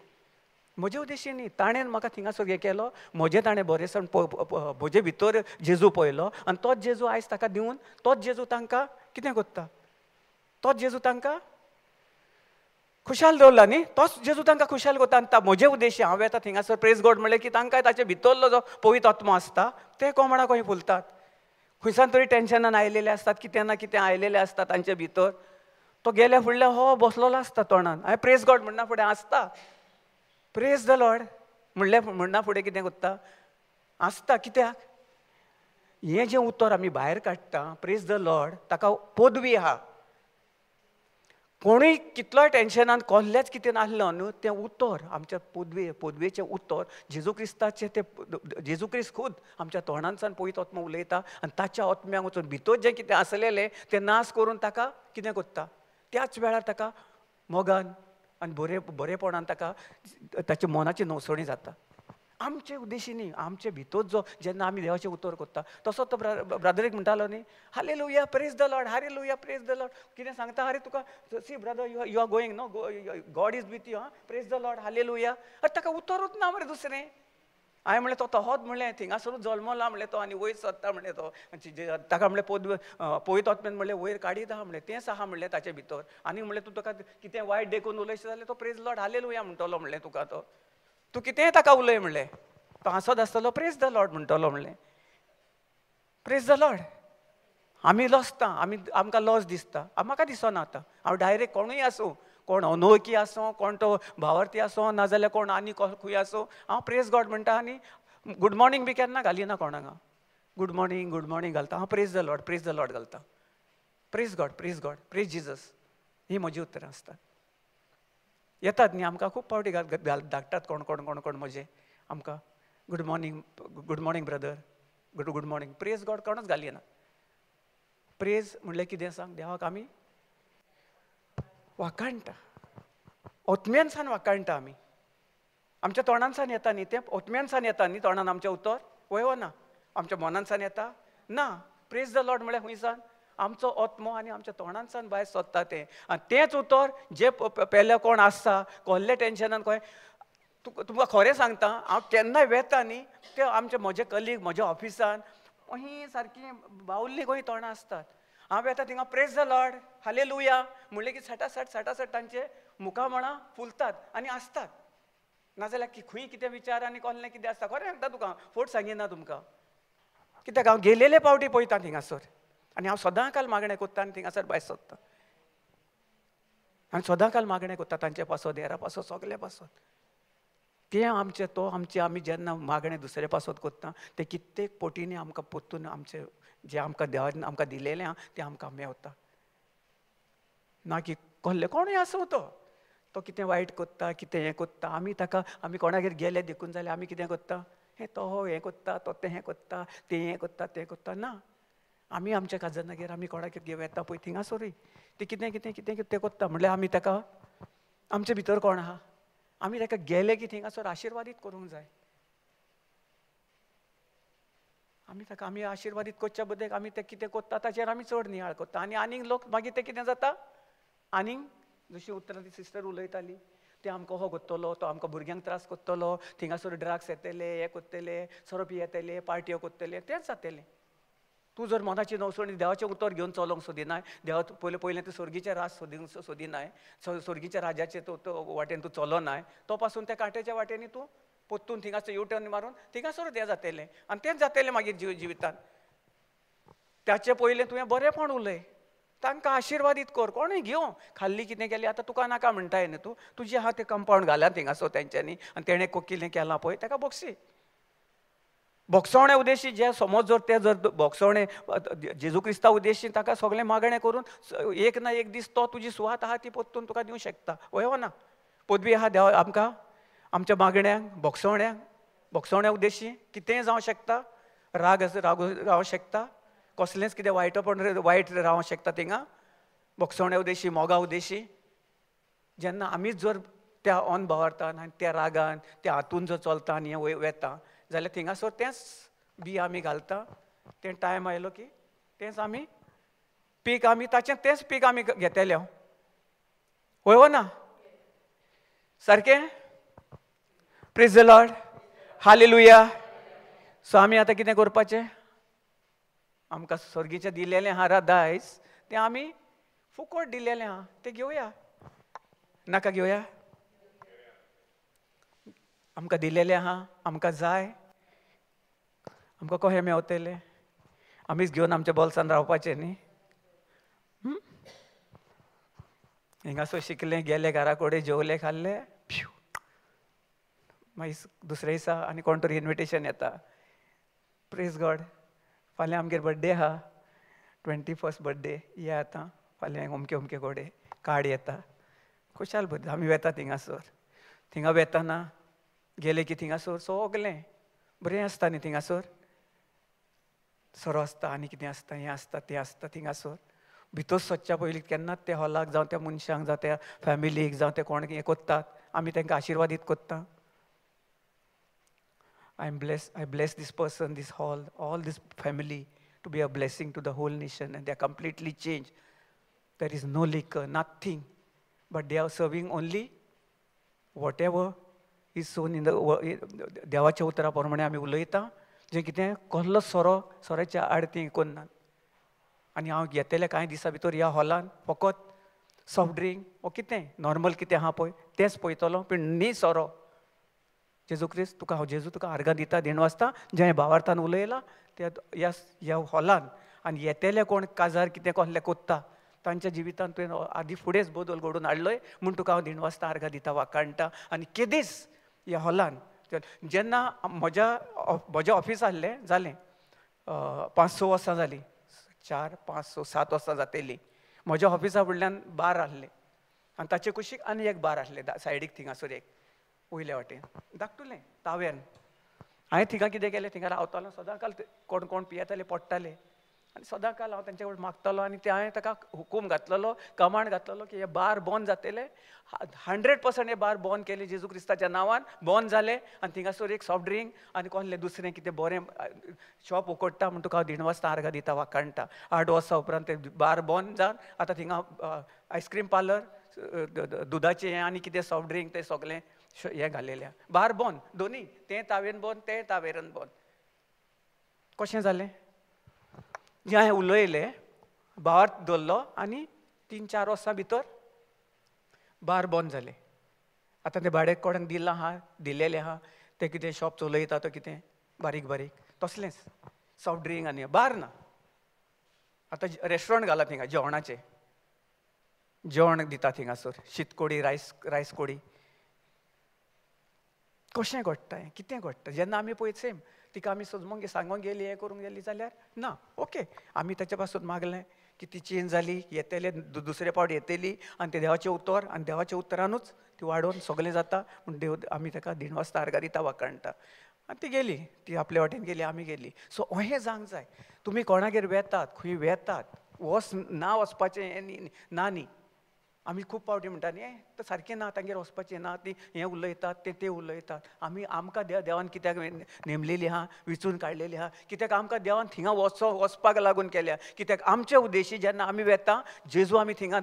म्हजे उद्देशी न्ही. ताणें म्हाका थिंगासर हें केलो, म्हजें ताणें बरेंसण म्हजे भितर जेजू पळयलो आनी तोच जेजू आयज ताका दिवन तोच जेजू तांकां कितें कोत्ता, तोच जेजू तांकां खुशाल दवरला न्ही. तोच जेजू तांकां खुशाल कोत्ता. आनी म्हजे उद्देशी हांव येता थिंगासर प्रेज गॉड म्हणलें की तांकांय ताचे भितरलो जो पवित्र आत्मा आसता ते कोमणा खंय फुलतात. खंयसान तरी टेन्शनान आयलेले आसतात, कितें ना कितें आयलेले आसता तांचे भितर. तो गेल्या फुडल्या हो बसलोलो आसता तोंडान. हांवें प्रेज गॉड म्हणना फुडें आसता प्रेज द लॉर्ड म्हणलें म्हणना फुडें कितें कोत्ता आसता. कित्याक हें जें उतर आमी भायर काडटा प्रेज द लॉर्ड, ताका पदवी आहा. कोणूय कितलोय टेन्शनान कसलेंच कितें नासलो न्हू, तें उतर आमच्या पदवेचें उतर जेजू क्रिस्ताचें, तें जेजू क्रिस्त खूद आमच्या तोंडांसान पयत आत्मा उलयता आनी ताच्या आत्म्याक वचून भितर जें कितें आसलेलें तें नाश करून ताका कितें कोत्ता. त्याच वेळार ताका मोगान आनी बरेपणान ताका ताच्या मनाची नवसणी जाता. आमचे उद्देशी न्ही, आमचे भितर जो जेन्ना आमी देवाचें उतर कोत्ता तसो तो ब्रदरीक म्हणटालो न्ही, hallelujah praise the Lord, hallelujah praise the Lord. कितें सांगता, अरे तुका see brother you are going no, God is with you, praise the Lord hallelujah. अरे ताका उतरूच ना मरे दुसरें. हांवें म्हणलें तो तोहोच म्हणलें थिंगासरूच जल्मला म्हणलें तो आनी वयर सरता म्हणलें तो. ताका म्हणलें पवित्र आत्म्यान म्हणलें वयर काडीत आहा म्हणलें, तेंच आहा म्हणलें ताचे भितर. आनी म्हणलें तूं ताका कितें वायट देखून उलयशें जाल्यार तो प्रेज लॉर्ड हालेलुया म्हणटलो म्हणलें तुका. तो तूं कितेंय ताका उलय म्हणलें, तो हांसत आसतलो प्रेज द लॉर्ड म्हणटलो म्हणलें. Praise the Lord. आमी लजता, आमकां लज दिसता. म्हाका दिसना आतां. हांव डायरेक्ट कोणूय आसूं, कोण अनवळखी आसूं, कोण तो भावार्थी आसूं नाजाल्यार कोण आनी खंय आसूं, हांव प्रेज गॉड म्हणटा. आनी गूड मॉर्निंग बी केन्ना घालिना कोणाक. हांव गूड मॉर्निंग घालता. हांव प्रेज द लॉर्ड घालता. Praise God praise Jesus. ही म्हजी उतरां आसतात. येतात न्ही आमकां खूब फावटी धाडटात कोण म्हजे आमकां good morning brother, good morning. Praise God कोणूच घालिना. प्रेज म्हणल्यार कितें सांग, देवाक आमी वाखाणटा, ओतम्यानसान वाखाणटा. आमी आमच्या तोंडानसान येता न्ही, तें ओतम्यानसान येता न्ही तोंडान आमच्या उतर, वय ना आमच्या मनानसान येता ना. प्रेज द लॉर्ड म्हळ्यार खुंयसान आमचो आत्मो आनी आमच्या तोंडानसान भायर सोदता तें. आनी तेंच उतर जे पेले कोण आसता कसले टेन्शनान खंय, तुमकां खरें सांगता हांव केन्नाय वेता न्ही ते म्हजे कलीग म्हज्या ऑफिसान अहीं सारकीं बावल्लीं खंय तोंडां आसतात. हांव येता थिंगा प्रेज द लॉर्ड हालेलुया म्हणलें की सटासट तांचे मुखामणां फुलतात आनी आसतात. नाजाल्यार खंय कितें विचार आनी कसलें कितें आसता खरें सांगता तुका फोट सांगिना तुमकां कित्याक हांव गेलेले पावटी पळयता थिंगासर आनी हांव सदांकाल मागणें कोत्ता आनी थिंगासर भायर सरता आनी सदांकाल मागणें कोत्ता तांचे पासत देरा पासत सगळे पासत तें आमचें तो आमी जेन्ना मागणें दुसरे पासत कोत्ता तें कित्येक पटींनी आमकां परतून आमचें जें आमकां देवान आमकां दिलेलें आहा तें आमकां मेवता ना की कसलें कोणूय आसूं तो कितें वायट कोत्ता कितें हें कोत्ता आमी ताका आमी कोणागेर गेले देखून जाल्यार आमी कितें कोत्ता हें तो हें कोत्ता तो तें हें कोत्ता तें हें कोत्ता तें कोत्ता ना आमी आमच्या काजनागेर आमी कोणागेर वेता पळय थिंगासरूय तें कितें कितें कितें कितें कोत्ता म्हणल्यार आमी ताका आमचे भितर कोण आहा आमी ताका गेले की थिंगासर आशिर्वादीत करूंक जाय आमी ताका आमी आशिर्वादीत करच्या बद्दल आमी तें कितें कोत्ता ताचेर आमी चड नियाळ कोत्ता आनी आनीक लोक मागीर तें कितें जाता आनीक जशी उत्तरा ती सिस्टर उलयताली ते आमकां हो कोत्तलो तो आमकां भुरग्यांक त्रास कोत्तलो थिंगासर ड्रग्स येतले हे कोत्तले सोरो पियेतले पार्ट्यो कोत्तले तेंच जातलें तूं जर मनाची नवसणी देवाचें उतर घेवन चलोंक सोदिनाय देवा पयलें तूं स्वर्गीचें राज सोदिनाय स्वर्गीच्या राजाचे वाटेन तूं चलोनाय तो पासून त्या कांट्याच्या वाटेनी तूं पोत्तून थिंगासर युटर्न मारून थिंगासरूच हें जातलें आनी तेंच जातलें मागीर जिवितांत त्याचे पयलें तुवें बरेंपण उलय तांकां आशिर्वादीत कर कोणूय घेवं खाल्ली कितें केलें आतां तुका नाका म्हणटाय न्ही तूं तुजें आहा तें कंपावंड घाला थिंगासर तेंच्यांनी आनी तेणें कितें केलां पळय ताका बक्षी बोगसवण्या उद्देशी जे समज जर ते जर बोगसवणें जेजू क्रिस्ता उद्देशी ताका सगळें मागणें करून एक ना एक दीस तो तुजी सुवात आहा ती पोत्तून तुका दिवं शकता वय ना पदवी आहा देवा आमकां आमच्या मागण्यांक बोगसवण्या उद्देशी कितेंय जावं शकता राग रावं शकता कसलेंच कितें वायट रावं शकता थिंगा बोगसवण्या उद्देशी मोगा उद्देशी जेन्ना आमीच जर त्या ओन भावार्थान आनी त्या रागान त्या हातून जर चलता आनी हें वेता जाल्यार थिंगासर तेंच बी आमी घालता तें टायम आयलो की तेंच आमी पीक आमी ताचें तेंच पीक आमी घेतले वय ना सारकें praise the Lord hallelujah so आमी आतां कितें करपाचें आमकां स्वर्गीचें दिलेलें आहा दायज तें आमी फुकट दिलेलें आहा तें घेवया नाका घेवया आमकां दिलेलें आहा आमकां जाय आमकां कशें मेवतलें आमीच घेवन आमच्या बोल्सान रावपाचें न्ही हिंगासर शिकले गेले घरा कडेन जेवले खाल्ले मागीर दुसऱ्या दिसा आनी कोण तरी इन्विटेशन येता प्रेज गॉड फाल्यां आमगेर बड्डे आहा 21st बड्डे ये आतां फाल्यां अमके अमके कडेन कार्ड येता खुशाल बद्दल आमी वेता थिंगा वेताना गेले की थिंगासर सगलें बरें आसता न्ही थिंगासर सोरो आसता आनी कितें आसता हें आसता तें आसता थिंगासर भितर सदच्या पयलीं केन्नाच त्या हॉलाक जावं त्या मनशांक जावं त्या फॅमिलीक जावं ते कोण हें कोत्तात आमी तांकां आशिर्वादीत कोत्ता I bless this person, this hall, all this family to be a blessing to the whole nation and they are completely changed. There is no liquor, nothing, but they are serving only whatever is sown in the देवाच्या उतरा प्रमाणे आमी उलयता जें कितें कसलो सोऱ्याच्या आडती कोन्नात आनी हांव घेतलेले कांय दिसा भितर ह्या हॉलान फकत सॉफ्ट ड्रिंक वो कितें नॉर्मल कितें आहा पळय तेंच पळयतलो पूण न्ही सोरो जेजू क्रिस्त तुका हांव जेजू तुका आर्गां दिता देण वाजता जें भावार्थान उलयलां त्या ह्या हॉलान आनी येतेले कोण काजार कितें कसलें कोत्ता तांच्या जिवितांत तुवें आदी फुडेंच बदल घडोवन हाडलोय म्हूण तुका हांव देण वाजता आर्गां दिता वाकाणटा आनी केदीस ह्या हॉलान जेन्ना म्हजें ऑफिस आहलें जालें 5-6 वर्सां जालीं 4, 5, 6, 7 वर्सां जातलीं म्हज्या ऑफिसा फुडल्यान बार आहलें आनी ताचे कुशीक आनी एक बार आहलें सायडीक थिंगासर एक वयल्या वाटेन धाकटुलें तावेन हांवें थिंगा कितें केलें थिंगा रावतालो सदांकाल कोण कोण पियेताले पडटाले आनी सदांकाल हांव तांचे कडेन मागतालो आनी ते हांवें ताका हुकूम घातलेलो कमांड घातलेलो की हे बार बंद जातले 100% हे बार बंद केले जेजू क्रिस्ताच्या नांवान बंद जाले आनी थिंगासर एक सॉफ्ट ड्रिंक आनी कसलें दुसरें कितें बरें शॉप उकडटा म्हण तुका हांव देण वाजता आर्गां दिता वाकाणटा 8 वर्सां उपरांत ते बार बंद जावन आतां थिंगा आयस्क्रीम पार्लर दुदाचें हें आनी कितें सॉफ्ट ड्रिंक तें सगलें हें घालेलें बार बंद दोनी तें तावेन बंद तें तावेरन बंद कशें जालें जें हांवें उलयलें भावार्थ दवरलो आनी 3-4 वर्सां भितर बार बंद जालें आतां तें भाडें कोणाक दिलां आहा दिलेलें आहा ते कितें शॉप चलयता तो कितें बारीक बारीक तसलेंच सॉफ्ट ड्रिंक आनी बार ना. आतां रेस्टॉरंट घाला थिंगा जेवणाचें जेवण दिता थिंगासर शीतकोडी रायस कोडी. कशें घडटा हें कितें घडटा जेन्ना आमी पळय सेम तिका आमी सजमोंग सांगोंक गेली हें करूंक गेली जाल्यार ना ओके आमी ताचे पासून मागलें की ती चेंज जाली येतले दुसरे फावट येतली आनी ते देवाचें उतर आनी देवाच्या उतरानूच ती वाडोवन सगलें जाता पूण देव आमी ताका दिनवासता आर्गां दिता वाकणटा आनी ती गेली ती आपल्या वाटेन गेली आमी गेली. सो अहें जावंक जाय तुमी कोणागेर वेतात खंय वेतात वच ना वचपाचें हें ना न्ही. आमी खूब फावटी म्हणटा न्ही तें सारकें ना तांगेर वचपाचें ना ती हें उलयतात ते उलयतात. आमकां देवान कित्याक नेमलेली आहा विचून काडलेली आहा कित्याक आमकां देवान थिंगा वचपाक लागून केल्या कित्याक आमचे उद्देशी जेन्ना आमी वेता जेजू आमी थिंगा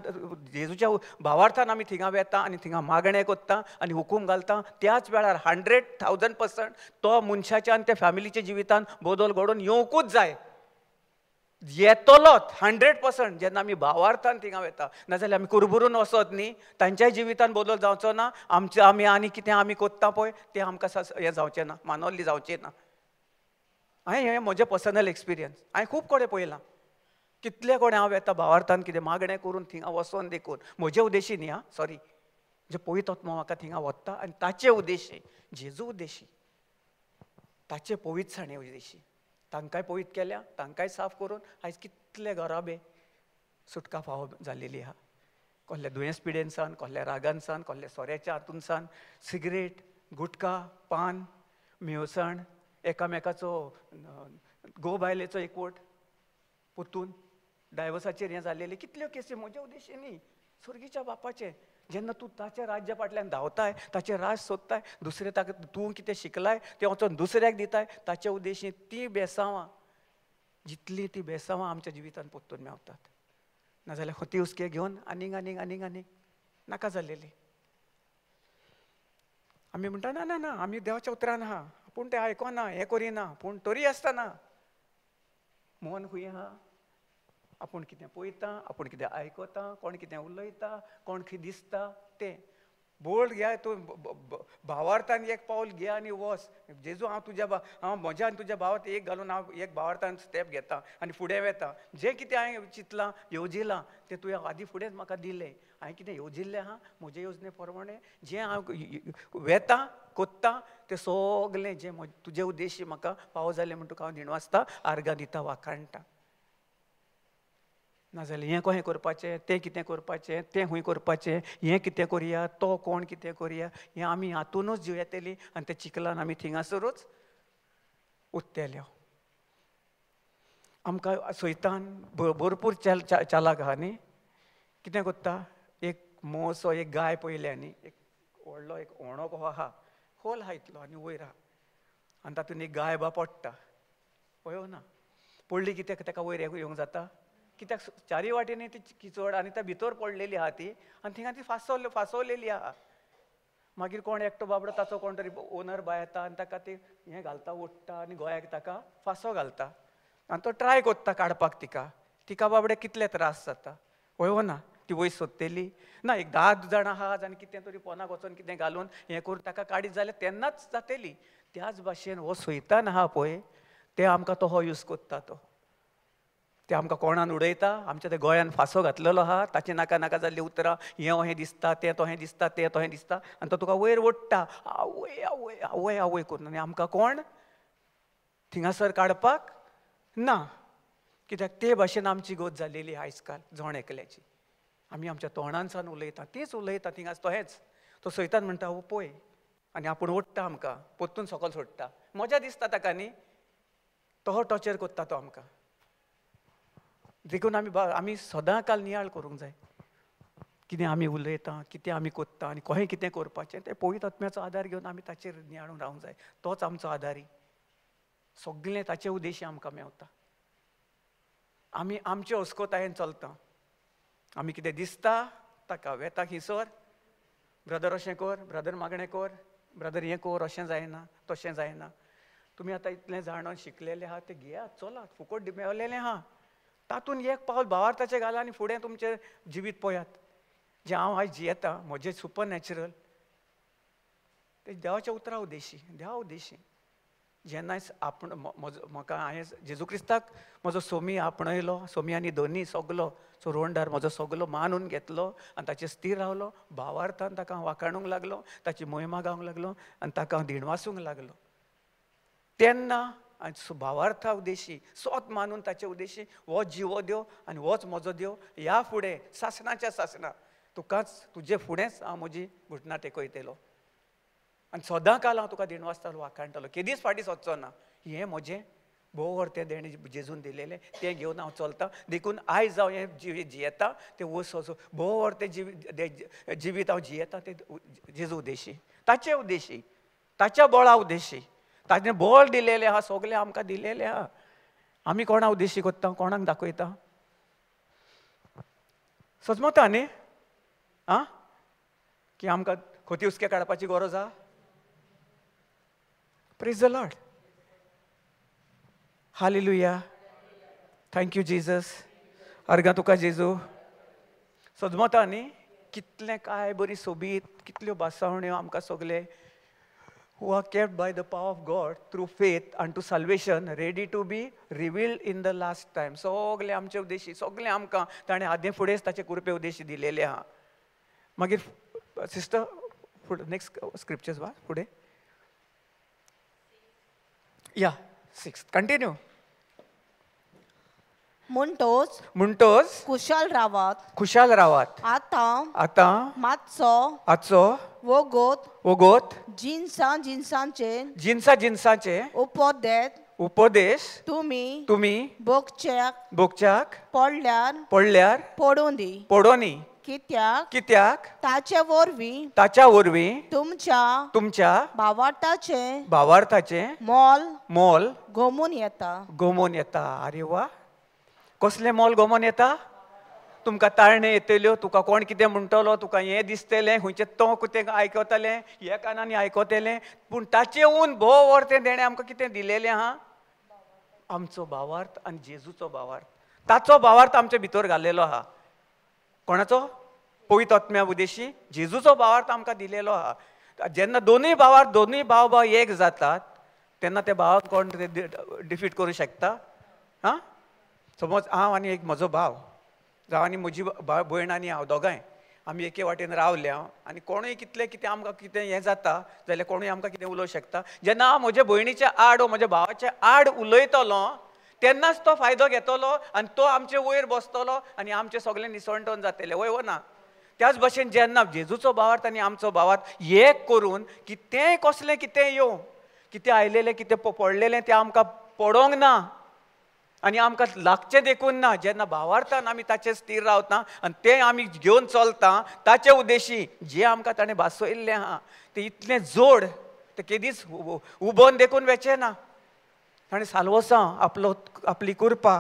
जेजूच्या भावार्थान आमी थिंगा वेता आनी थिंगा मागणें कोत्ता आनी हुकूम घालता त्याच वेळार 100,000% तो मनशाच्या आनी त्या फॅमिलीच्या जिवितान बदल घडोवन येवंकूच जाय. येतलोच 100% जेन्ना आमी भावार्थान थिंगा वेता नाजाल्यार आमी कुरबुरून वसत न्ही तांच्याय जिवितान बदल जावचो ना आमी आनी कितें आमी कोत्ता पळय तें आमकां हें जावचें ना मानवल्ली जावचें ना. हें म्हजें पर्सनल एक्सपिरियन्स हांवें खूब कडेन पळयलां कितले कडेन हांव येता भावार्थान कितें मागणें करून थिंगा वचोन देखून म्हजे उद्देशी न्ही सॉरी जे पवित्र आत्मा म्हाका थिंगा व्हरता आनी ताचे उद्देशी जेजू उद्देशी ताचे पवित्रसाणे उद्देशी तांकांय पवित्र केल्या तांकांय साफ करून आयज कितले गराबे सुटका फावो जाल्लेली आहा. कसल्या दुयेंस पिडेनसान कसल्या रागानसान कसल्या सोऱ्याच्या हातूनसान सिगरेट गुटखा पान मेवसण एकामेकाचो गोबायलेचो एकवट पोतून डायवर्साचेर हें जाल्लेले कितल्यो केसी म्हजे उद्देशी न्ही सुर्गीच्या बापाचें जेन्ना तूं ताच्या राज्या फाटल्यान धांवताय ताचें राज सोदताय दुसरे ताका तूं कितें शिकलाय तें वचोन दुसऱ्याक दिताय ताचे उद्देशी ती बेसांवां जितलीं ती बेसांवां आमच्या जिवितान पोत्तून मेवतात नाजाल्यार खोती हुस्के घेवन आनीक आनीक आनीक आनीक नाका जाल्लेली. आमी म्हणटा ना ना ना आमी देवाच्या उतरान आहा पूण तें आयकोना हें करिना पूण तरी आसतना मन खूंय आहा आपूण कितें पळयता आपूण कितें आयकता कोण कितें उलयता कोण कितें दिसता तें बोल्ड घे तूं भावार्थान एक पावल घे आनी वच जेजू हांव म्हज्या आनी तुज्या भावात एक घालून हांव एक भावार्थान स्टेप घेता आनी फुडें वेता जें कितें हांवें चिंतलां येवजिलां तें तुवें आदी फुडेंच म्हाका दिलें हांवें कितें येवजिल्लें आहा म्हजे येवजणे प्रमाणे जें हांव वेता कोत्ता तें सगलें जें तुजे उद्देशी म्हाका फावो जालें म्हण तुका हांव दिनवासता आर्गां दिता वाखाणटा. नाजाल्यार हें कशें करपाचें तें कितें करपाचें तें खंय करपाचें हें कितें करुया तो कोण कितें करुया हें आमी हातूनच जीव येतली आनी तें चिकलान आमी थिंगासरूच उत्तेले. आमकां सैतान भरपूर चालाक आहा न्ही कितें कोत्ता एक मोसो एक गाय पयल्या न्ही एक व्हडलो एक ओणो कसो आहा खोल आहा इतलो आनी वयर आहा आनी तातूंत एक गाय बा पडटा पळयो ना पडली कित्याक ताका वयर येवंक जाता कित्याक चारी वाटेनी ती किचड आनी त्या भितर पडलेली आहा ती आनी थिंगा ती फांसवलेली आहा. मागीर कोण एकटो बाबडो ताचो कोण तरी ओनर बाय येता आनी ताका ती हें घालता ओडटा आनी गोंयाक ताका फांसो घालता आनी तो ट्राय कोत्ता काडपाक तिका बाबड्याक कितले त्रास जाता पळयो ना ती वयर सोदतेली ना एक 10 जाणां आहात आनी कितें तरी पोनाक वचोन कितें घालून हें करून ताका काडीत जाल्यार तेन्नाच जातेली. त्याच भाशेन हो सैतान आहा पळय ते आमकां तो यूज कोत्ता ते आमकां कोणान उडयता आमच्या त्या गोंयान फांसो घातलेलो आहा ताची नाका नाका जाल्ली उतरां हें अहें दिसता तें तहें दिसता तें तहें दिसता आनी तो तुका वयर ओडटा आवय आवय आवय आवय करून आनी आमकां कोण थिंगासर काडपाक ना कित्याक ते भाशेन आमची गोत जाल्लेली आयज काल जण एकल्याची आमी आमच्या तोंडानसान उलयता तीच उलयता थिंगास तोहेंच तो सैतान म्हणटा हो पळय आनी आपूण ओडटा आमकां पोत्तून सकयल सोडटा मजा दिसता ताका न्ही तो टॉर्चर कोत्ता तो आमकां देखून आमी सदां काल नियाळ करूंक जाय कितें आमी उलयता कितें आमी कोत्ता आनी कशें कितें करपाचें तें पवित्र आत्म्याचो आदार घेवन आमी ताचेर नियाळून रावंक जाय तोच आमचो आदारी सगलें ताचे उद्देशी आमकां मेवता. आमी आमचे हुस्कोतायेन चलता आमी कितें दिसता ताका वेता हिसोर ब्रदर अशें कर ब्रदर मागणें कर ब्रदर हें कर अशें जायना तशें जायना. तुमी आतां इतलें जाणून शिकलेले आहा तें घेयात चलात फुकट मेवलेलें आहा तातूंत एक पावल भावार्थाचें घाला आनी फुडें तुमचें जिवीत पळयात जें हांव आयज जियेता म्हजें सुपर नॅचरल ते देवाच्या उतरा उद्देशी, देवा उद्देशी. जेन्ना आपण म्हाका हांवें जेजू क्रिस्ताक म्हजो सोमी आपणयलो, सोमी आनी दोनी सगलो चोरवंडार म्हजो सगलो मानून घेतलो आनी ताचेर स्थिर रावलो, भावार्थान ताका हांव वाखाणूंक लागलो, ताची महिमा गावंक लागलो आनी ताका हांव दिणवासूंक लागलो. तेन्ना भावार्था उद्देशी स्वत मानून ताचे उद्देशी हो जिवो देव आनी होच म्हजो देव, ह्या फुडें सासणाच्या सासणा तुकाच तुजे फुडेंच हांव म्हजी घुटना टेकयतलो आनी सदां काल हांव तुका दिणवासतालो, वाखाणटलो, केदीच फाटीं सोदचो ना. हें म्हजें भोव व्हर देणे जेजून दिलेलें तें घेवन हांव चलतां. देखून आयज हांव हें जियेता तें भोव व्हर तें जिवीत हांव जियेता तें जेजू उद्देशी, ताचे उद्देशी, ताच्या बळा उद्देशी. ताणें बळ दिलेलें आहा, सगलें आमकां दिलेलें आहा. आमी कोणा उद्देशी कोत्ता, कोणाक दाखयता? सजमता न्ही आं की आमकां खोती उस्के काडपाची गरज आहा? Praise the Lord. Hallelujah. Thank you, Jesus. अर्गा तुका जेजू. सदमता न्ही कितलें काय बरी सोबीत, कितल्यो बासावण्यो आमकां सगले who are kept by the power of God through faith unto salvation, ready to be revealed in the last time. सगले आमचे उद्देशी, सगले आमकां ताणें आदें फुडेंच ताचे कृपे उद्देशी दिलेले आहा. मागीर सिस्टर फुडें नेक्स्ट स्क्रिप्चर्स वा फुडें. या 6 कंटिन्यू. म्हणटोच खुशाल रावात. आतां मातसो वोगोत जिन्सांचे उपदेश तुमी बोगच्याक पडल्यार पडोनी. कित्याक ताच्या वरवीं तुमच्या भावार्थाचे मोल गोमून येता. अरे वा, कसलें मोल गोमोन येता? तुमकां ताळणे येतल्यो, तुका कोण कितें म्हणटलो, तुका हें दिसतलें, खंयचें तो कितें आयकतलें, हे कानांनी आयकतलें, पूण ताचें ऊन भोव व्हर तें देणें आमकां कितें दिलेलें आहा? आमचो भावार्थ आनी जेजूचो भावार्थ. ताचो भावार्थ आमचे भितर घाल्लेलो आहा. कोणाचो? पवित्र आत्म्या उद्देशी जेजूचो भावार्थ आमकां दिलेलो आहा. जेन्ना दोनूय भाव एक जातात तेन्ना त्या भावाक कोण डिफीट करूं शकता? हां, समज हांव आनी एक म्हजो भाव, जावं आनी म्हजी भयण आनी हांव दोगांय आमी एके वाटेन रावले आनी कोणूय कितें आमकां कितें हें जाता जाल्यार कोणूय आमकां कितें उलोवंक शकता. जेन्ना हांव म्हज्या भयणीच्या आड वा म्हज्या भावाच्या आड उलयतलो तेन्नाच तो फायदो घेतलो आनी तो आमचे वयर बसतलो आनी आमचें सगळें निसवणटोन जातलें. वय ना? त्याच भशेन जेन्ना जेजूचो भावार्थ आनी आमचो भावार्थ एक करून कितेंय कसलें कितें येवं, कितें आयलेलें कितें पडलेलें तें आमकां पडोंक ना आनी आमकां लागचें देखून ना. जेन्ना भावार्थान आमी ताचेर स्थिर रावता आनी तें आमी घेवन चलता ताचे उद्देशी जें आमकां ताणें भासयल्लें आहा तें इतलें जोड तें केदीच उबोन देखून वेचें ना. ताणें साल्वसां आपली कृपा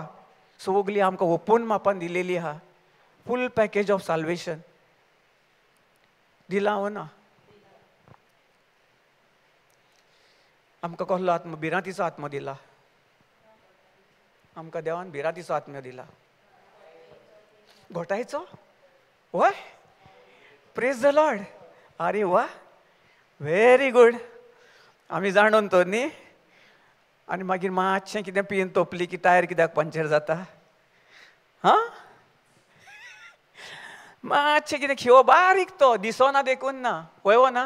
सगली आमकां ओपून मापान दिलेली आहा. फूल पॅकेज ऑफ साल्वेशन दिला हो ना. आमकां कसलो आत्म? भिरांतीचो आत्म दिला. आमकां देवान भिरांतीचो आत्म्य दिला. घोटायचो? वय, प्रेज द लॉर्ड. अरे वा, व्हेरी गुड. आमी जाणून तो न्ही. आनी मागीर मातशें कितें पियेन तोपली की टायर कित्याक पंक्चर जाता? हां, मातशें कितें खिवो बारीक तो दिसोना देखून ना. वय ना,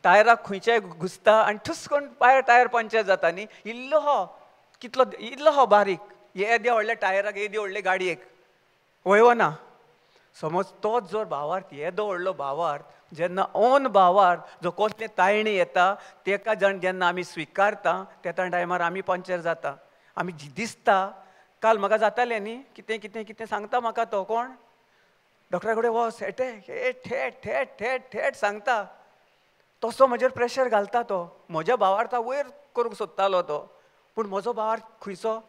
टायराक खंयचेय घुसता आनी ठुस करून टायर पंक्चर जाता न्ही. इल्लो हो बारीक, येदे व्हडल्या टायराक येदी व्हडले गाडयेक. वय ना? समज तोच जर भावार्थ, येदो व्हडलो भावार्थ, जेन्ना ओन भावार्थ जो कसले तायणी येता तेका जेन्ना आमी स्विकारता त्या टायमार आमी पंक्चर जाता. आमी दिसता. काल म्हाका जातालें न्ही, कितें कितें कितें सांगता म्हाका तो कोण? डॉक्टरा कडेन वच, थेट सांगता. तसो म्हजेर प्रेशर घालता तो. म्हज्या भावार्था वयर करूंक सोदतालो तो, पूण म्हजो भावार्थ खंयचो?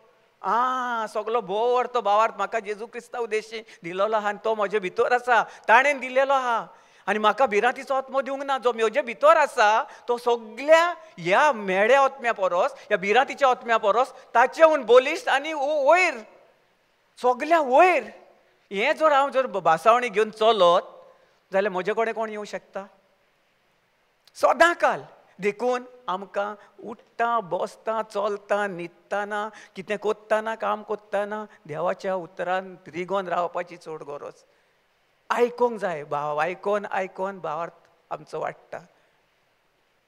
सगलो भोव व्हर तो भावार्थ म्हाका जेजू क्रिस्ता उद्देशी दिलेलो आहा आनी तो म्हजे भितर आसा. ताणें दिलेलो आहा आनी म्हाका भिरांतीचो आत्मो दिवंक ना. जो म्हजे भितर आसा तो सगल्या ह्या मेड्या आत्म्या परस, ह्या भिरांतीच्या आत्म्या परस ताचेहून बोलिश्ट आनी वयर, सगल्या वयर. हें जर हांव भासावणी घेवन चलत जाल्यार म्हजे कडेन कोण येवं शकता? सदां काल देखून आमकां उठता बसता चलता न्हिदतना कितें कोत्तना काम कोत्तना देवाच्या उतरान रिगोन रावपाची चड गरज. आयकोंक जाय भाव, आयकोन आयकोन भावार्थ आमचो वाडटा.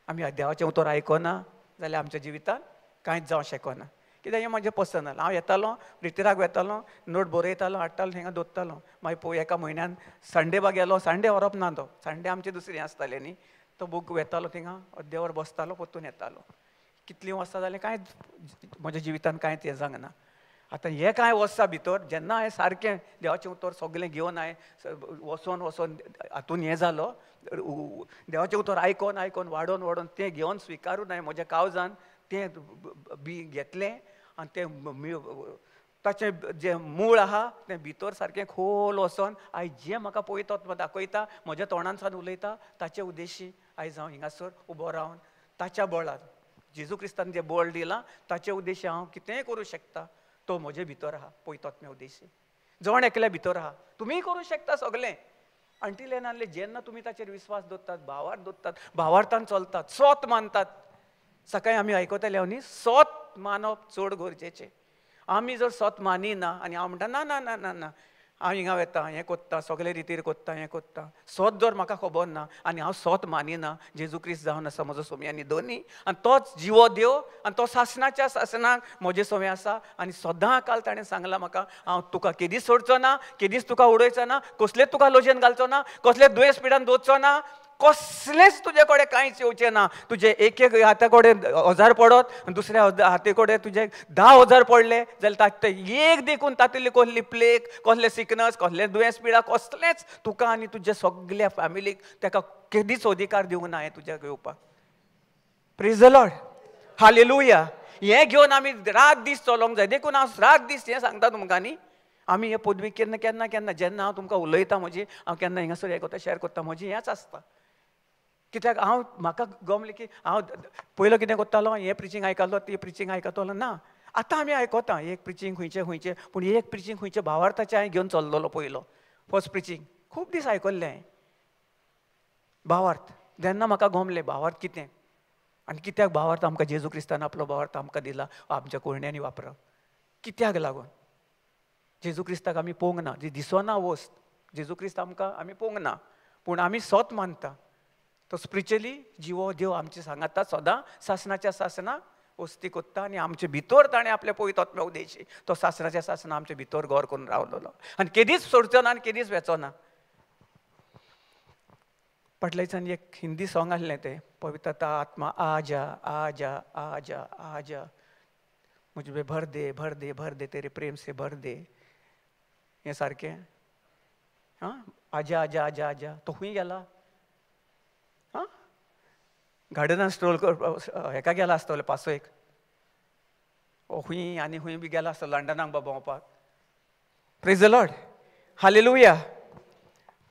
आमी देवाचें उतर आयकोना जाल्यार आमच्या जिवितांत कांयच जावं शकना. कित्याक हें म्हाजें पर्सनल. हांव येतालों रिटिराक वेतालों, नोट बरयतालों हाडटालो थिंगा दवरतालों. मागीर एका म्हयन्यान संडे बा गेलो, संडे व्हरप ना तो, संडे आमचें दुसरें आसतालें न्ही. तो बूक वेतालो थिंगा अर्दे वर बसतालो परतून येतालो. कितलीं वर्सां जालीं कांयच म्हज्या जिवितांत कांयच हें जावंक ना. आतां हें कांय वर्सां भितर जेन्ना हांवें सारकें देवाचें उतर सगळें घेवन हांवें वचोन हातून हें जालो, देवाचें उतर आयकोन आयकोन वाडोवन वाडोवन तें घेवन स्विकारून हांवें म्हज्या काळजान तें बी घेतलें आनी तें ताचें जें मूळ आहा तें भितर सारकें खोल वचोन आयज जें म्हाका पवित्र दाखयता, म्हज्या तोंडांतल्यान उलयता, ताचे उद्देशी आयज हांव हिंगासर उबो रावन ताच्या बळार जेजू क्रिस्तान जें बळ दिलां ताचे उद्देशी हांव कितेंय करूं शकता. तो म्हजे भितर आहा पवित्र उद्देशी. जण एकल्या भितर आहा. तुमीय करूं शकता सगळें. अंटील नासलें जेन्ना तुमी ताचेर विस्वास दवरतात, भावार्थ दवरतात, भावार्थान चलतात, सोत मानतात. सकाळीं आमी आयकताले न्ही, सोत मानप चड गरजेचें. आमी जर सोत मानिना आनी हांव म्हणटा ना ना ना ना ना हांव हिंगा वेता, हें कोत्ता, सगळे रितीर कोत्ता, हें कोत्ता, सोत जर म्हाका खबर ना आनी हांव सोत मानिना, जेजू क्रिस्त जावन आसा म्हजो सोमी आनी दोनी, आनी तोच जिवो देव आनी तो सासणाच्या सासणाक म्हजे सोमी आसा. आनी सदां काल ताणें सांगलां म्हाका, हांव तुका केदीच सोडचो ना, केदीच तुका उडयचो ना, कसलेच तुका लोजयेन घालचो ना, कसलेच दुयेंस पिडान दवरचो ना, कसलेच तुजे कडेन कांयच येवचें ना. तुजे एक एक हाता कडेन 1000 पडत, दुसऱ्या हाते कडेन तुजे 10,000 पडले जाल्यार एक देखून तातूंतली कसली प्लेग, कसले सिकनस, कसले दुयेंस पिडा कसलेंच तुका आनी तुज्या सगळ्या फॅमिलीक ताका केदीच अधिकार दिवंक ना हें तुज्या घेवपाक. Praise the Lord, hallelujah. हें घेवन आमी रात दीस चलोंक जाय. देखून हांव रात दीस हें सांगता तुमकां न्ही, आमी हे पदवी केन्ना केन्ना केन्ना जेन्ना हांव तुमकां उलयतां म्हजी, हांव केन्ना हिंगासर हें कोत्ता शेअर कोत्ता, म्हजी हेंच आसता. कित्याक हांव म्हाका गमलें की हांव पयलो कितें कोत्तालो, हें प्रिचींग आयकतालो, ती प्रिचींग आयकतालो ना. आतां आमी आयकता एक प्रिचींग खंयचें खंयचें, पूण एक प्रिचींग खंयचें भावार्थाचें हांवें घेवन चल्लोलो पयलो. फर्स्ट प्रिचींग खूब दीस आयकल्लें हांवें भावार्थ. जेन्ना म्हाका गमलें भावार्थ कितें आनी कित्याक भावार्थ आमकां जेजू क्रिस्तान आपलो भावार्थ आमकां दिला आमच्या कोयण्यांनी वापरप, कित्याक लागून. जेजू क्रिस्ताक आमी पळोवंक ना, जी दिसना वस्त जेजू क्रिस्त आमकां आमी पळोवंक ना, पूण आमी सोत मानता. तो स्पिरिच्युअली जिवो देव आमचे सांगाता सदां सासणाच्या सासना वस्ती कोत्ता आनी आमचे भितर ताणें आपल्या पवित्र आत्म्या उदेशी तो सासणाच्या सासना आमच्या भितर घर करून रावलेलो आनी केदीच सोडचो ना आनी केदीच वेचो ना. फाटल्याच्यान एक हिंदी सॉंग आहलें तें पवित्रता आत्मा आजा आजा आजा आजा मुझे भर दे भर दे भर दे तेरे प्रेम से भर दे. हें सारकें हां, आजा आजा आजा आजा. तो खूंय गेला, हां गार्डनान स्ट्रोल हेका गेला आसतलो पासयेक, खूंय आनी खूंय बी गेला आसतलो लंडनाक बा भोंवपाक. Praise the Lord, hallelujah.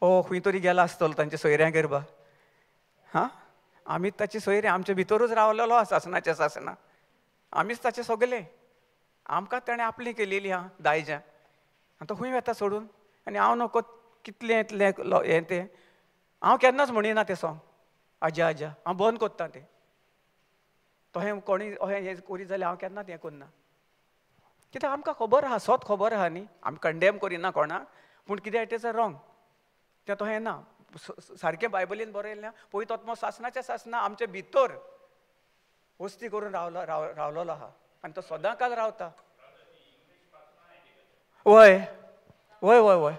खूंय तरी गेला आसतलो तांच्या सोयऱ्यांगेर बा. हां, आमीच ताचे सोयरे, आमचे भितरूच रावलेलो आसा सासणाच्या सासना. आमीच ताचे सगळे, आमकां ताणें आपली केलेली आहा दायजां. आनी तो खूंय वेता सोडून. आनी हांव नको कितलें इतलें हें तें हांव केन्नाच म्हणिना तें सॉंग आजा आजा, हांव बंद कोत्ता तें. तोहें कोणी अहें हें करी जाल्यार हांव केन्नाच हें करना. कित्याक आमकां खबर आहा, सोत खबर आहा न्ही, आमी कंडेम करिना कोणाक, पूण कितें इट इज अ रॉंग तें तोहें ना. सारकें बायबलीन बरयलें, पवित्र आत्मा सासणाच्या सासना आमचे भितर वस्ती करून रावलेलो आहा आनी तो सदां काल रावता. वय वय वय वय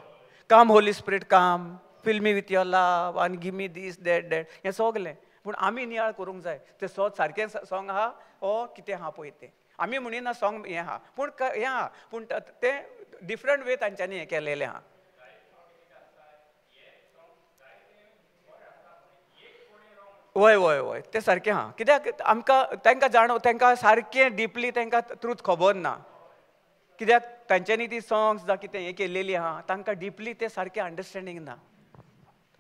come holy spirit come, fill me with your love आनी give me this that that हें सगलें. पूण आमी नियाळ करूंक जाय. तें सारकें सॉंग आहा कितें आहा पळय तें आमी म्हणिना सॉंग हें आहा, पूण हें आहा, पूण तें डिफरंट वे तांच्यांनी हें केलेलें आहा. वय वय वय तें सारकें आहा. कित्याक आमकां तांकां सारकें डिपली तांकां ट्रूथ खबर ना. कित्याक तांच्यांनी ती सॉंग्स जावं कितें हें केलेली आहा तांकां डिपली तें सारकें अंडरस्टँडींग ना.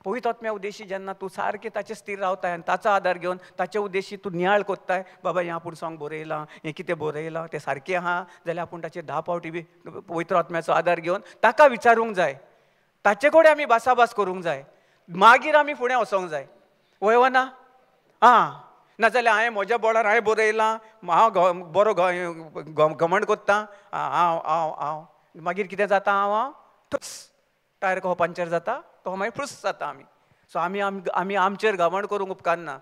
पवित्र आत्म्या उद्देशी जेन्ना तूं सारकें ताचे स्थिर रावताय आनी ताचो आदार घेवन ताचे उद्देशी तूं नियाळ कोत्ताय, बाबा हें आपूण सॉंग बरयलां, हें कितें बरयलां तें सारकें आहा जाल्यार आपूण ताचेर 10 फावटी बी पवित्र आत्म्याचो आदार घेवन ताका विचारूंक जाय. ताचे कडेन आमी भासाभास करूंक जाय. मागीर आमी फुडें वचोंक जाय. वय ना? हां, नाजाल्यार हांवें म्हज्या बोर्डार हांवें बरयलां, हांव बरो घमंड कोत्ता, हांव मागीर कितें जाता, हांव ठुस टायर कहो पंक्चर जाता, तो मागीर फुस जाता आमी. सो आमी आमचेर घमंड करूंक उपकारना.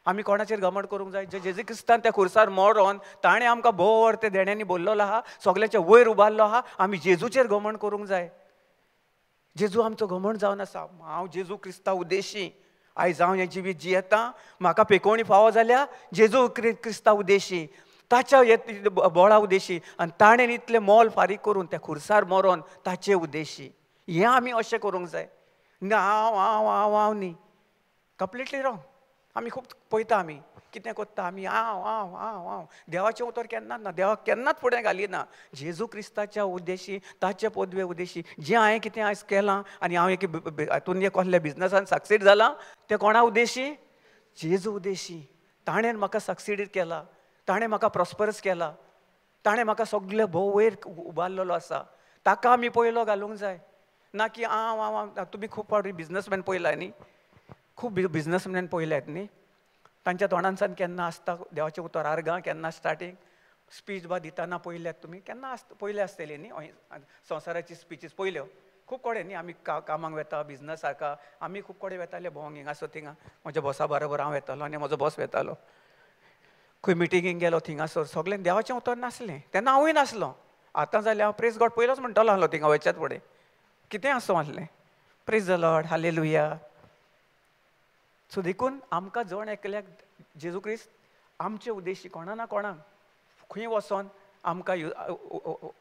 आमी कोणाचेर घमंड करूंक जाय? जे जेजू क्रिस्तान त्या खुर्सार मोरोन ताणें आमकां भोव वर ते देण्यांनी बोल्लोलो आहा, सगल्याच्या वयर उबारलो आहा. आमी जेजूचेर घमंड करूंक जाय. जेजू आमचो घमंड जावन आसा. हांव जेजू क्रिस्ता उद्देशी आयज हांव हें जिवीत जियेतां. म्हाका पेकोवणी फावो जाल्या जेजू क्रिस्ता उद्देशी, ताच्या बोळा उद्देशी, आनी ताणें इतलें मोल फारीक करून त्या खुर्सार मरोन ताचे उद्देशी. हें आमी अशें करूंक जाय. ना हांव हांव हांव हांव न्ही, कंप्लिटली रॉंग. आमी खूब पळयता आमी कितें कोत्ता, आमी हांव हांव हांव हांव देवाचें उतर केन्नाच ना. देवाक केन्नाच फुडें घालिना. जेजू क्रिस्ताच्या उद्देशी, ताचे पदवे उद्देशी जें हांवें कितें आयज केलां आनी हांव एक हातून एक कसल्या बिजनसान सक्सीड जालां, तें कोणा उद्देशी? जेजू उद्देशी. ताणें म्हाका सक्सीड केला, ताणें म्हाका प्रॉस्परस केला, ताणें म्हाका सगळे भोव वयर उबारलेलो आसा. ताका आमी पयलो घालूंक जाय. ना की हांव हांव. तुमी खूब फावटी बिजनसमॅन पळयला न्ही, खूब बिजनसमॅन पळयल्यात न्ही, तांच्या तोंडांसान केन्ना आसता देवाचें उतर आर्गां, केन्ना स्टार्टींग स्पीच बा दितना पळयल्यात तुमी, केन्ना पयले आसतली न्ही संवसाराची स्पिचीस पयल्यो. खूब कडेन न्ही आमी कामाक वेता, बिजनसाका आमी खूब कडेन वेताले भोंवंक, हिंगासो थिंगा. म्हज्या बॉसा बरोबर हांव वेतालो आनी म्हजो बॉस वेतालो. खंय मिटिंगेक गेलो थिंगासोर सगळें देवाचें उतर नासलें. तेन्ना हांवूय नासलो. आतां जाल्यार हांव प्रेज गॉड पयलोच म्हणटलो आहलो थिंगा वयच्याच फुडें. कितें आसूं आहलें, praise the Lord, hallelujah. So देखून आमकां जण एकल्याक जेजू क्रिस्त आमचे उद्देशी कोणा ना कोणाक खंय वचोन आमकां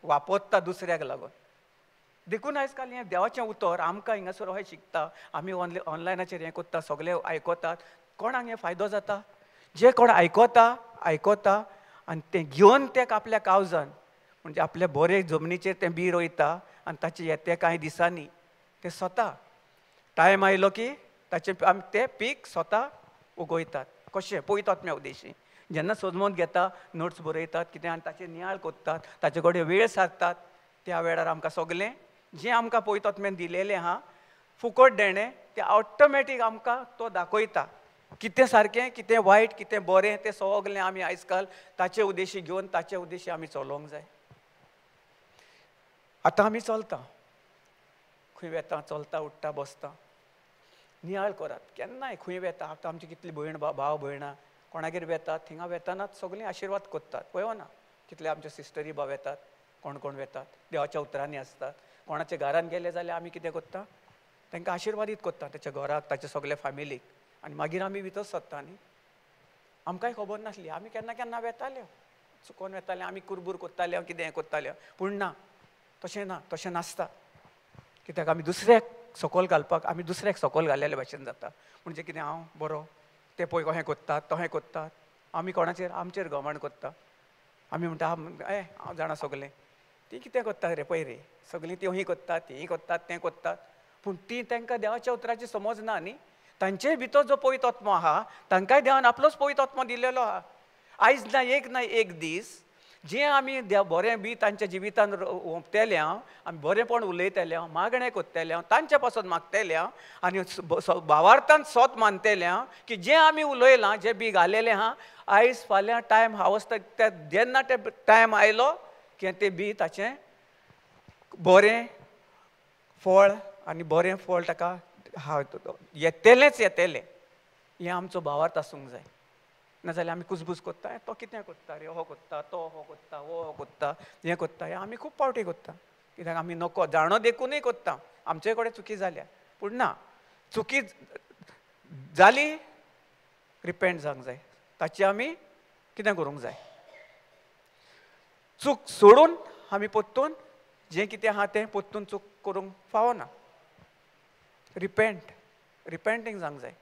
वापरता दुसऱ्याक लागून. देखून आयज काल हें देवाचें उतर आमकां हिंगासर अशें शिकता, आमी ऑनलायनाचेर हें कोत्ता, सगळे आयकतात. कोणाक हें फायदो जाता? जे कोण आयकता आनी तें घेवन तें आपल्या काळजान, म्हणजे आपल्या बरे जमनीचेर तें बी रोयता आनी ताचे येते कांय दिसांनी तें स्वता टायम आयलो की ताचें तें पीक स्वता उगयतात. कशें? पवित्रात्म्या उद्देशी. जेन्ना सजमोन घेता, नोट्स बरयतात, कितें आनी ताचेर नियाळ कोत्तात, ताचे कडेन वेळ सारतात, त्या वेळार आमकां सगलें जें आमकां पवित्रात्म्यान दिलेलें आहा, फुकट देणें, तें ऑटोमॅटीक आमकां तो दाखयता. कितें सारकें, कितें वायट, कितें बरें, तें सगलें आमी आयज काल ताचे उद्देशी घेवन ताचे उद्देशी आमी चलोवंक जाय. आतां आमी चलता, खंय वेता, चलता, उठ्ठा, बसता, नियाळ करात. केन्नाय खंय वेता, आतां आमची कितली भयण भाव भयणां कोणागेर वेतात, थिंगा वेतानाच सगळीं आशिर्वाद कोत्तात. पळयना कितले आमचे सिस्टरी भाव वेतात, कोण कोण वेतात, देवाच्या उतरांनी आसतात. कोणाच्या घरान गेले जाल्यार आमी कितें कोत्ता, तांकां आशिर्वादीत कोत्ता, ताच्या घराक, ताच्या सगळे फॅमिलीक. आनी मागीर आमी भितर सरता न्ही. आमकांय खबर नासली, आमी केन्ना केन्ना वेताल्यो, चुकोन वेताले, आमी कुरबूर कोत्ताले, कितें हें कोत्ताले. पूण ना, तशें ना, तशें नासता. कित्याक आमी दुसऱ्याक सकयल घालपाक आमी दुसऱ्याक सकयल घालेले भशेन जाता. म्हणजे कितें, हांव बरो, ते पळय कशें कोत्तात, तशें कोत्तात. आमी कोणाचेर आमचेर घमंड कोत्ता. आमी म्हणटा हांव जाणा सगलें. ती कितें कोत्तात रे, पळय रे, सगळीं तीं कोत्तात, तीं कोत्तात, तें कोत्तात. पूण ती तांकां देवाच्या उतराची समज ना न्ही. तांचे भितर जो पवित्र आत्मो आहा, तांकांय देवान आपलोच पवित्र आत्मो दिलेलो आहा. आयज ना एक दीस जें आमी बरें बी तांच्या जिवितान ओंपतेले, आमी बरेंपण उलयतले, मागणें कोत्तेले, तांचे पासून मागतेले आनी भावार्थान सोत मानतेले की जें आमी उलयलां, जें बी घालेलें आहा, आयज फाल्यां टायम हावसता जेन्ना ते टायम आयलो की तें बी ताचें बरें फळ आनी बरें फळ ताका येतेलेंच येतेलें. हें आमचो भावार्थ आसूंक जाय. नाजाल्यार आमी कुजबूज कोत्ता, तो कितें कोत्ता रे, हो कोत्ता, तो हो कोत्ता, वो हो कोत्ता, हें कोत्ता, हें आमी खूब फावटी कोत्ता. कित्याक आमी नको जाणो देखूनय कोत्ता, आमचे कडेन चुकी जाल्या. पूण ना, चुकी जाली, रिपेंट जावंक जाय, ताची आमी कितें करूंक जाय, चूक सोडून आमी परतून जें कितें आहा तें परतून चूक करूंक फावना. रिपेंटींग जावंक जाय.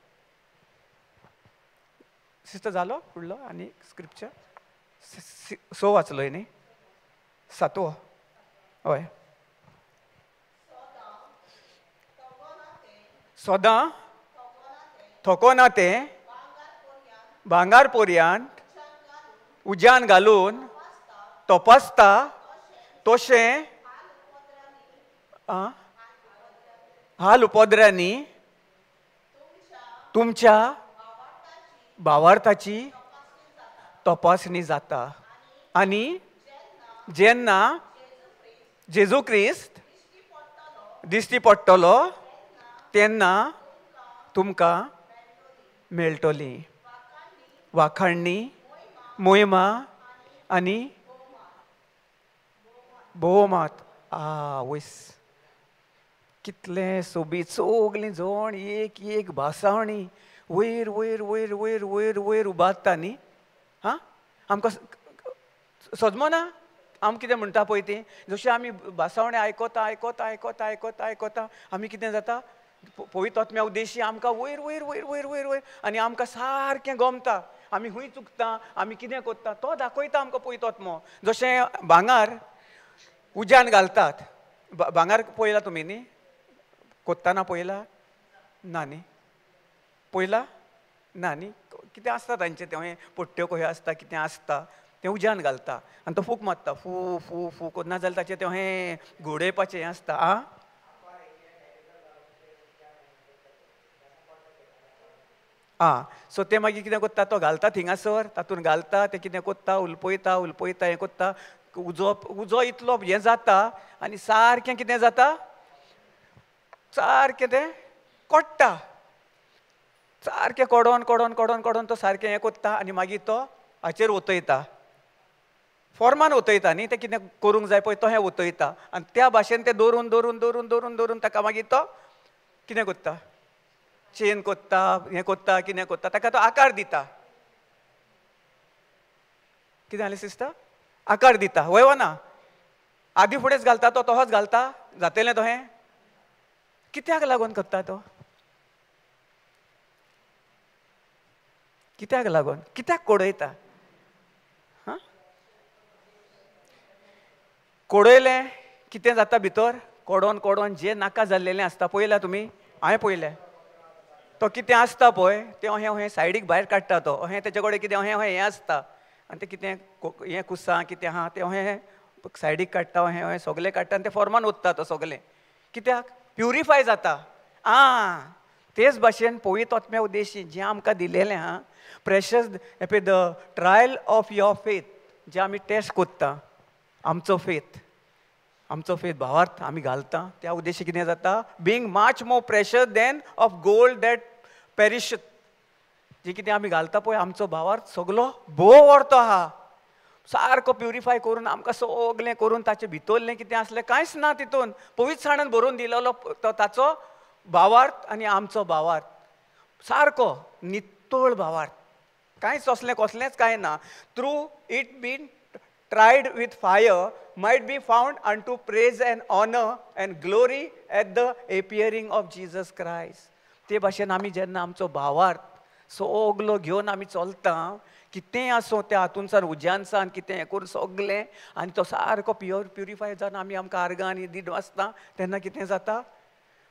सिस्टर जालो फुडलो आनी स्क्रिप्चर 6 वाचलोय न्ही, 7वो. हय, सोदां थोकोना तें भांगार पोरयान उज्यान घालून तपासता, तशें हाल उपद्र्यांनी तुमच्या भावार्थाची तपासणी जाता आनी जेन्ना जेजू क्रिस्त दिश्टी पडटलो तेन्ना तुमकां मेळटली वाखाणणी मोहिमा आनी भोवमात. वयस कितले सोबीत सगलीं जण एक एक भासावणी वयर वयर वयर वयर वयर वयर उबारता न्ही. आमकां सजमना आमी कितें म्हणटा पळय ती जशें आमी भासावणी आयकता आयकता आयकता आयकता आयकता आमी कितें जाता पवित्र आत्म्या उद्देशी आमकां वयर वयर वयर वयर वयर वयर आनी आमकां सारकें गमता. आमी खंय चुकता आमी कितें करता तो दाखयता आमकां पवित्र आत्मो. जशें भांगार उज्यान घालतात. भांगार पळयला तुमी न्ही कोत्ताना पळयला ना न्ही पळयला ना न्ही कितें आसता तांचें तें पट्ट्यो कह्यो आसता कितें आसता तें उज्यान घालता आनी तो फूक मारता फू फू फू करना नाजाल्यार ताचें तें घोडयपाचें हें आसता. सो ते मागीर कितें करता तो घालता थिंगासर तातूंत घालता तें कितें करता उलपयता उलपयता हें करता उजो इतलो हें जाता आनी सारकें कितें जाता सारकें तें कोडटा सारकें कोडोन कोडोन कोडोन कोडोन तो सारकें हें करता आनी मागीर तो हाचेर ओतयता फॉर्मान ओतयता न्ही तें कितें करूंक जाय पळय तो हें ओतयता आनी त्या भाशेन तें दवरून दवरून दवरून दवरून दवरून ताका मागीर तो कितें करता चेन कोत्ता हें कोत्ता कितें कोत्ता ताका तो आकार दिता. कितें जालें सिस्टर आकार दिता वय वा ना आदी फुडेंच घालता तो तोच घालता जातलें तो हें कित्याक लागून करता तो कित्याक लागून कित्याक कोडयता कोडयलें कितें जाता भितर कोडोन कोडोन जें नाका जाल्लेलें आसता पळयलां तुमी हांवें पळयलें तो कितें आसता पळय तें अहें अहें सायडीक भायर काडटा तो अहें तेजे कडेन कितें अहें अहें हें आसता आनी तें कितें हें कुसां कितें आहा तें अहें सायडीक काडटा अहें अहें सगलें काडटा आनी तें फॉर्मान ओतता तो सगलें कित्याक प्युरिफाय जाता. तेच भाशेन पवित्र आत्म्या उद्देशी जें आमकां दिलेलें आहा प्रेशस पळय the trial of your faith जें आमी टेस्ट कोत्ता आमचो फेथ भावार्थ आमी घालता त्या उद्देशी कितें जाता being much more precious than of gold that perish जे कितें आमी घालता पळय आमचो भावार्थ सगलो भोव व्हरतो आहा सारको प्युरिफाय करून आमकां सगलें करून ताचें भितरलें कितें आसलें कांयच ना तितून पवित्रसाणान भरून दिलेलो ताचो भावार्थ आनी आमचो भावार्थ सारको नितळ भावार्थ कांयच असलें कसलेंच कांय ना. Through it been tried with fire might be found unto praise and honor and glory at the appearing of Jesus Christ. ते भाशेन आमी जेन्ना आमचो भावार्थ सगलो घेवन आमी चलता कितेंय आसूं त्या हातूंतसान उज्यानसान कितें हें करून सगलें आनी तो सारको प्युरिफाय जावन आमी आमकां आर्गां आनी दीड वाजता तेन्ना कितें जाता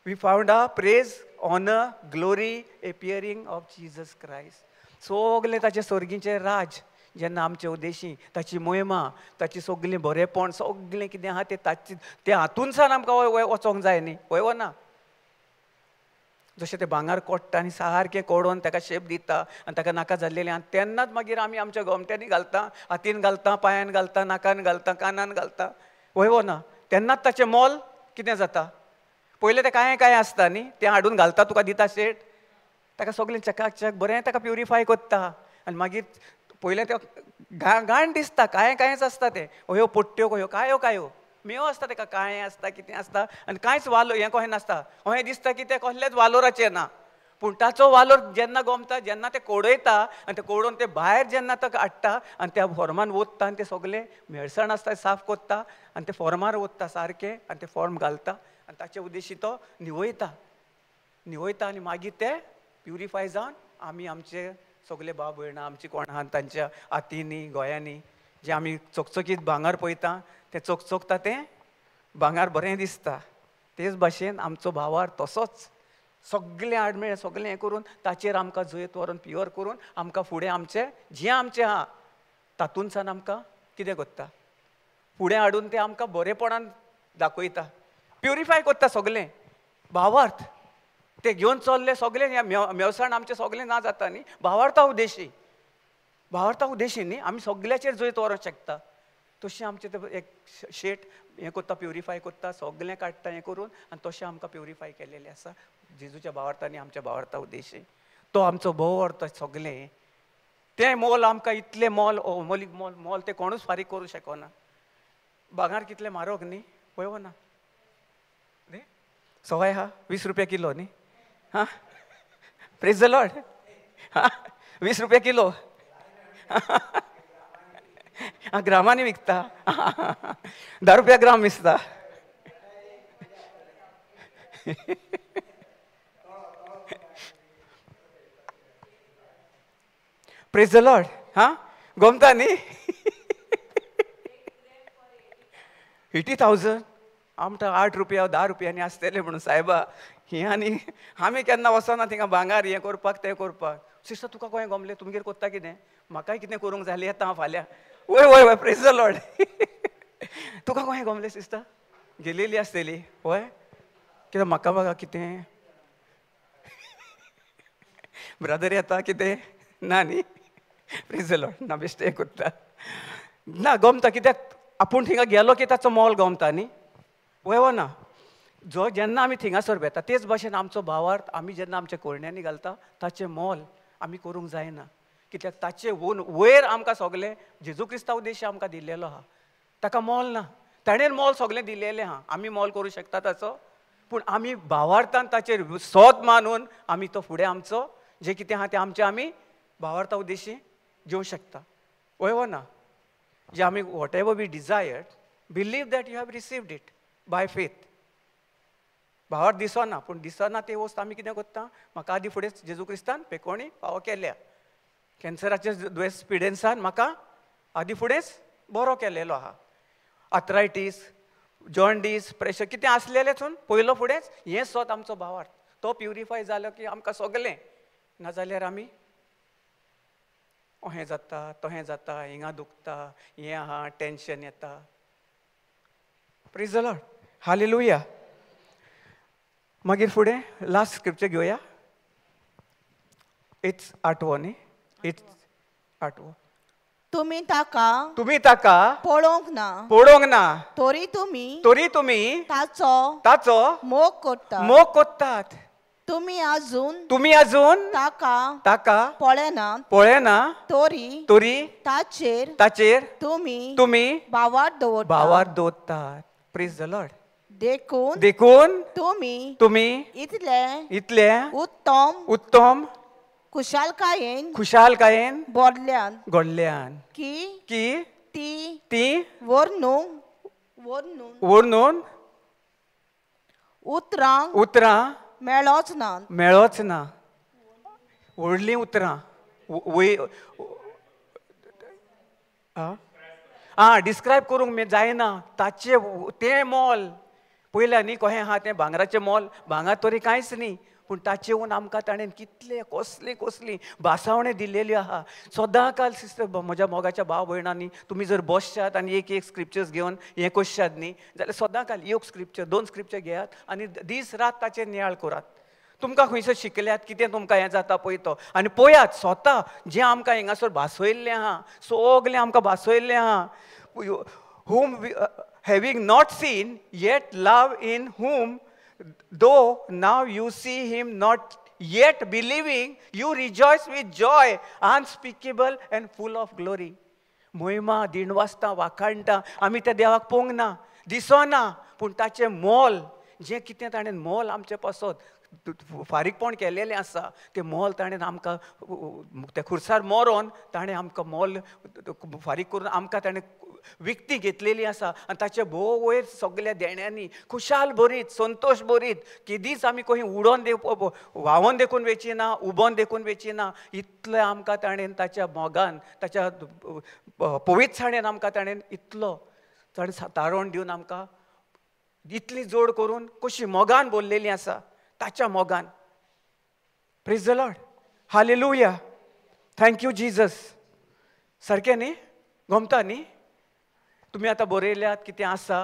we found a praise honour glory appearing of Jesus Christ सगलें ताचें सर्गीचें राज जेन्ना आमचे उद्देशी ताची मोहिमा ताची सगलीं बरेंपण सगलें कितें आहा तें ताची त्या हातूंतसान आमकां वचोंक जाय न्ही वय ना जशें तें भांगर कोडटा आनी सारकें कोडोन ताका शेप दिता आनी ताका नाका जाल्लेलें आनी तेन्नाच मागीर आमी आमच्या गोमट्यांनी घालता हातीन घालता पांयान घालता नाकान घालता कानान घालता वय ना तेन्नाच ताचें मोल कितें जाता पयलें तें कांय कांय आसता न्ही तें हाडून घालता तुका दिता शेट ताका सगलें चकाचक बरें ताका प्युरिफाय कोत्ता आनी मागीर पयलें तें घाण दिसता कांय कांयच आसता तें ह्यो पोट्ट्यो कह्यो कांयो कांयो मेव आसता ताका कांय आसता कितें आसता आनी कांयच वालो हें कशें नासता अहें दिसता की तें कसलेंच वालोराचें ना पूण ताचो वालोर जेन्ना गमता जेन्ना तें कोडयता आनी तें कोडोवन तें भायर जेन्ना ताका हाडटा आनी त्या फॉर्मान ओतता आनी तें सगलें मेळसाण आसता साफ कोत्ता आनी तें फॉर्मार ओतता सारकें आनी तें फॉर्म घालता आनी ताचे उद्देशी तो निवयता आनी मागीर तें प्युरिफाय जावन आमी आमचे सगले भाव भयणां आमची कोण आहात तांच्या हातींनी गोंयांनी जे आमी चकचकीत भांगर पळयता तें चकचकता तें भांगर बरें दिसता तेच भाशेन आमचो भावार तसोच सगलें आडमेळ सगलें हें करून ताचेर आमकां जैत व्हरून प्युअर करून आमकां फुडें आमचें जें आमचें आहा तातूंतसान आमकां कितें करता फुडें हाडून तें आमकां बरेपणान दाखयता प्युरिफाय करता सगलें भावार्थ ते घेवन चल्ले सगळे मेवसाण आमचे सगळे ना जाता न्ही भावार्था उद्देशी न्ही आमी सगळ्याचेर जैत व्हरोंक शकता. तशें आमचें तें एक शेट हें करता प्युरिफाय करता सगळें काडटा हें करून आनी तशें आमकां प्युरिफाय केलेलें आसा जेजूच्या भावार्थांनी आमच्या भावार्था उद्देशी. तो आमचो भोव अर्थ सगळें तें मोल आमकां इतलें मोल मोलीक मोल तें कोणूच फारीक करूं शकना. भांगार कितलें म्हारग न्ही पळय ना न्ही सवाय आहा 20 रुपया किलो न्ही. हां प्रेज द लॉर्ड. हां 20 रुपया किलो ग्रामांनी विकता 10 रुपया ग्राम विकता. Praise the Lord. हां गमता न्ही 80,000 आमकां 8 रुपया 10 रुपयांनी आसतले म्हणून सायबा ही आनी आमी केन्ना वचना थिंगा भांगार हें करपाक तें करपाक. सिस्टर तुका खंय गमलें तुमगेर कोत्ता कितें म्हाकाय कितें करूंक जालें येता हांव फाल्यां. वय वय वय प्रेज द लॉर्ड. तुका खंय गमलें सिस्टर गेलेली आसतली वय कित्याक म्हाका बघा कितें ब्रदर येता कितें ना न्ही. प्रेज द लॉर्ड ना बेश्टें करता ना गमता कित्याक आपूण थिंगा गेलो की ताचो मोल गमता न्ही वय ना. जो जेन्ना आमी थिंगासर बेता तेच भाशेन आमचो भावार्थ आमी जेन्ना आमच्या कोयण्यांनी घालता ताचें मोल आमी करूंक जायना. कित्याक ताचे वयर आमकां सगळें जेजू क्रिस्ता उद्देश आमकां दिल्लेलो आहा ताका मोल ना. ताणें मोल सगळें दिल्लेलें आहा आमी मोल करूं शकता ताचो पूण आमी भावार्थान ताचेर सोत मानून आमी तो फुडें आमचो जें कितें आहा तें आमचें आमी भावार्था उद्देशी जेवंक शकता वय ना. जे आमी whatever we desired believe that you have received it by faith. भावार्थ दिसना पूण दिसना ते वस्त आमी कितें करता म्हाका आदी फुडें जेजू क्रिस्तान पेकोवणी फावो केल्या. कॅन्सराचें दुयेंस पिडेन्सान म्हाका आदी फुडेंच बरो केलेलो आहा. आर्थरायटीस जॉन्डीस प्रेशर कितें आसलेलेंचून पयलो फुडेंच हें सोत आमचो भावार्थ. तो प्युरिफाय जालो की आमकां सगळें नाजाल्यार आमी हें जाता तोहें जाता हिंगा दुखता हें आहा टेन्शन येता. Praise the Lord. हालेलुया. मागीर फुडें लास्ट स्क्रिप्चर घेवया. इट्स 8वो न्ही इट्स 8वो. तुम्ही ताका पळोवंक ना तरी तुमी ताचो मोग करतात. तुम्ही अजून ताका पळयना तरी ताचेर तुम्ही भावार्थ दवरतात. Praise the Lord. देखून तुम्ही इतले उत्तम खुशालकायेन घडल्यान की ती वर्णून उतरां मेळोच ना. व्हडलीं उतरां डिस्क्रायब करूंक जायना ताचें तें मोल. पयल्या न्ही कशें आहा तें भांगराचें मोल भांगर तरी कांयच न्ही पूण ताचेवन आमकां ताणें कितले कसली भासावणें दिल्लेली आहा. सदांकाल सिस्टर म्हज्या मोगाच्या भाव भयणांनी तुमी जर बसशात आनी एक स्क्रिप्चर्स घेवन हें करशात न्ही जाल्यार सदांकाल एक स्क्रिप्चर 2 स्क्रिप्चर घेयात आनी दीस रात ताचेर नियाळ करात. तुमकां खंयसर शिकल्यात कितें तुमकां हें जाता पळय तो आनी पळयात स्वता जें आमकां हिंगासर भासयल्लें आहा सगलें आमकां भासयल्लें आहा. whom having not seen yet love in whom though now you see him not yet believing you rejoice with joy unspeakable and full of glory. मोहिमा दिणवासता वाखाणटा आमी त्या देवाक पळोवंक ना दिसना पूण ताचें मोल जें कितें ताणें मोल आमचे पासत फारीकपण केलेलें आसा तें मोल ताणें आमकां त्या खुर्सार मरोन ताणें आमकां मोल फारीक करून आमकां ताणें विकती घेतलेली आसा. आनी ताचे भोव वयर सगळ्या देण्यांनी खुशाल भरीत संतोश भरीत केदीच आमी खंय उडोवन व्हांवोन देखून वेचिना उबोन देखून वेचिना. इतलें आमकां ताणें ताच्या मोगान ताच्या पवित्रसाणेन आमकां ताणें इतलो ताणें तारण दिवन आमकां इतली जोड करून कशी मोगान बोललेली आसा ताच्या मोगान. Praise the Lord. Hallelujah. Thank you Jesus. सारकें न्ही गमता न्ही. तुमी आतां बरयल्यात कितें आसा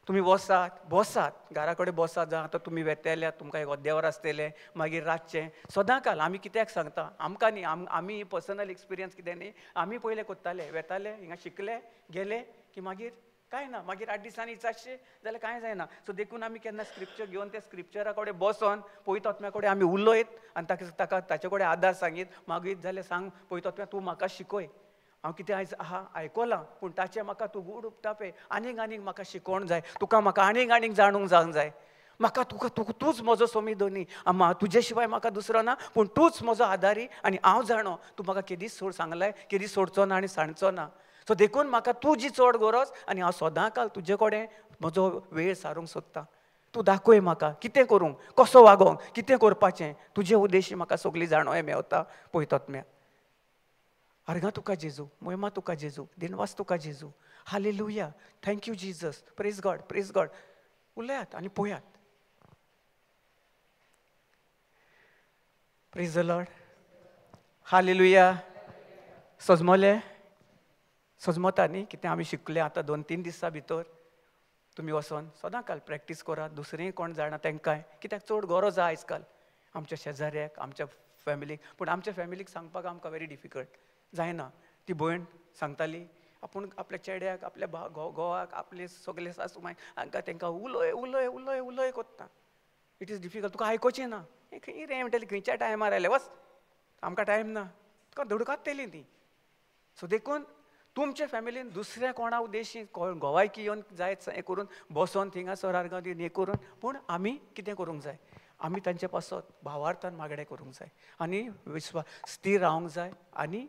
तुम्ही बसात घरा कडेन बसात जावं आतां तुमी वेतेल्यात तुमकां एक अद्देवर आसतलें मागीर रातचें सदांकाल आमी कित्याक सांगता आमकां न्ही आमी पर्सनल एक्सपिरियन्स कितें न्ही आमी पयलें कोत्ताले वेताले हिंगा शिकले गेले की मागीर कांय ना मागीर 8 दिसांनी इचारशे जाल्यार कांय जायना सो देखून आमी केन्ना स्क्रिप्चर घेवन त्या स्क्रिप्चरा कडेन बसोन पवित्र आत्म्या कडेन आमी उलयत आनी ताका ताचे कडेन आदार सांगीत मागीर जाल्यार सांग पवित्र आत्म्या तूं म्हाका शिकय हांव कितें आयज आयकलां पूण ताचें म्हाका तूं गूड उपटापय आनीक म्हाका शिकोवण जाय तुका म्हाका आनीक जाणूंक जावंक जाय म्हाका तूंच म्हजो सोमीधनी तुजे शिवाय म्हाका दुसरो ना पूण तूंच म्हजो आदारी आनी हांव जाणो तूं म्हाका केदीच सांगलाय केदीच सोडचो ना आनी सांडचो ना सो देखून म्हाका तुजी चड गरज आनी हांव सदांकाल तुजे कडेन म्हजो वेळ सारूंक सोदतां तूं दाखय म्हाका कितें करूंक कसो वागोंक कितें करपाचें तुजे उद्देशी म्हाका सगळी जाणोवय मेवता पळयत आत्म्या आर्गां तुका जेजू महिमा तुका जेजू दिनवास तुका जेजू hallelujah thank you Jesus praise God उलयात आनी पळयात प्रेज द लॉर्ड हालेलुया सजमता न्ही कितें आमी शिकले आतां 2-3 दिसां भितर तुमी वचोन सदांकाल प्रॅक्टीस करात दुसरें कोण जाणा तांकांय कित्याक चड गरज आहा आयज काल आमच्या शेजाऱ्याक आमच्या फॅमिलीक पूण आमच्या फॅमिलीक सांगपाक आमकां व्हेरी डिफिकल्ट जायना ती भयण सांगताली आपूण आपल्या चेड्याक आपल्या घोवाक आपले सगळे सासू माय हांकां तांकां उलय कोत्ता इट इज डिफिकल्ट तुका आयकोचें ना खंय रे म्हणटली खंयच्या टायमार आयले वच आमकां टायम ना तुका धडकातली ती सो देखून तुमच्या फॅमिलीन दुसऱ्या कोणा उद्देशी घोवायकी येवन जाय हें करून बसोन थिंगासर आर्गां दिवन हें करून पूण आमी कितें करूंक जाय आमी तांचे पासत भावार्थान मागणें करूंक जाय आनी विश्वास स्थिर रावंक जाय आनी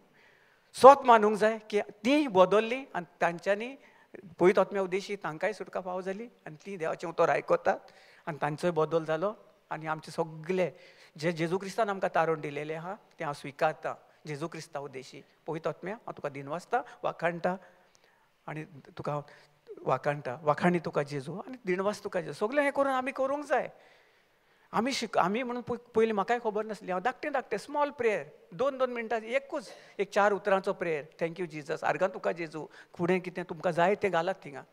सोत मानूंक जाय की ती बदलली आनी तांच्यांनी पळयत आत्म्या उद्देशी तांकांय सुटका फावो जाली आनी ती देवाचें उतर आयकतात आनी तांचोय बदल जालो आनी आमचे सगळे जे जेजू क्रिस्तान आमकां तारण दिलेलें आहा तें हांव स्विकारता जेजू क्रिस्ता उद्देशी पळयत आत्म्या हांव तुका दिनवासता वाखाणटा आनी तुका वाखाणी तुका जेजू आनी दिनवास तुका जेजू सगळें हें करून आमी करूंक जाय आमी म्हणून पयलीं म्हाकाय खबर नासली हांव धाकटें स्मॉल प्रेयर 2 मिनटां एकूच 4 उतरांचो प्रेयर थँक्यू जिजस आर्गां तुका जेजू फुडें कितें तुमकां जाय तें घालात थिंगा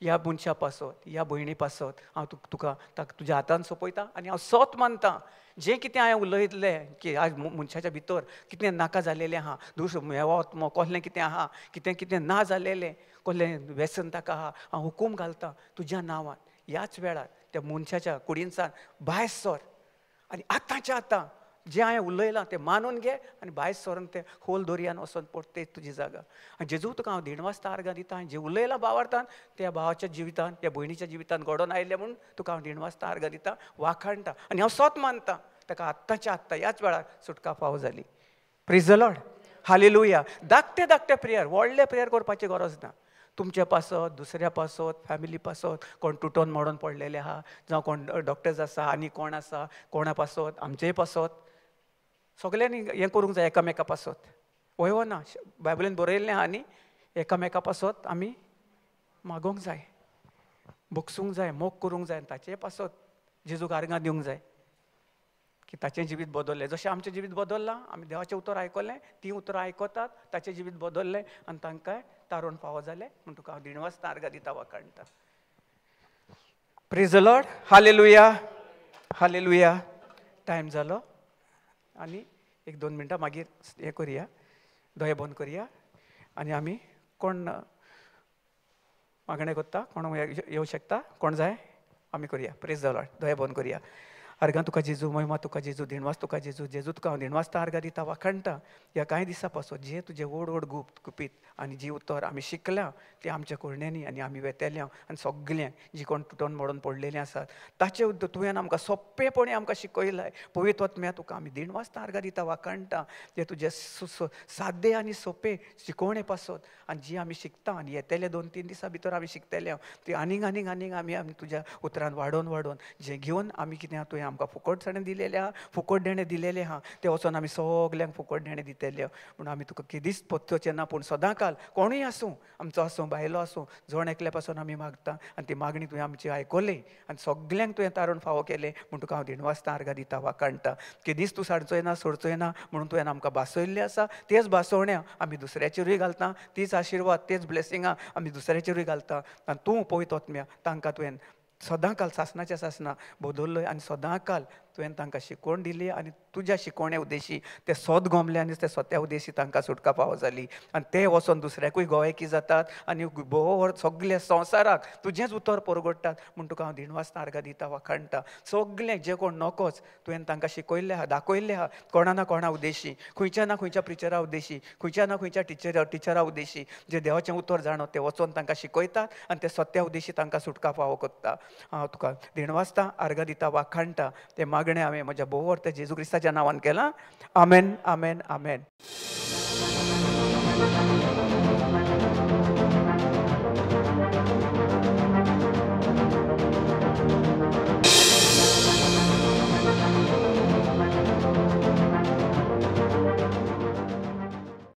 ह्या मनशा पासत ह्या भयणी पासत हांव तुका तुज्या हातान सोंपयतां आनी हांव सोत मानतां जें कितें हांवें उलयतलें की आज मनशाच्या भितर कितें नाका जालेलें आहा दुसरो कसलें कितें आहा कितें ना जालेलें कसलें व्यसन ताका आहा हांव हुकूम घालतां तुज्या नांवान ह्याच वेळार त्या मनशाच्या कुडींसान भायर सर आनी आतांच्या आतां जें हांवें उलयलां तें मानून घे आनी भायर सरून तें खोल दर्यान वचोन पड तें तुजी जागा आनी जेजू तुका हांव दिनवासता आर्गां दिता हांवें जें उलयलां भावार्थान त्या भावाच्या जिवितान त्या भयणीच्या जिवितान घडोवन आयलें म्हूण तुका हांव दिनवासता आर्गां दिता वाखाणटा आनी हांव सोत मानतां ताका आत्तांच्या आत्तां ह्याच वेळार सुटका फावो जाली प्रेज द लॉर्ड हालेलुया धाकटे प्रेयर व्हडले प्रेयर करपाची गरज ना तुमच्या पासत दुसऱ्या पासत फॅमिली पासत कोण तुटोन मोडोन पडलेले आहा जावं कोण डॉक्टर्स आसा आनी कोण आसा कोणा पासत आमचेय पासत सगल्यांनी हें करूंक जाय एकामेका पासत वय ना बायबलीन बरयल्लें आहा न्ही एकामेका पासत आमी मागोंक जाय बोगसूंक जाय मोग करूंक जाय ताचे पासत जेजूक आर्गां दिवंक जाय की ताचें जिवीत बदललें जशें आमचें जिवीत बदललां आमी देवाचें उतर आयकलें तीं उतरां आयकतात ताचें जिवीत बदललें आनी तांकांय तारण फावो जालें म्हूण तुका हांव दिनवासता आर्गां दिता वाखाणटा praise the Lord hallelujah time जालो आनी 1-2 मिनटां मागीर हें करुया दोळे बंद करुया आनी आमी कोण मागणें करता कोण येवं शकता कोण जाय आमी करुया प्रेज द लॉर्ड दोळे बंद करुया आर्गां तुका जेजू महिमा तुका जेजू दिनवास तुका जेजू तुका हांव दिनवासता आर्गां दिता वाखाणटा ह्या कांय दिसां पासून जें तुजें व्हड गुपीत आनी जी उतर आमी शिकल्या ती आमच्या कुडण्यांनी आनी आमी वेतेल्या आनी सगळ्यांक जी कोण तुटोन मोडोन पडलेलीं आसात ताचे तुवें आमकां सोंपेपणी आमकां शिकयलाय पवित्र आत्म्या तुका आमी दिनवासता आर्गां दिता वाखाणटा जें तुजें सादें आनी सोंपें शिकोवणे पासत आनी जी आमी शिकता आनी येतेले 2-3 दिसां भितर आमी शिकतले ती आनीक आमी तुज्या उतरान वाडोवन जें घेवन आमी कितें तुवें आमकां फुकटसाणें दिलेलें आहा, फुकट देणें दिलेलें आहा, ते वचोन आमी सगल्यांक फुकट देणें दितले. म्हणून आमी तुका केदीच पत्तोवचें ना, पूण सदांकाल कोणूय आसूं, आमचो आसूं बायलो आसूं, जण एकल्या पासून आमी मागता आनी ती मागणी तुवें आमची आयकली आनी सगल्यांक तुवें तारून फावो केलें. म्हूण तुका हांव दिनवासता आर्गां दिता वाखाणटा. केदीच तूं सांडचोय ना, सोडचोय ना म्हणून तुवें आमकां भासयल्लें आसा. तेच भासोवण्या आमी दुसऱ्याचेरूय घालता, तीच आशिर्वाद, तेच ब्लेसिंगां आमी दुसऱ्याचेरूय घालता. आनी तूं पळयत वतम्या तांकां तुवें सदांकाल सासणाच्या सासणां बदल्लोय आनी सदांकाल तुवें तांकां शिकवण दिली आनी तुज्या शिकवणे उद्देशी ते सोद गोमले आनी ते सोत्या उद्देशी तांकां सुटका फावो जाली. आनी ते वचोन दुसऱ्याकूय गोवेकी जातात आनी भोव सगल्या संवसाराक तुजेंच उतर परगडटात. म्हूण तुका हांव दिनवासता आर्गां दिता वाखाणटा. सगळे जे कोण नकोच तुवें तांकां शिकयल्ले आहा, दाखयल्ले आहा, कोणा ना कोणा उद्देशी, खंयच्या ना खंयच्या प्रिचरा उद्देशी, खंयच्या ना खंयच्या टिचरा उद्देशी जे देवाचें उतर जाणो ते वचोन तांकां शिकयतात आनी ते सत्या उद्देशी तांकां सुटका फावो करता. हांव तुका दिनवासता आर्गां दिता वाखाणटा. ते मागणें हांवें म्हज्या भोवते जेजू क्रिस्ताच्या नांवान केलां. आमेन, आमेन, आमेन.